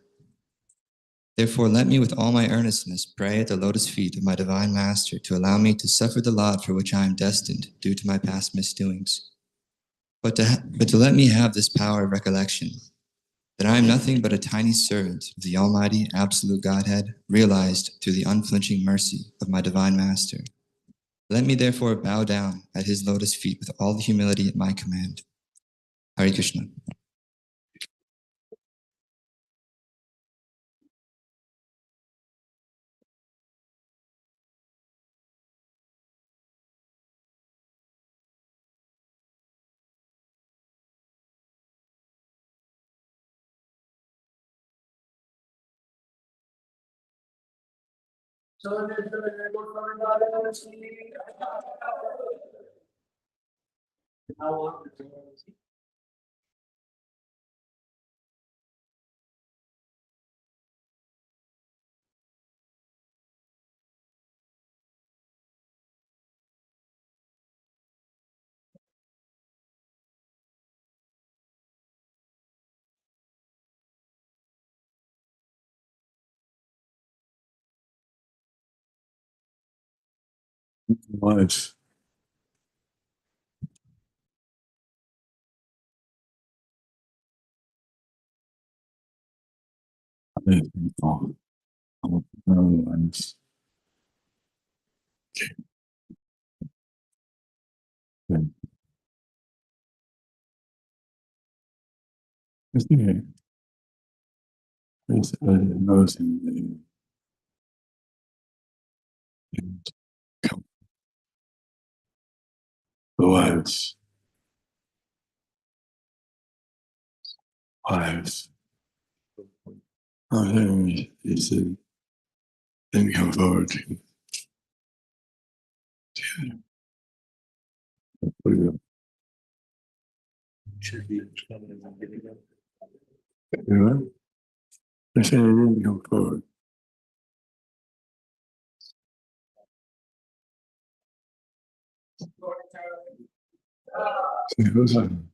Therefore, let me with all my earnestness pray at the lotus feet of my divine master to allow me to suffer the lot for which I am destined due to my past misdoings. But to let me have this power of recollection, that I am nothing but a tiny servant of the Almighty Absolute Godhead, realized through the unflinching mercy of my divine master. Let me therefore bow down at his lotus feet with all the humility at my command. Hare Krishna. Life. Wives. He said, then come forward to you. I said, he didn't come forward. So he goes on.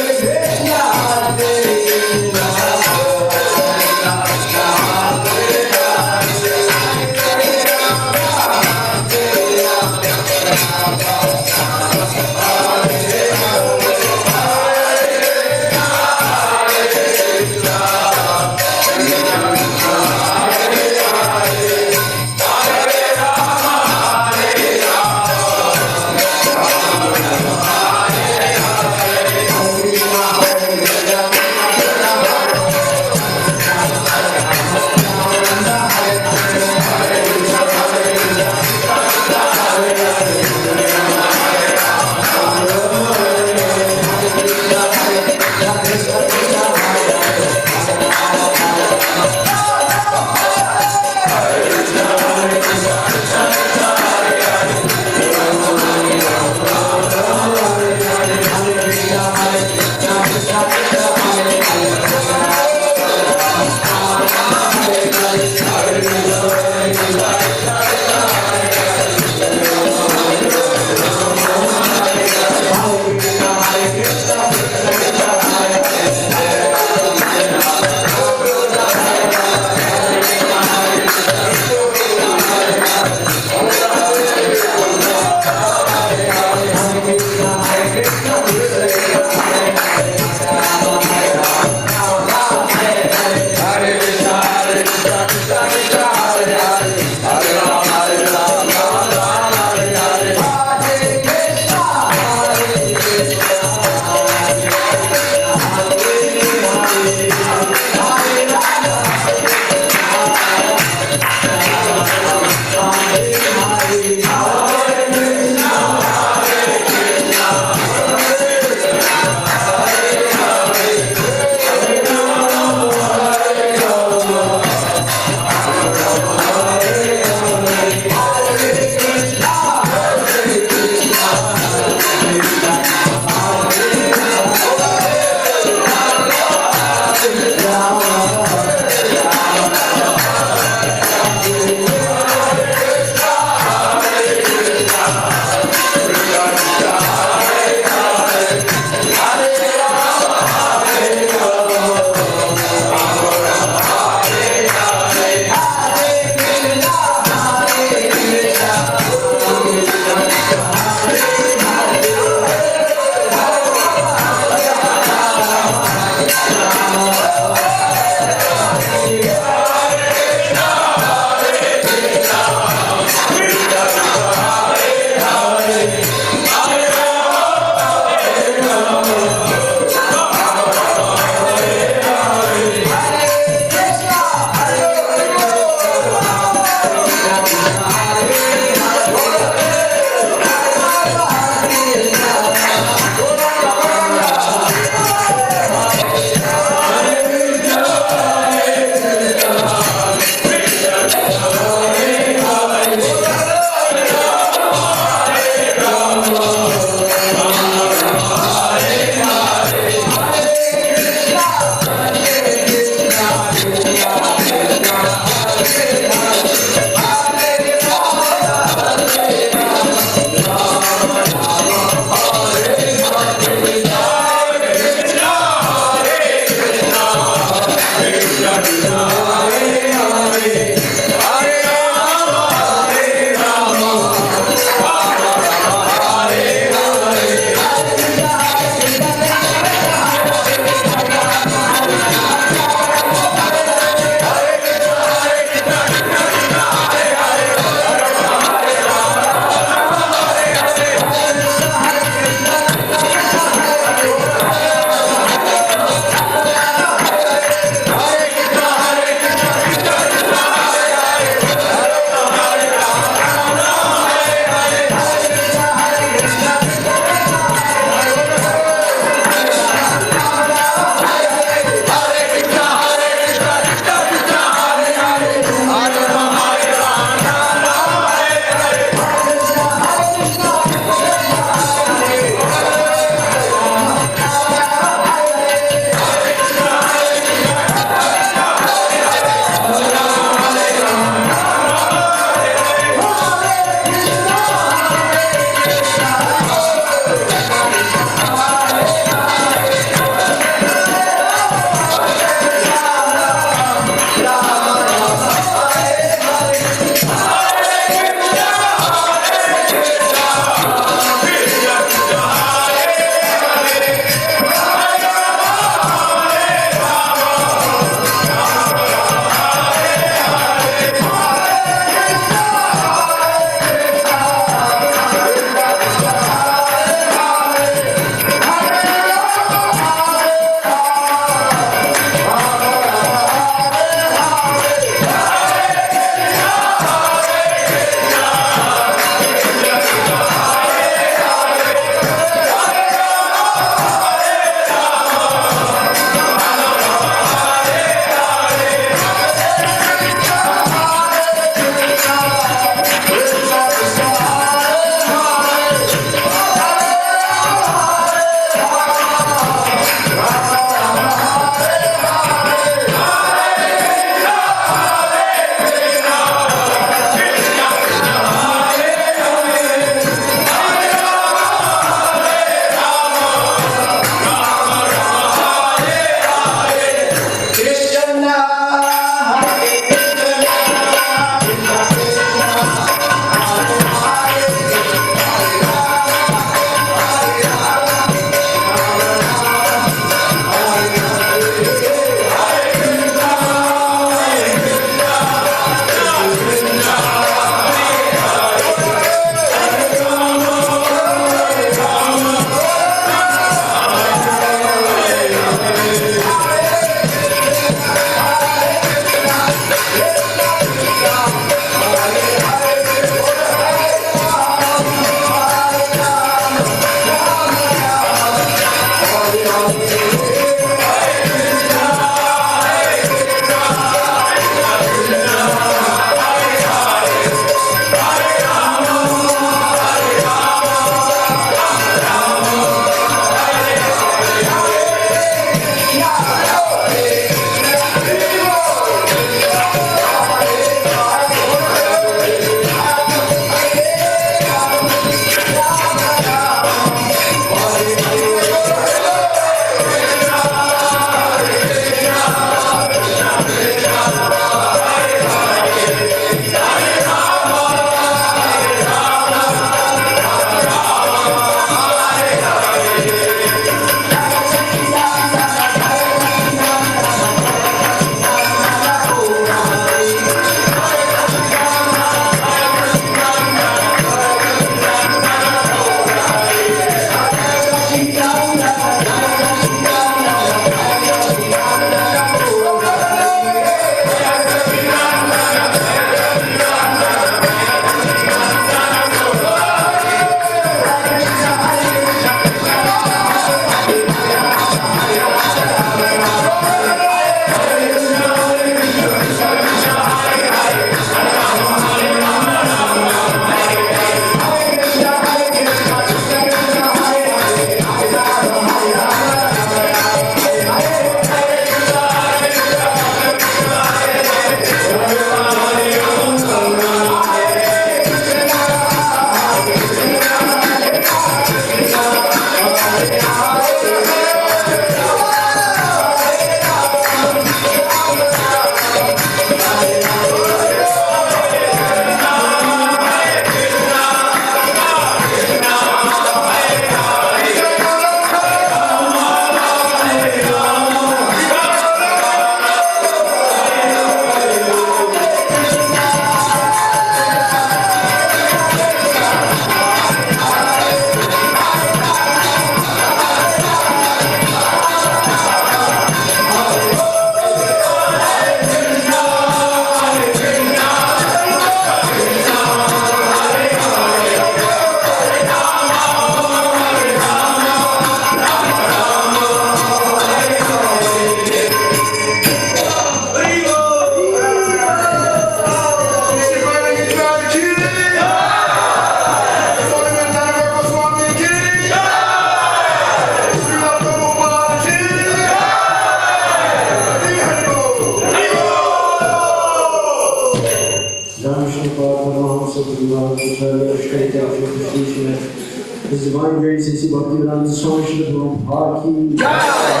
His divine grace is Bhaktivedanta Swami Srila Prabhupada ki Jai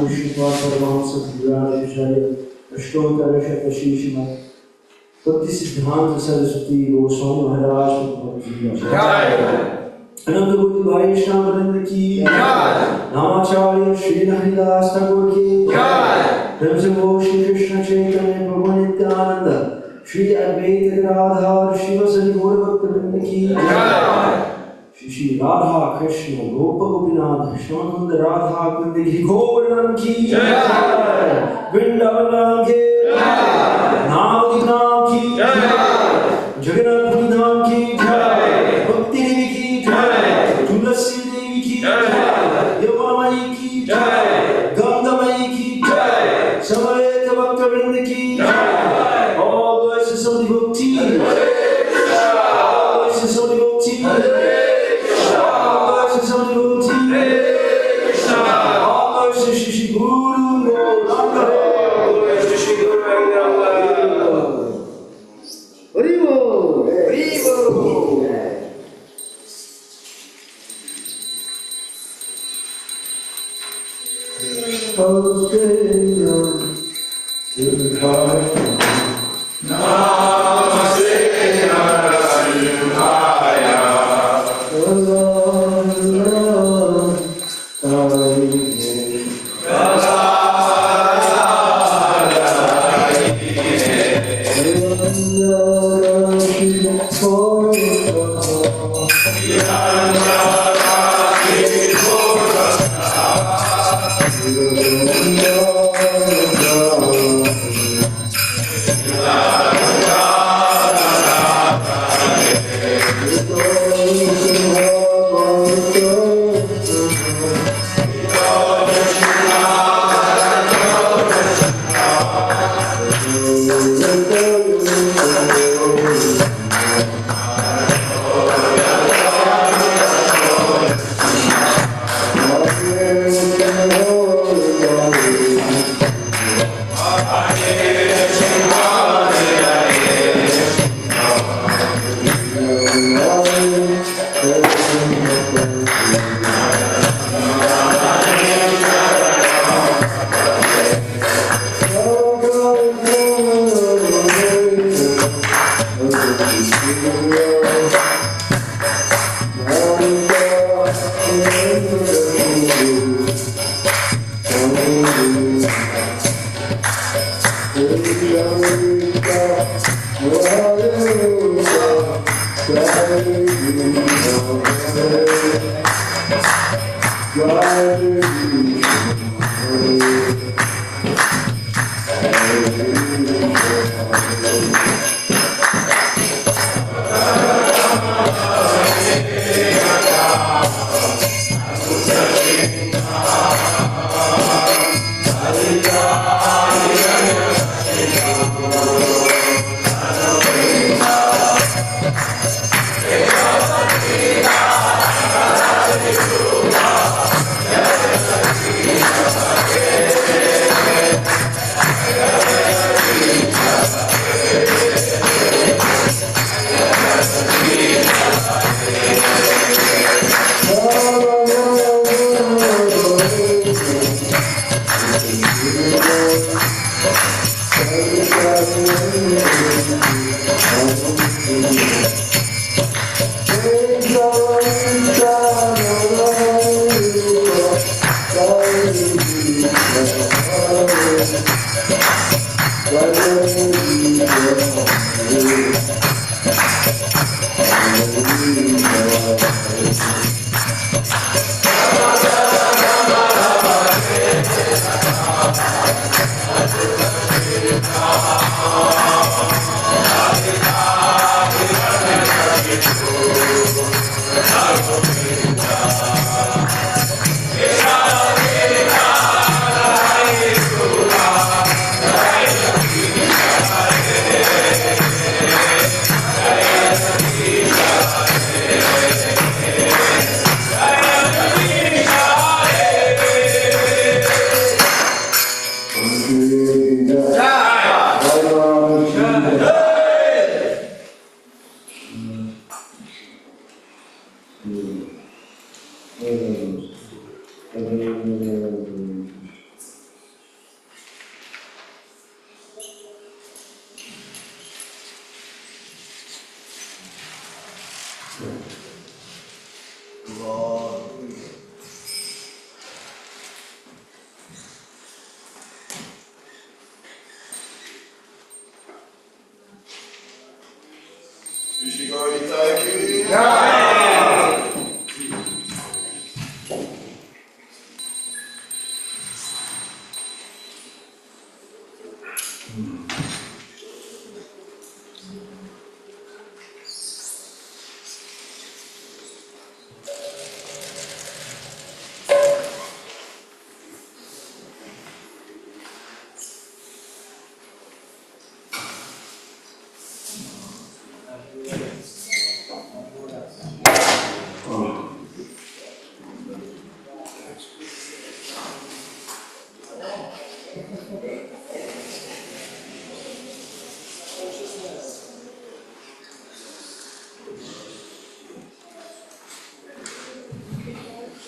Vishnu Patra Mahamsa Bhagavad Acharya Ashtotara Shakashishima Bhakti Siddhanta Saraswati Goswami Maharaj Prabhupada ki Jai Ananda Buddhi Vaishnava Vrinda ki Namacharya Shri Haridas Thakur ki Ramsavo Shri Krishna Chaitanya Prabhu Nityananda Shri Advaita Gadadhar Shivasari Gaur Bhakta Vrinda ki Shri Radha Krishna Gopa Gopinath Shyamakunda Radha Kundi Govardhan ki Vrindavan ki Navadip Naam ki Jagannath Puri Dham ki Bhakti Devi ki Tulasi Devi ki Yamunamayi ki Gandhamayi ki Samayeta Bhakta Vrinda ki all voices of devotee all voices of devotee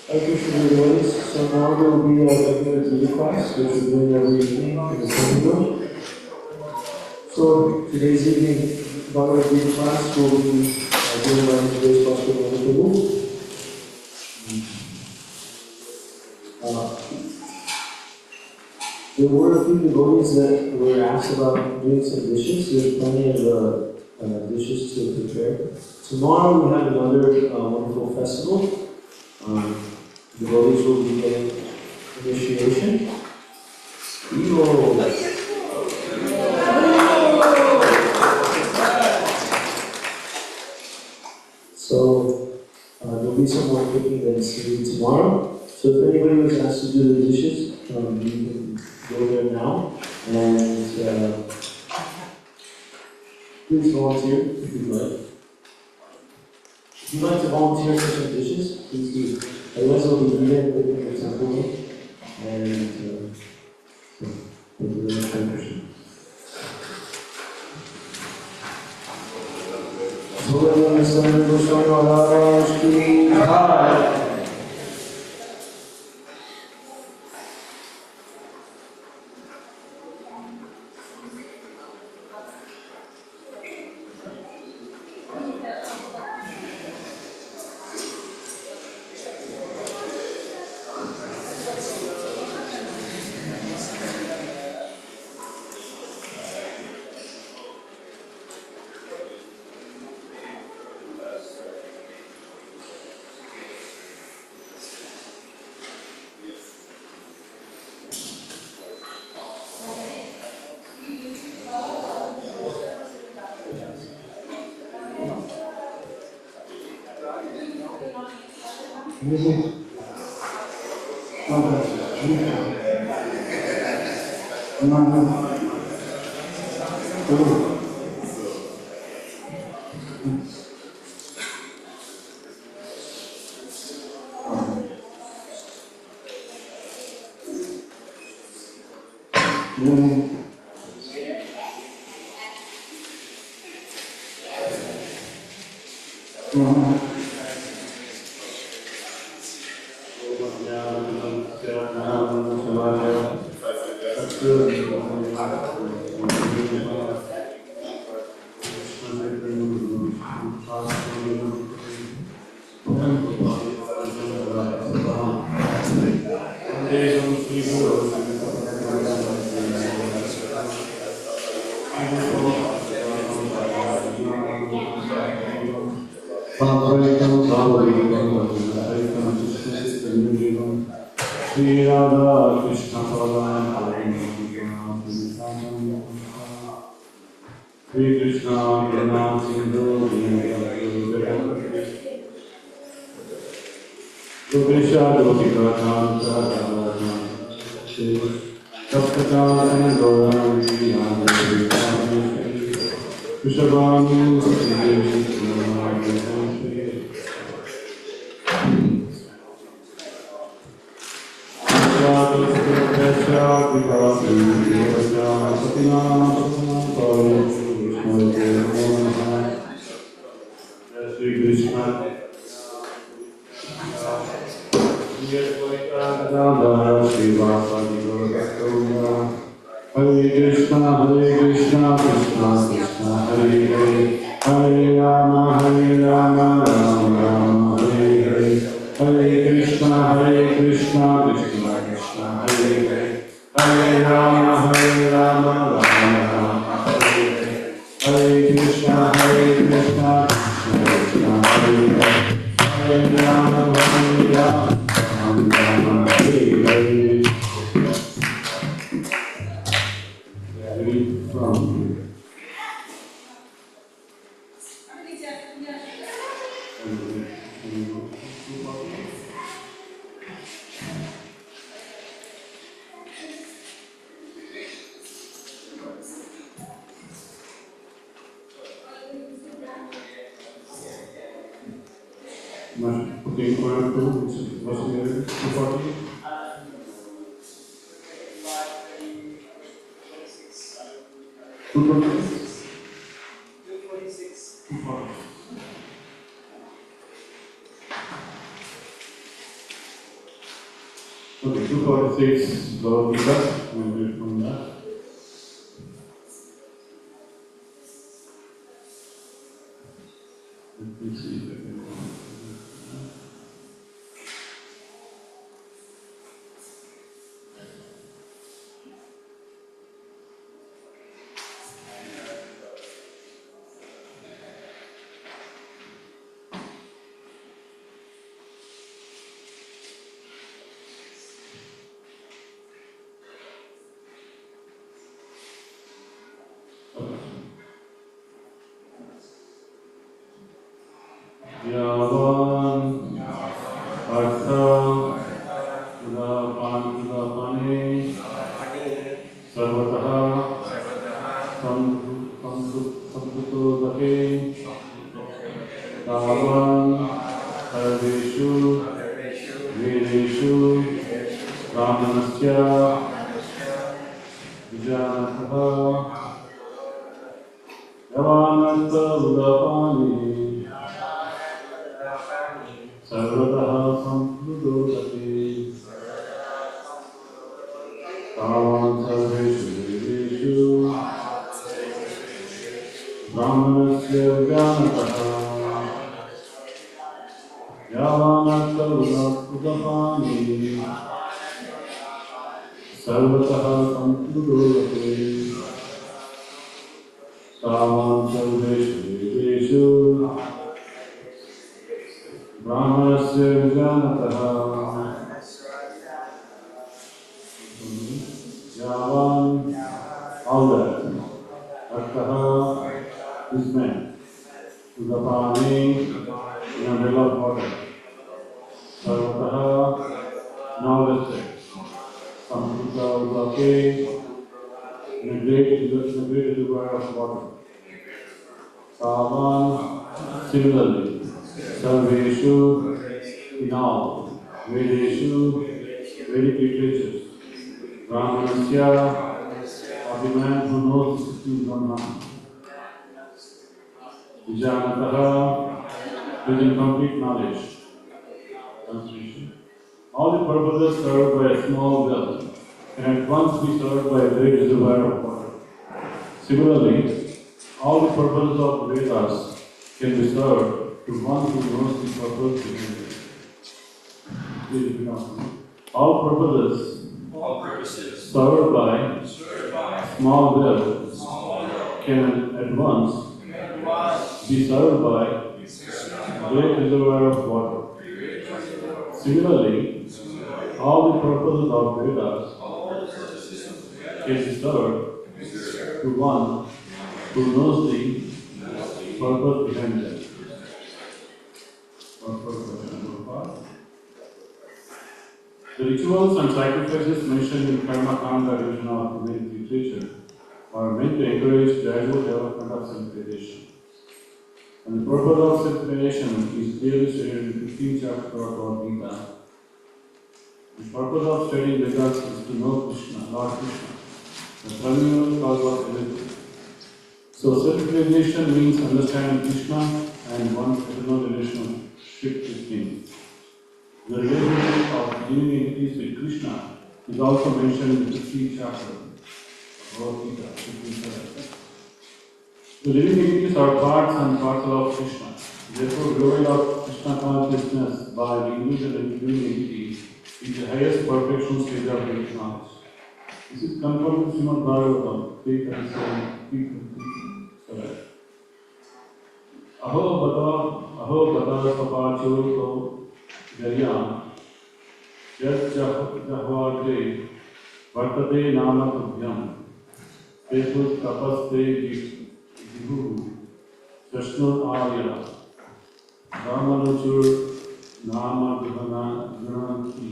Thank you for your words. So now there will be a regular Gita class, which we're doing every evening in the same room. So today's evening, Bhagavad Gita class will be given by today's Pastor Prabhu. There were a few devotees that were asked about doing some dishes. There's plenty of dishes to prepare. Tomorrow we have another wonderful festival. Devotees will be getting initiation. So there'll be some more cooking that's to do tomorrow. So if anybody was asked to do the dishes, you can go there now. And please volunteer if you'd like. If you'd like to volunteer for some dishes, please do. Otherwise, we'll be eating cooking the temple. And thank you very much for your Hare Rama, Rama Hare Krishna, Krishna Krishna, Hare Rama, Hare Rama, Rama Rama, Hare Hare. Read from Okay, Quran 2, which is verse 11, 240. Okay, 246, Lord Gita, we'll read from that. Let me see if I can find it. Yavan Artha Udapani Sarvataha Samsutodake Tavan Sarveshu Vedeshu Ramanasya Vijanataha Yavananta Udapani Sarvataha Samsutodake Tavan Sarveshu Vedeshu Brahmanasya Vijnanataha Yavananta Udapani Sarvataha Samsutodake Tavan Sarveshu Vedeshu Brahmanasya Vijnanataha Yavan, all that. Artaha is man. Udapani, in a well of water. Sarvataha, knowledge. Samskrita Udake, in a great reservoir of water. Tavan, similarly. Sarveshu, in all. Vedeshu, Vedic literatures. Brahmanasya, of the man who knows the 16 Brahman. Vijanataha, with incomplete knowledge. Translation. All the purposes served by a small well can at once be served by a great reservoir of water. Similarly, all the purposes of the Vedas can be served to one who knows the purpose behind it. Please repeat after me. All purposes served by small well can at once be served by great reservoir of water. Similarly, all the purposes of Vedas can be served to one who knows the purpose behind them. The rituals and sacrifices mentioned in Karma Kanda division of Vedic literature are meant to encourage gradual development of self-realization. And the purpose of self-realization is clearly stated in the 15th chapter of our Gita. The purpose of studying Vedas is to know Krishna, Lord Krishna, the primary cause of everything. So self-realization means understanding Krishna and one's eternal relationship with Him. The relationship of living entities with Krishna is also mentioned in the 15th chapter of our Gita, 15th chapter. The living entities are parts and parcel of Krishna. Therefore, growing of Krishna consciousness by the individual and living entity is the highest perfection stage of Vedic knowledge. This is confirmed in Srimad Bhagavatam 3:37. Aho bata papacho Garyam, Yas Jahvagre, Vartate Nama Tubhyam, Tetus Tapaste Jihu, Krishna Arya, Ramanuchur Nama Gunanti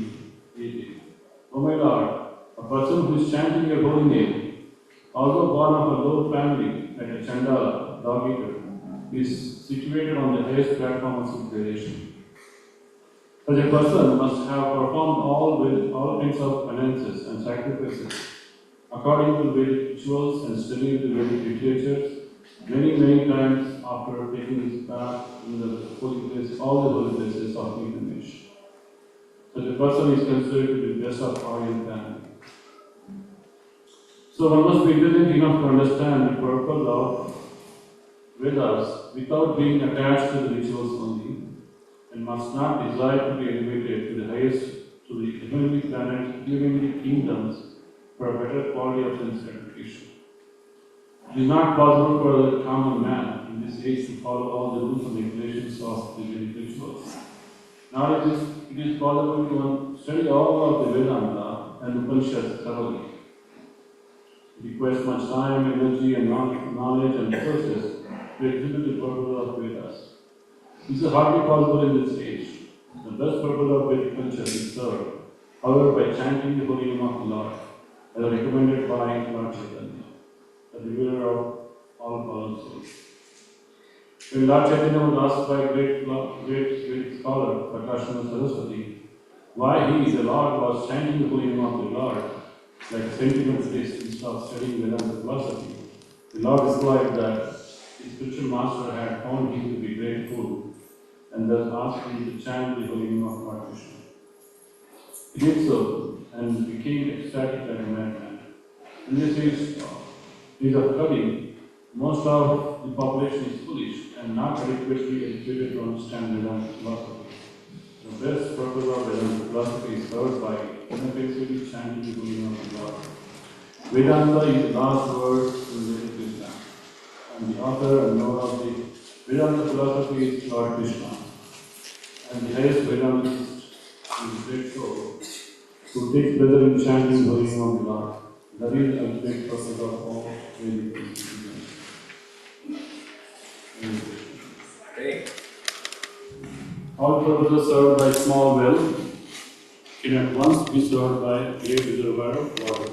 Iti. O my Lord, a person who is chanting your holy name, although born of a low family like a Chandala, dog eater, is situated on the highest platform of civilization. Such a person must have performed all kinds of penances and sacrifices according to Vedic rituals and studied the Vedic literatures many times after taking his bath in the holy place, all the holy places of pilgrimage. Such a person is considered to be best of Aryan family. So one must be intelligent enough to understand the purpose of Vedas without being attached to the rituals only, and must not desire to be elevated to the highest, to the heavenly planets, heavenly kingdoms for a better quality of sense gratification. It is not possible for the common man in this age to follow all the rules and regulations of the Vedic rituals. Now it is possible to study all of the Vedanta and Upanishads thoroughly. It requires much time, energy, and knowledge and resources to exhibit the purpose of Vedas. This is hardly possible in this age. The best purpose of Vedic culture is served, however, by chanting the holy name of the Lord, as recommended by Lord Chaitanya, the revealer of all fallen souls. When Lord Chaitanya was asked by a great scholar, Prakashana Saraswati, why he, the Lord, was chanting the holy name of the Lord, like a sentimentalist instead of studying Vedanta philosophy, the Lord replied that his spiritual master had found him to be grateful and thus asked him to chant the holy name of Lord Krishna. He did so and became ecstatic like a madman. In this age of study, most of the population is foolish and not adequately educated to understand Vedanta philosophy. The best purpose of Vedanta philosophy is served by ineffectively chanting the holy name of the Lord. Vedanta is the last word in Vedic Islam, and the author and knower of the Vedanta philosophy is Lord Krishna, and the highest Vedantist is the great soul who takes pleasure in chanting the holy name of the Lord. That is the ultimate purpose of all Vedic institutions. All purposes served by small well can at once be served by a great reservoir of water.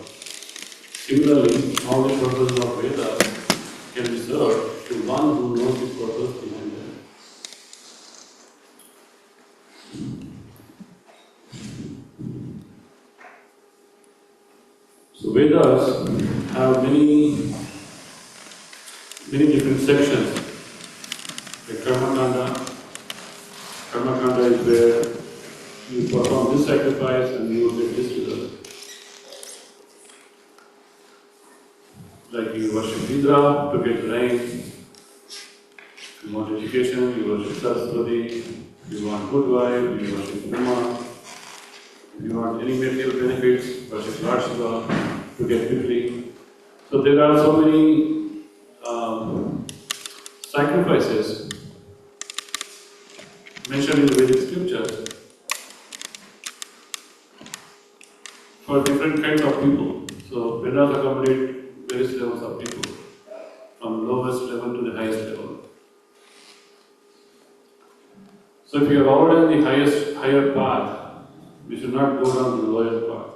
Similarly, all the purposes of Vedas can be served to one who knows the purpose behind them. So Vedas have many different sections. The Karma Kanda. Karma Kanda is where you perform this sacrifice and you will get this result. Like you worship Vidra to get rain. If you want education, you worship Saraswati. If you want good wife, you worship Brahma. If you want any material benefits, worship Lord Shiva to get quickly. So there are so many sacrifices mentioned in the Vedic scriptures for different kinds of people. So Vedas accommodate various levels of people, from lowest level to the highest level. So if you are already in the higher path, we should not go down to the lower path.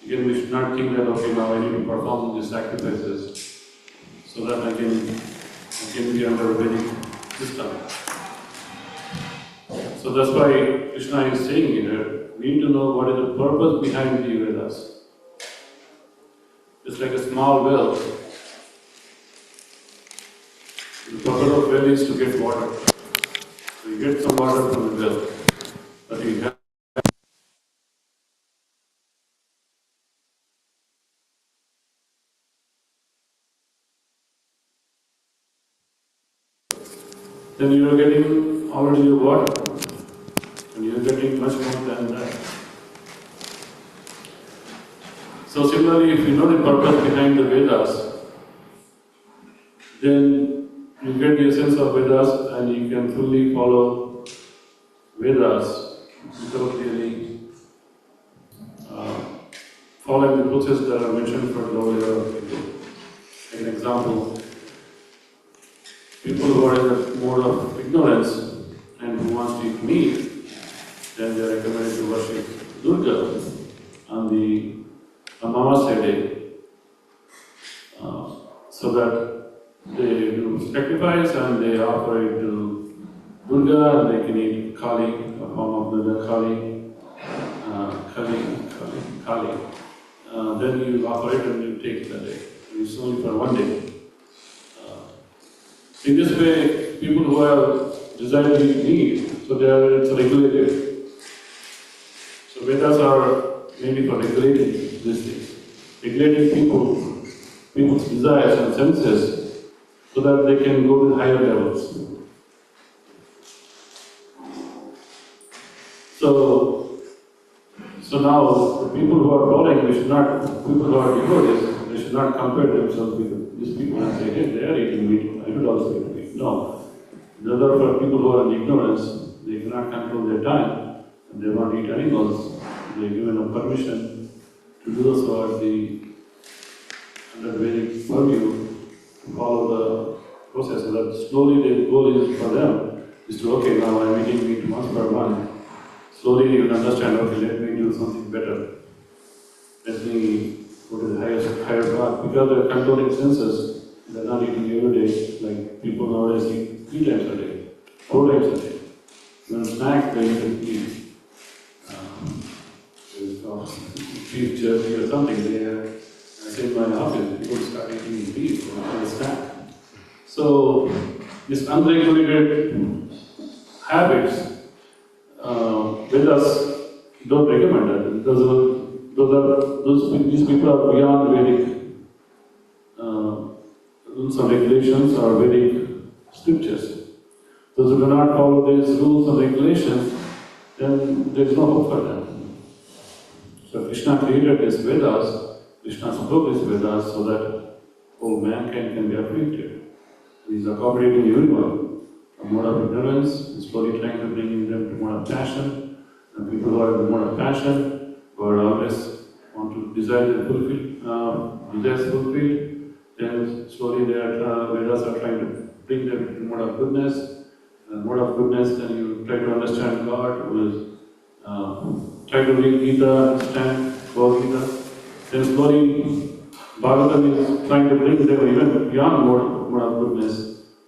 Again, we should not think that, okay, now I need to perform these sacrifices so that I can be under a Vedic system. So that's why Krishna is saying here, we need to know what is the purpose behind the Vedas. It's like a small well. The purpose of well is to get water. So you get some water from the well, but you have then you are getting already your water, and you are getting much more than that. So similarly, if you know the purpose behind the Vedas, then you get the essence of Vedas and you can fully follow Vedas without really following the process that are mentioned for low level of people. Like an example, people who are in the mode of ignorance and who want to eat meat, then they are recommended to worship Durga on the Amavasya day, so that they do sacrifice and they offer it to Durga, and they can eat Kali, a form of Durga Kali, Kali. Then you offer it and you take that day. It's only for one day. In this way, people who have desire to eat meat, so it's regulated. So Vedas are mainly for regulating these things. Regulating people's desires and senses, so that they can go to higher levels. So now, the people who are following, people who are devotees, they should not compare themselves with these people and say, hey, they are eating meat, I should also eat meat. No. Rather, for people who are in ignorance, they cannot control their time, and they want to eat animals. They are given a permission to do so under the Vedic purview, to follow the process, so that slowly the goal is for them is to, okay, now I'm eating meat once per month. Slowly you will understand, okay, let me do something better. Let me go to the higher path. Because they're controlling senses, they're not eating every day, like people nowadays eat 3 times a day, 4 times a day. When snack, they eat beef jerky or something. I say in my office, people start eating beef or a snack. So, these unregulated habits, Vedas don't recommend that, because these people are beyond Vedic rules and regulations or Vedic scriptures. Those who do not follow these rules and regulations, then there is no hope for them. So Krishna created these Vedas, Krishna spoke these Vedas so that all mankind can be uplifted. He is accommodating everyone. A mode of ignorance is slowly trying to bring them to mode of passion, and people who are in the mode of passion, who are always want to desire to desires fulfilled, then slowly Vedas are trying to bring them to mode of goodness. And mode of goodness, then you try to understand God, who is try to read Gita, understand Bhagavad Gita. Then slowly Bhagavatam is trying to bring them even beyond mode of goodness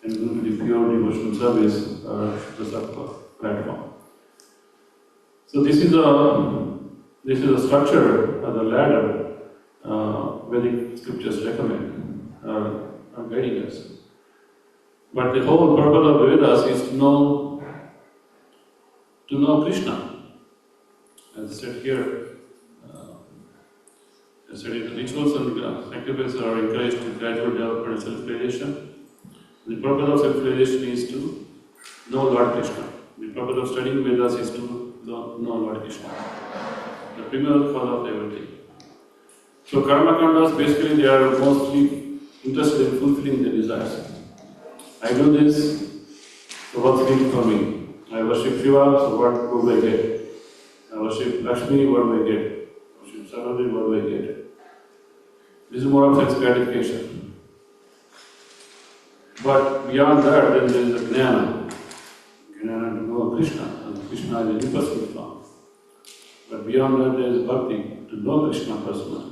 and go to the pure devotional service, the Sattva platform. So this is a structure or the ladder Vedic scriptures recommend, are guiding us. But the whole purpose of Vedas is to know Krishna. As I said here, rituals and sacrifices are encouraged to gradually develop for self-realization. The purpose of self-realization is to know Lord Krishna. The purpose of studying Vedas is to know Lord Krishna, the primary cause of everything. So karma kandas, basically they are mostly interested in fulfilling their desires. I do this, so what's in it for me? I worship Shiva, so what will I get? I worship Lakshmi, what will I get? I worship Saraswati, what will I get? This is more of sense gratification. But beyond that, then there is a jnana. Jnana to know Krishna, and Krishna is an impersonal form. But beyond that, there is bhakti, to know Krishna personally.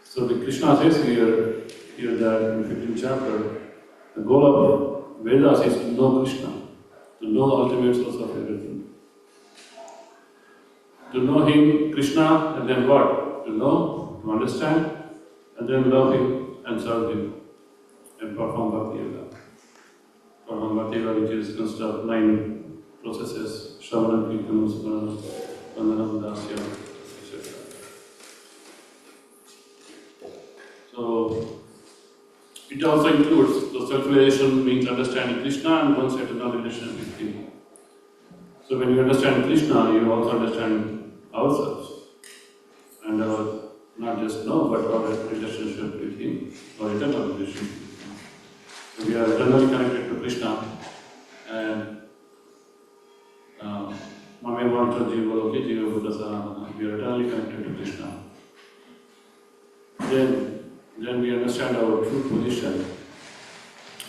So the Krishna says here that in the 15th chapter, the goal of Vedas is to know Krishna, to know the ultimate source of everything. To know Him, Krishna, and then what? To know, to understand, and then love Him and serve Him, and perform Bhakti Yoga. Perform Bhakti Yoga, which is consist of 9 processes: Shravana, Kirtana, Smarana, Vandana, Dasya, etc. So, it also includes, the self-realization means understanding Krishna and one's eternal relationship with Him. So when you understand Krishna, you also understand ourselves. And not just know, but our relationship with Him, our eternal relationship with Him. So we are eternally connected to Krishna, and Mame Mantra Jiva Loke Jiva Buddha Sanatana, we are eternally connected to Krishna. Then we understand our true position.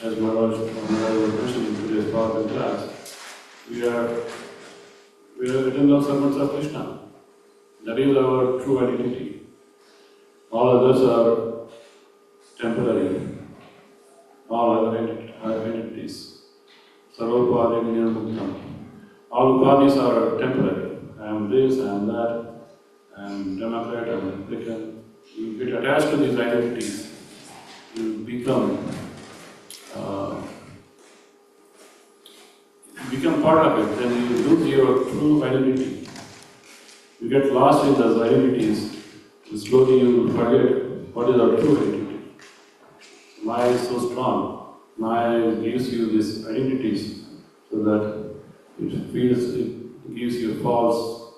As Maharaj was mentioning in today's powerful class, we are eternal servants of Krishna. That is our true identity. All others are temporary. All other identities. Sarvopadi Nirmuktam. All upadhis are temporary. I am this, I am that, I am Democrat, I am Republican. You get attached to these identities. You become part of it, then you lose your true identity. You get lost in those identities, and slowly you will forget what is our true identity. Maya is so strong. Maya gives you these identities so that it gives you false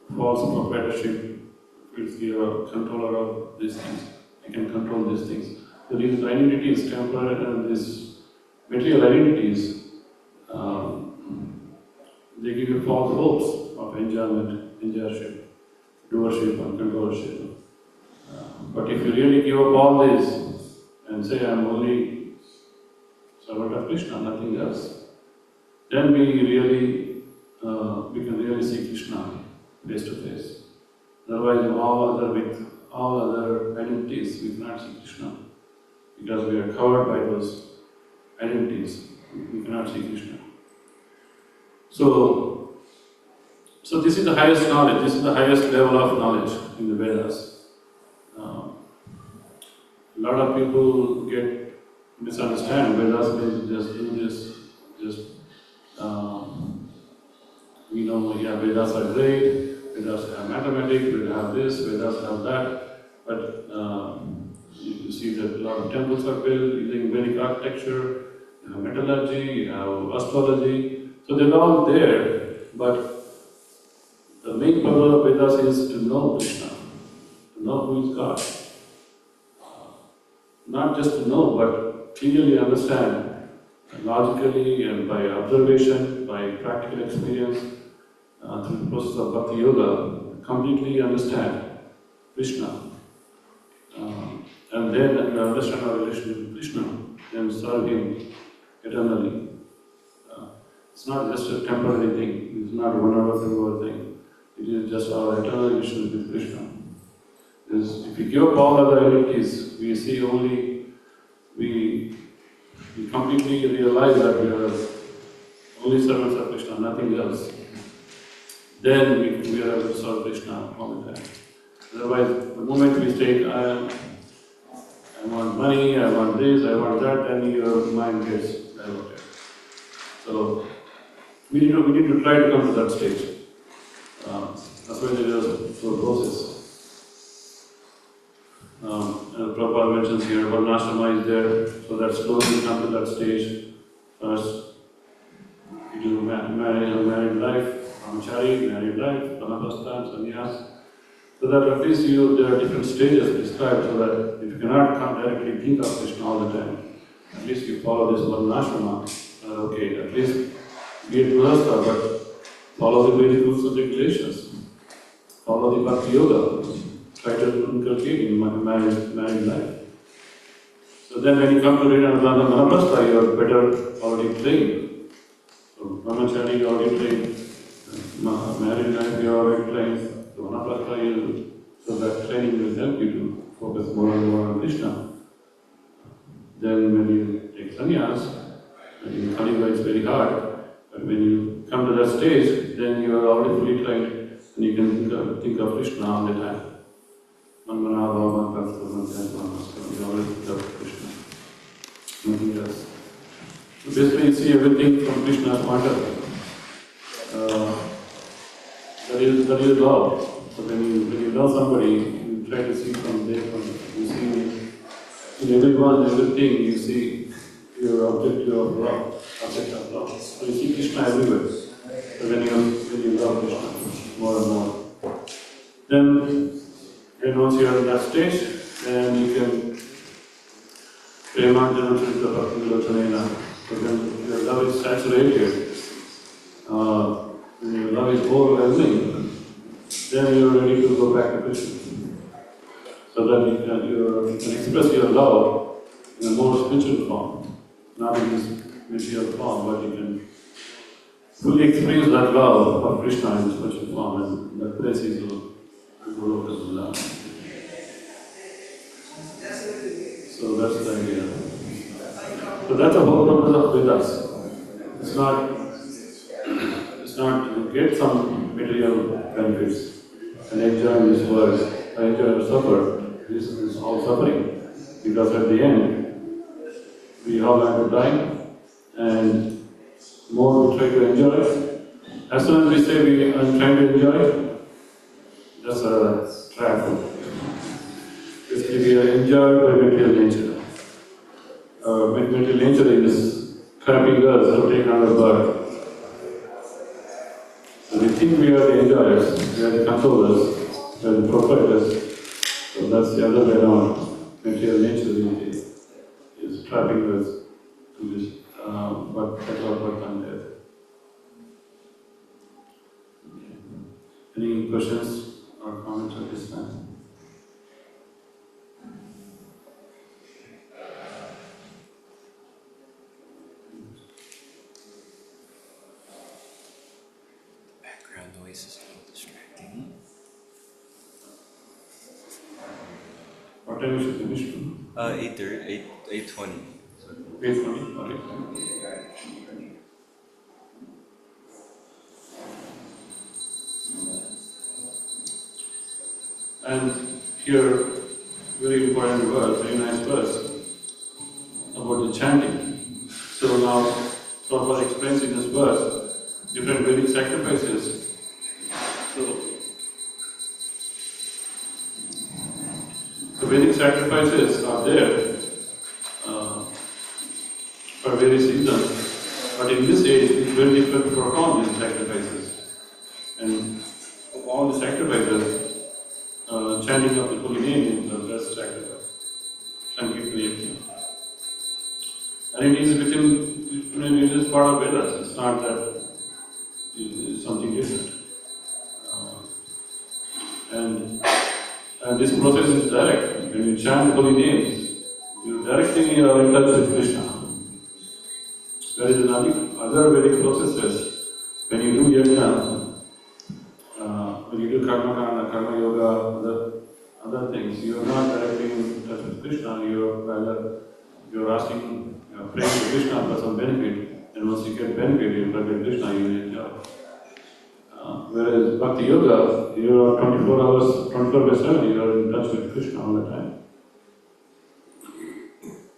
proprietorship, feels you are controller of these things. You can control these things. So these identities, temporary and these material identities, they give you false hopes of enjoyment, enjoyership, doership and controllership. But if you really give up all this and say, I am only servant of Krishna, nothing else, then we can really see Krishna face to face. Otherwise, with all other identities, we cannot see Krishna because we are covered by those identities. We cannot see Krishna. So this is the highest knowledge. This is the highest level of knowledge in the Vedas. A lot of people misunderstand Vedas means just do this, Vedas are great, Vedas have mathematics, Vedas have this, Vedas have that, but you see that a lot of temples are built using Vedic architecture, you have metallurgy, you have astrology, so they're all there, but the main purpose of Vedas is to know Krishna, to know who is God. Not just to know, but clearly understand, logically and by observation, by practical experience, through the process of Bhakti Yoga, completely understand Krishna. And then understand our relationship with Krishna, then serve Him eternally. It's not just a temporary thing, it's not 1 hour, 2 hour thing. It is just our eternal relationship with Krishna. If we give up all other identities, we completely realize that we are only servants of Krishna, nothing else. Then we are able to serve Krishna all the time. Otherwise, the moment we say, I want money, I want this, I want that, then your mind gets diverted. So we need to try to come to that stage. That's why there is a process. And Prabhupada mentions here, Varnashrama is there, so that slowly you come to that stage. First, you do married life, brahmachari, married life, vanaprastha, sannyas. So that at least there are different stages described, so that if you cannot directly think of Krishna all the time, at least you follow this Varnashrama. Okay, at least be it Grihastha, but follow the Vedic rules and regulations. Follow the Bhakti Yoga. Try to inculcate in married life. So then when you come to Vanaprastha, you are better already trained. So brahmachari you already trained, married life you are already trained. So Vanaprastha so that training will help you to focus more and more on Krishna. Then when you take sannyas, in Kali Yuga it's very hard, but when you come to that stage, then you are already fully trained and you can think of Krishna all the time. You always think of Krishna. Nothing else. So basically you see everything from Krishna's point of view. That is love. So when you love somebody, you try to see from their point of view. You see in everyone, everything, you see your objective of love. So you see Krishna everywhere. So when you love Krishna more and more, then once you are in that stage, then you can Premanjana Chitta Bhakti Vilochanena. So when your love is saturated, when your love is overwhelming, then you are ready to go back to Krishna. So that you can express your love in a more spiritual form, not in this material form, but you can fully experience that love of Krishna in spiritual form, and that place is Guru of love. So that's the idea. So that's the whole purpose of Vedas. It's not to get some material benefits and enjoy this world, enjoy or suffer. This is all suffering. Because at the end, we all have to die, and more we try to enjoy. As soon as we say we are trying to enjoy, that's a trap. Basically, we are enjoyed by material nature. Material nature is trapping us to take another birth. So we think we are the enjoyers, we are the controllers, we are the proprietors. So that's the other way around. Material nature is trapping us to this, but that's all what I'm there. Any questions or comments at this time? Background noise is a little distracting. What time is it finished? 8:30, 8:20. 8:20, okay. And here, very important verse, very nice verse about the chanting. So now, Prabhupada explains in this verse different Vedic sacrifices. So, the Vedic sacrifices are there for various reasons, but in this age, it's very difficult to perform these sacrifices. And of all the sacrifices, chanting of the holy name is the best sacrifice. Sankirtan. And it is it is part of Vedas. It's not that it's something different. And this process is direct. When you chant holy names, you directly are in touch with Krishna. Whereas in other Vedic processes, when you do yajna, when you do karma kanda, karma yoga, other things, you are not directly in touch with Krishna. You are asking, praying to Krishna for some benefit, and once you get benefit, you forget Krishna, you enjoy. Whereas Bhakti Yoga, you are 24 hours, 24/7, you are in touch with Krishna all the time.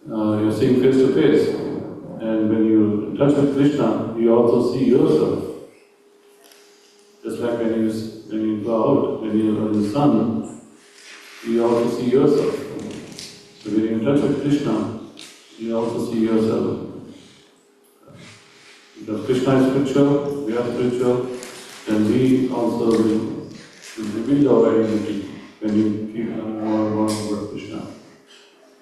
You are seeing face to face, and when you in touch with Krishna, you also see yourself. Just like when you go out, when you are in the sun, you also see yourself. So when you are in touch with Krishna, you also see yourself. Because Krishna is spiritual, we are spiritual, then we also will reveal our identity when you keep learning more and more about Krishna.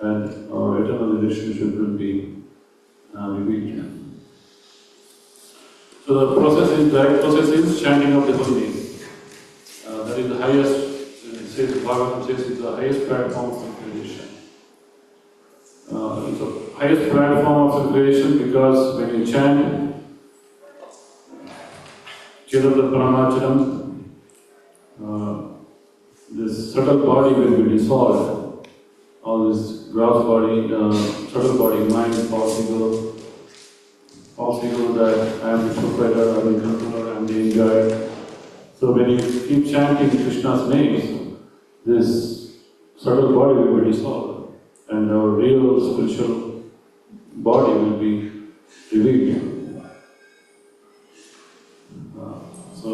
And our eternal relationship will be revealed. So the direct process is chanting of the holy name. That is the highest, Bhagavatam says, is the highest platform of creation. It's the highest platform of creation because when you chant, Chirata Paramacharam, this subtle body will be dissolved. All this gross body, subtle body, mind, false ego that I am the proprietor, I am the controller, I am the enjoyer. So when you keep chanting Krishna's names, this subtle body will be dissolved and our real spiritual body will be revealed. So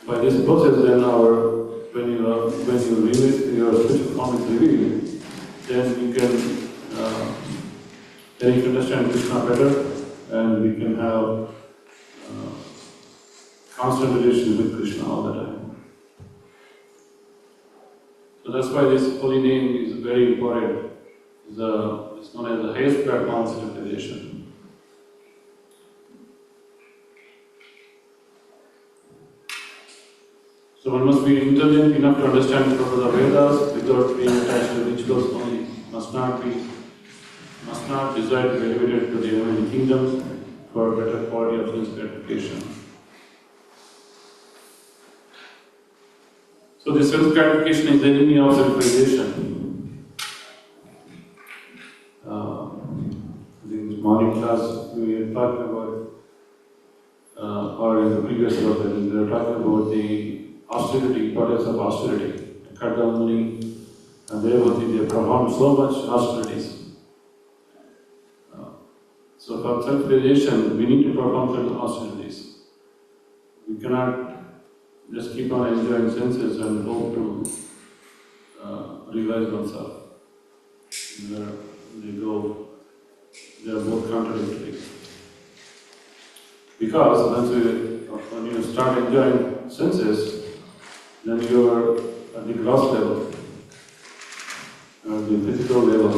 by this process, then when your spiritual form is revealed, then you can understand Krishna better, and we can have constant relations with Krishna all the time. So that's why this holy name is very important is known as the highest platform civilization. So one must be intelligent enough to understand the purpose of Vedas without being attached to rituals only. Must not desire to be elevated to the heavenly kingdoms for better quality of sense gratification. So this sense gratification is the enemy of civilization. In this morning class we were talking about, or in the previous lesson, we were talking about the austerity, importance of austerity. Kardamuni and Devati, they performed so much austerities. So for self-realization, we need to perform certain austerities. We cannot just keep on enjoying senses and hope to realize oneself. They are both contradictory. Because when you start enjoying senses, then you are at the gross level, at the physical level,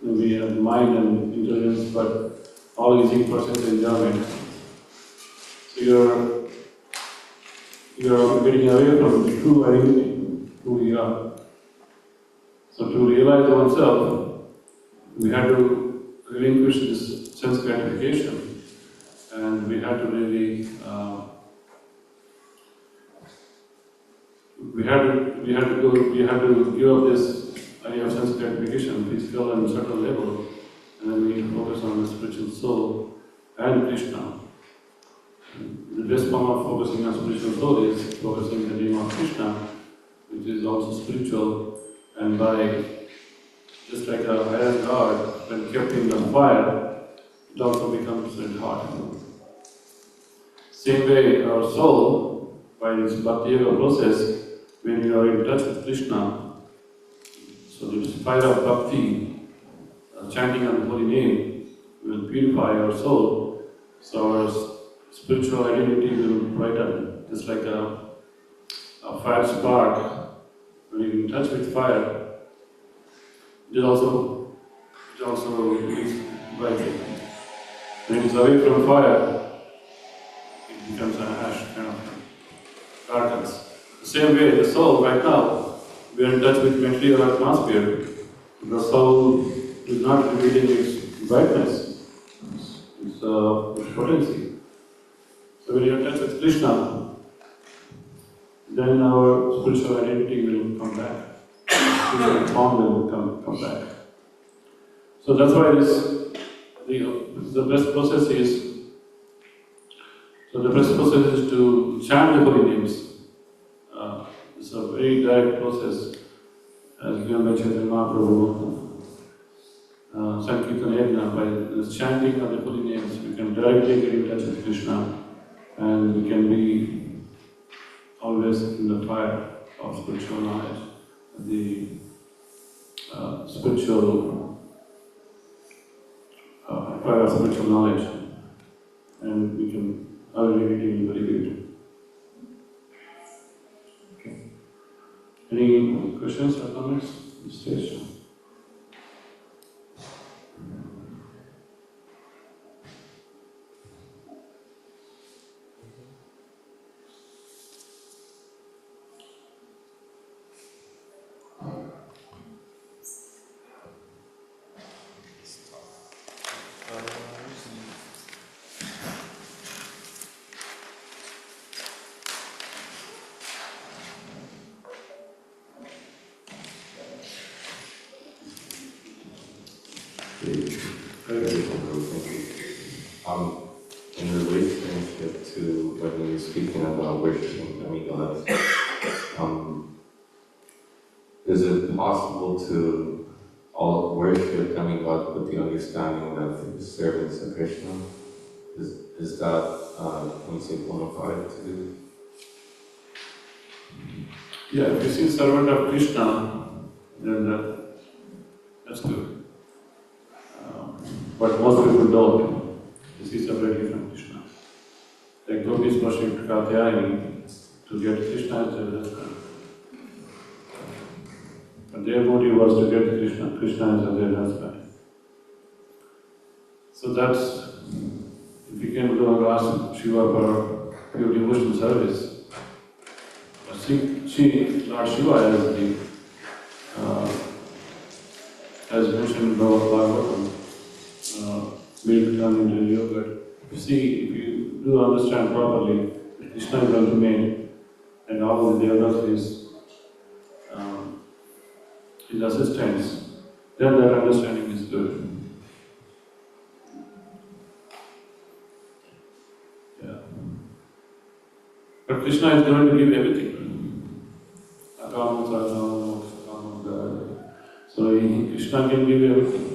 maybe at mind and intelligence, but all is equal sense enjoyment. So you are getting away from the true identity, who we are. So to realize oneself, we had to relinquish this sense gratification, and we had to really we had to give up this idea of sense gratification, physical and subtle level, and then we focus on the spiritual soul and Krishna. The best form of focusing on spiritual soul is focusing the name of Krishna, which is also spiritual, and by just like a iron rod, when kept in the fire, it also becomes red hot. Same way, our soul, by this Bhakti Yoga process, when you are in touch with Krishna, so this fire of Bhakti, chanting on the holy name, will purify our soul, so our spiritual identity will brighten, just like a fire spark. When you're in touch with fire, it also is brightening. When it is away from fire, it becomes an ash kind of darkness. The same way, the soul right now, we are in touch with material atmosphere. The soul is not revealing its brightness, its potency. So when you are in touch with Krishna, then our spiritual identity will come back. Spiritual form will come back. So that's why the best process is to chant the holy names. It's a very direct process, as given by Chaitanya Mahaprabhu. Sankirtan Yajna, by the chanting of the holy names, we can directly get in touch with Krishna, and we can be always in the fire of spiritual knowledge, the fire of spiritual knowledge, and we can already very good. Okay. Any questions or comments on the stage? In relationship to when you were speaking about worshiping demigods, is it possible to all worship demigods with the understanding that they're servants of Krishna? Is that, can you say, bona fide to do? Yeah, if you see servant of Krishna, then that's good. But most people don't. This is separately from Krishna. Like gopis worship Katyayani, to get Krishna as their husband. But their motive was to get Krishna as their husband. So that's, if you can go and ask Shiva for pure devotional service, Lord Shiva as mentioned in Bhagavatam, milk turned into yogurt. You see, if you do understand properly, Krishna is ultimate and all the devotees is his assistants, then that understanding is good. Yeah. But Krishna is going to give everything. So Krishna can give everything.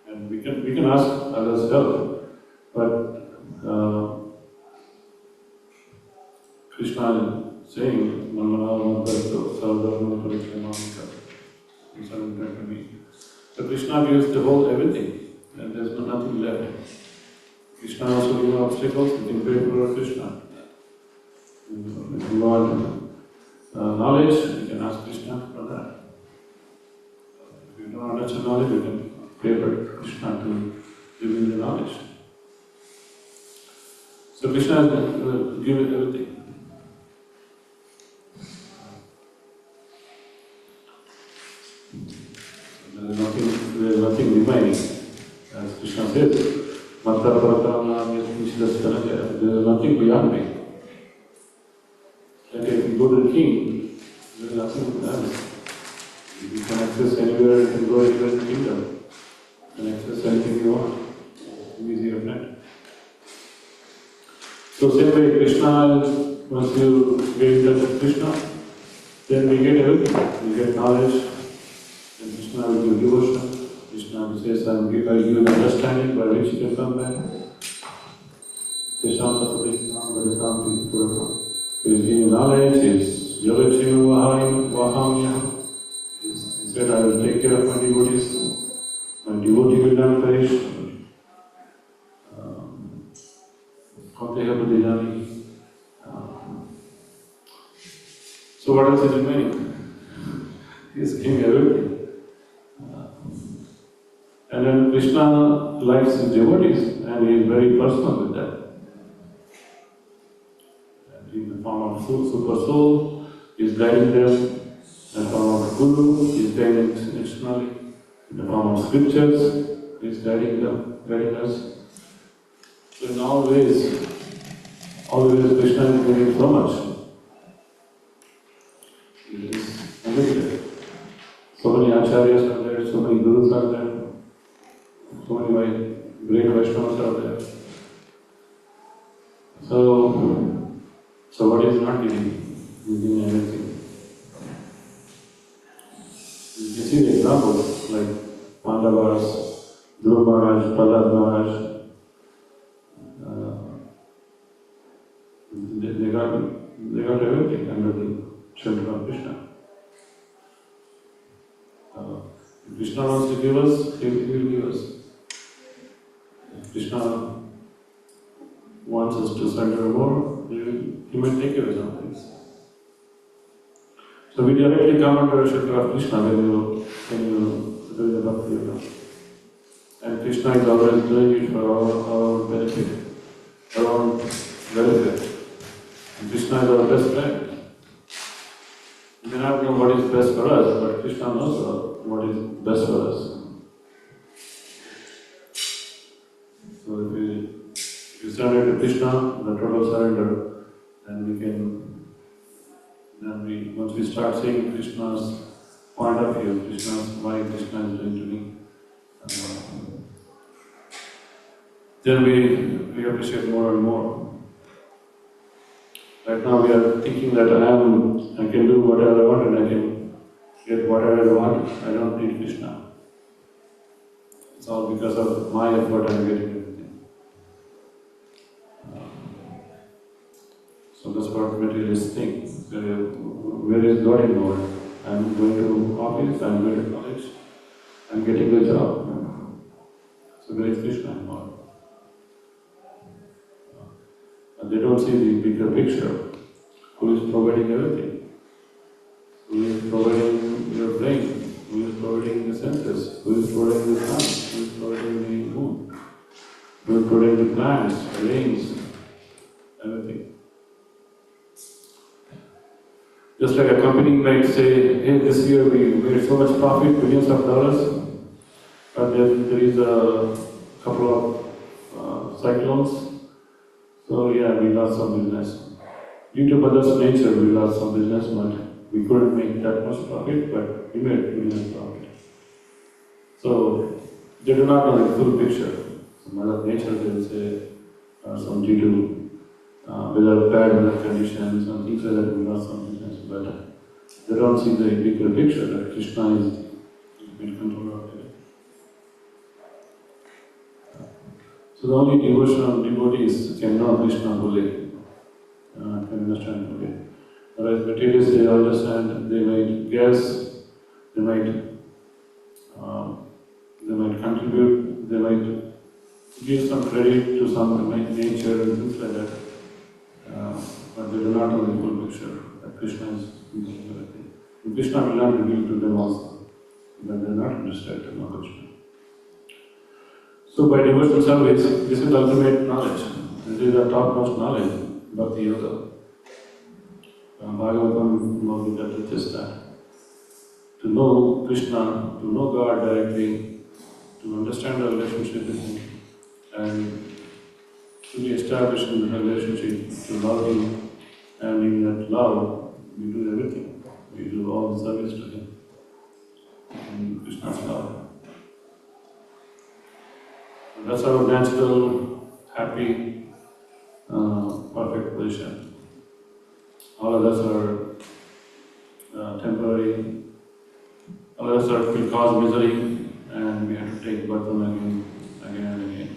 And we can ask others help, but Krishna is saying, so Krishna gives the whole everything, and there's nothing left. Krishna also gives obstacles, we can pray for Krishna. If you want knowledge, you can ask Krishna for that. If you don't understand knowledge, you can pray for Krishna to give you the knowledge. So Krishna will give it everything. There is nothing remaining. As Krishna says, there is nothing beyond me. Like if you go to the king, there is nothing beyond me. You can access anywhere, you can go anywhere in the kingdom. You can access anything you want. Easy or not. So same way Krishna, once you get in touch with Krishna, then we get everything. We get knowledge, and Krishna will give devotion. Krishna will say, I'll give you an understanding by which you can come back. He is giving knowledge, he is Vahamya. He said, I will take care of my devotees. My devotee will not perish. So what else is remaining? He is giving everything. And then Krishna likes his devotees and he is very personal with that. And in the form of super soul, he is guiding them. In the form of Guru, he is guiding externally. In the form of scriptures, he is guiding them, guiding us. So in all ways Krishna is giving so much. It is unlimited. So many acharyas are there, so many gurus are there, so many great Vaishnavas are there. So what is not giving? Giving everything. You can see the examples like Pandavas, Dhruva Maharaj, Prahlad Maharaj. They got everything under the shelter of Krishna. If Krishna wants to give us, he will give us. If Krishna wants us to surrender more, he may take away some things. So we directly come under the shelter of Krishna when you do the bhakti yoga. And Krishna is always doing it for our benefit, our own welfare. And Krishna is our best friend. We may not know what is best for us, but Krishna knows what is best for us. So if you surrender to Krishna, the total surrender, then once we start seeing Krishna's point of view, why Krishna is doing to me, then we appreciate more and more. Right now we are thinking that I can do whatever I want and I can get whatever I want. I don't need Krishna. It's all because of my effort I'm getting everything. So that's what materialists think. Where is God involved? I'm going to office, I'm going to college, I'm getting the job. So where is Krishna involved? They don't see the bigger picture. Who is providing everything? Who is providing your brain? Who is providing the senses? Who is providing the sun? Who is providing the moon? Who is providing the plants, rains, everything? Just like a company might say, hey, this year we made so much profit, billions of dollars, but then there is a couple of cyclones, so yeah, we lost some business. Due to Mother's nature, we lost some business, but we couldn't make that much profit, but we made billions profit. So they do not know the full picture. So Mother Nature will say, some due to bad weather conditions and things like that, we lost some business, but they don't see the bigger picture that Krishna is in control of it. So the only devotional devotees can know Krishna fully, can understand fully. Whereas materialists, they understand, they might guess, they might contribute, they might give some credit to some nature and things like that. But they do not know the full picture that Krishna is doing everything. And Krishna will not reveal to them also, but they are not interested to know Krishna. So by devotional service, this is ultimate knowledge. This is the topmost knowledge, Bhakti Yoga. Bhagavatam Bhagavad Gita teaches that. To know Krishna, to know God directly, to understand the relationship with Him, and to be established in the relationship, to love Him, and in that love, we do everything. We do all the service to Him. In Krishna's love. And that's our natural, happy, perfect position. All of us are temporary. All of us will cause misery, and we have to take birth again and again.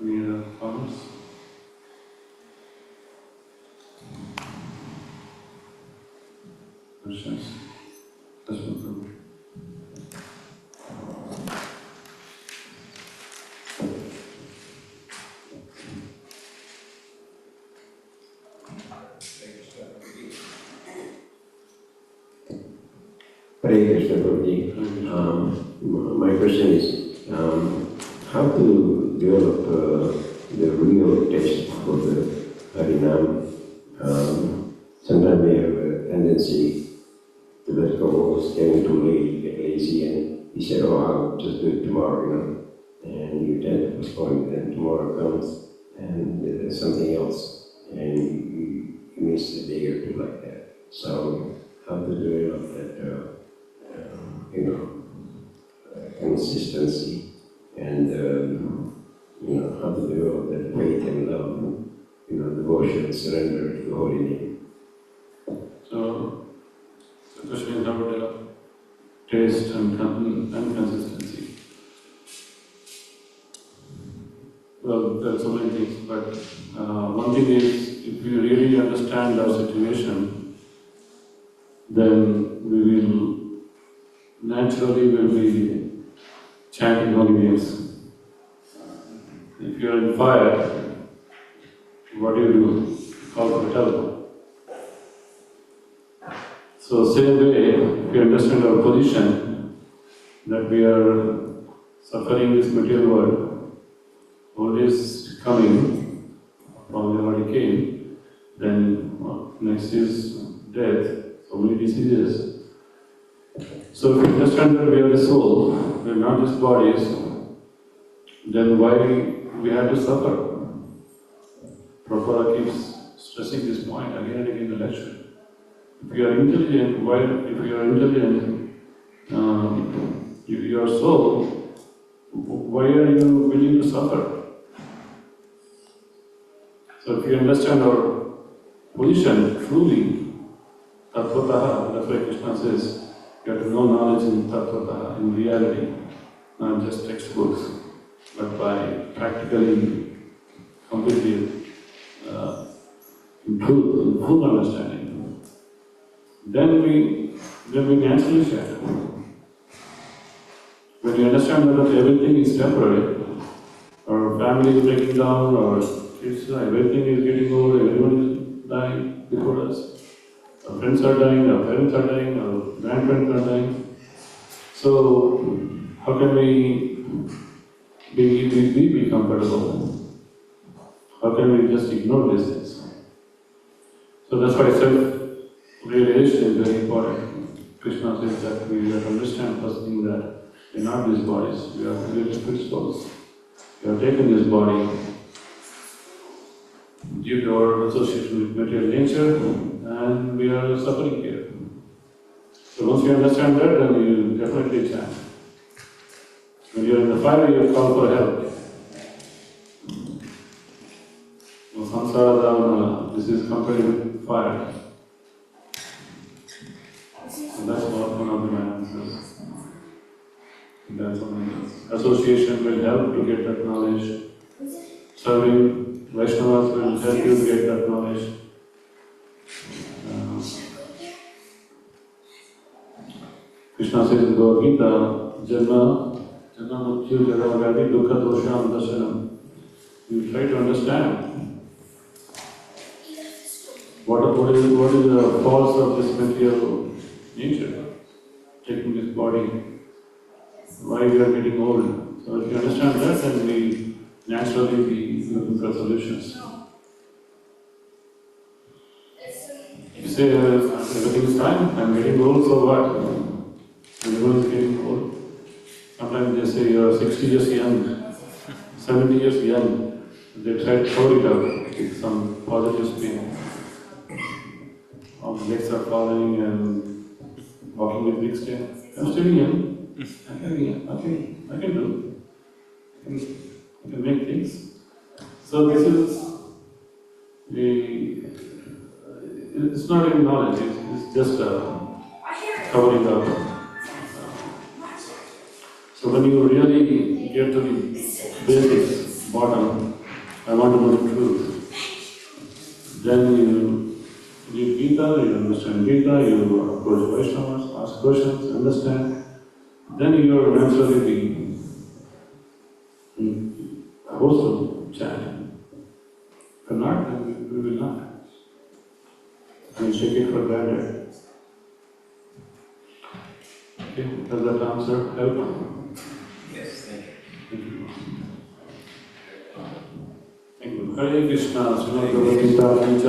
Any other comments? Questions? Yes, welcome. Hare Krishna Prabhuji. My question is, how to develop the real taste for the Harinam? Sometimes we have a tendency to let go, staying too late, get lazy, and you say, oh, I'll just do it tomorrow, you know. And you tend to postpone it, and tomorrow comes, and there's something else, and you miss a day or two like that. So, how to develop that, consistency, and how to develop that faith and love, devotion, surrender to the holy name. So, the question is how to develop taste and consistency. Well, there are so many things, but one thing is, if we really understand our situation, then we will naturally be chanting holy names. If you are in fire, what do? You call for help. So same way, if you understand our position, that we are suffering this material world, all is coming, probably already came, then next is death, so many diseases. So if we understand that we are the soul, we are not just bodies, then why we have to suffer? Prabhupada keeps stressing this point again and again in the lecture. If you are intelligent, your soul, why are you willing to suffer? So if you understand our position truly, tattvataha, that's why Krishna says, you have to know knowledge in tattvataha, in reality, not just textbooks, but by practically, completely, in full understanding. Then we naturally share. When you understand that everything is temporary, our family is breaking down, our kids die, everything is getting old, everyone is dying before us. Our friends are dying, our parents are dying, our grandparents are dying. So, how can we be comfortable? How can we just ignore these things? So that's why self-realization is very important. Krishna says that we have to understand first thing that we are not these bodies, we are really spirit souls. We have taken this body due to our association with material nature and we are suffering here. So once you understand that, then you definitely chant. When you are in the fire, you call for help. Samsara Dhavana, this is compared with fire. So that's one of the answers. That's one. Association will help to get that knowledge. Serving Vaishnavas will help you get that knowledge. Krishna says in Bhagavad Gita, Janma Mrityu Jaravagati Dukkha Dosham Dasanam. You try to understand what is the cause of this material nature, taking this body, why we are getting old. So if you understand that, then we naturally be looking for solutions. You say, everything is fine, I'm getting old, so what? Everyone is getting old. Sometimes they say you are 60 years young, 70 years young. They try to throw it out with some positive spin. Our legs are falling and walking with big steps. I'm still young. I can do. I can make things. So this is it's not in knowledge, it's just covering up. So when you really get to the basics, bottom, I want to know the truth, then you read Gita, you understand Gita, you approach Vaishnavas, ask questions, understand, then you are naturally being wholesome chant. If not, then we will not. And take it for granted. Okay, does that answer help? Yes, thank you. Thank you. Thank you. Hare Krishna, Srimad Bhagavad Gita,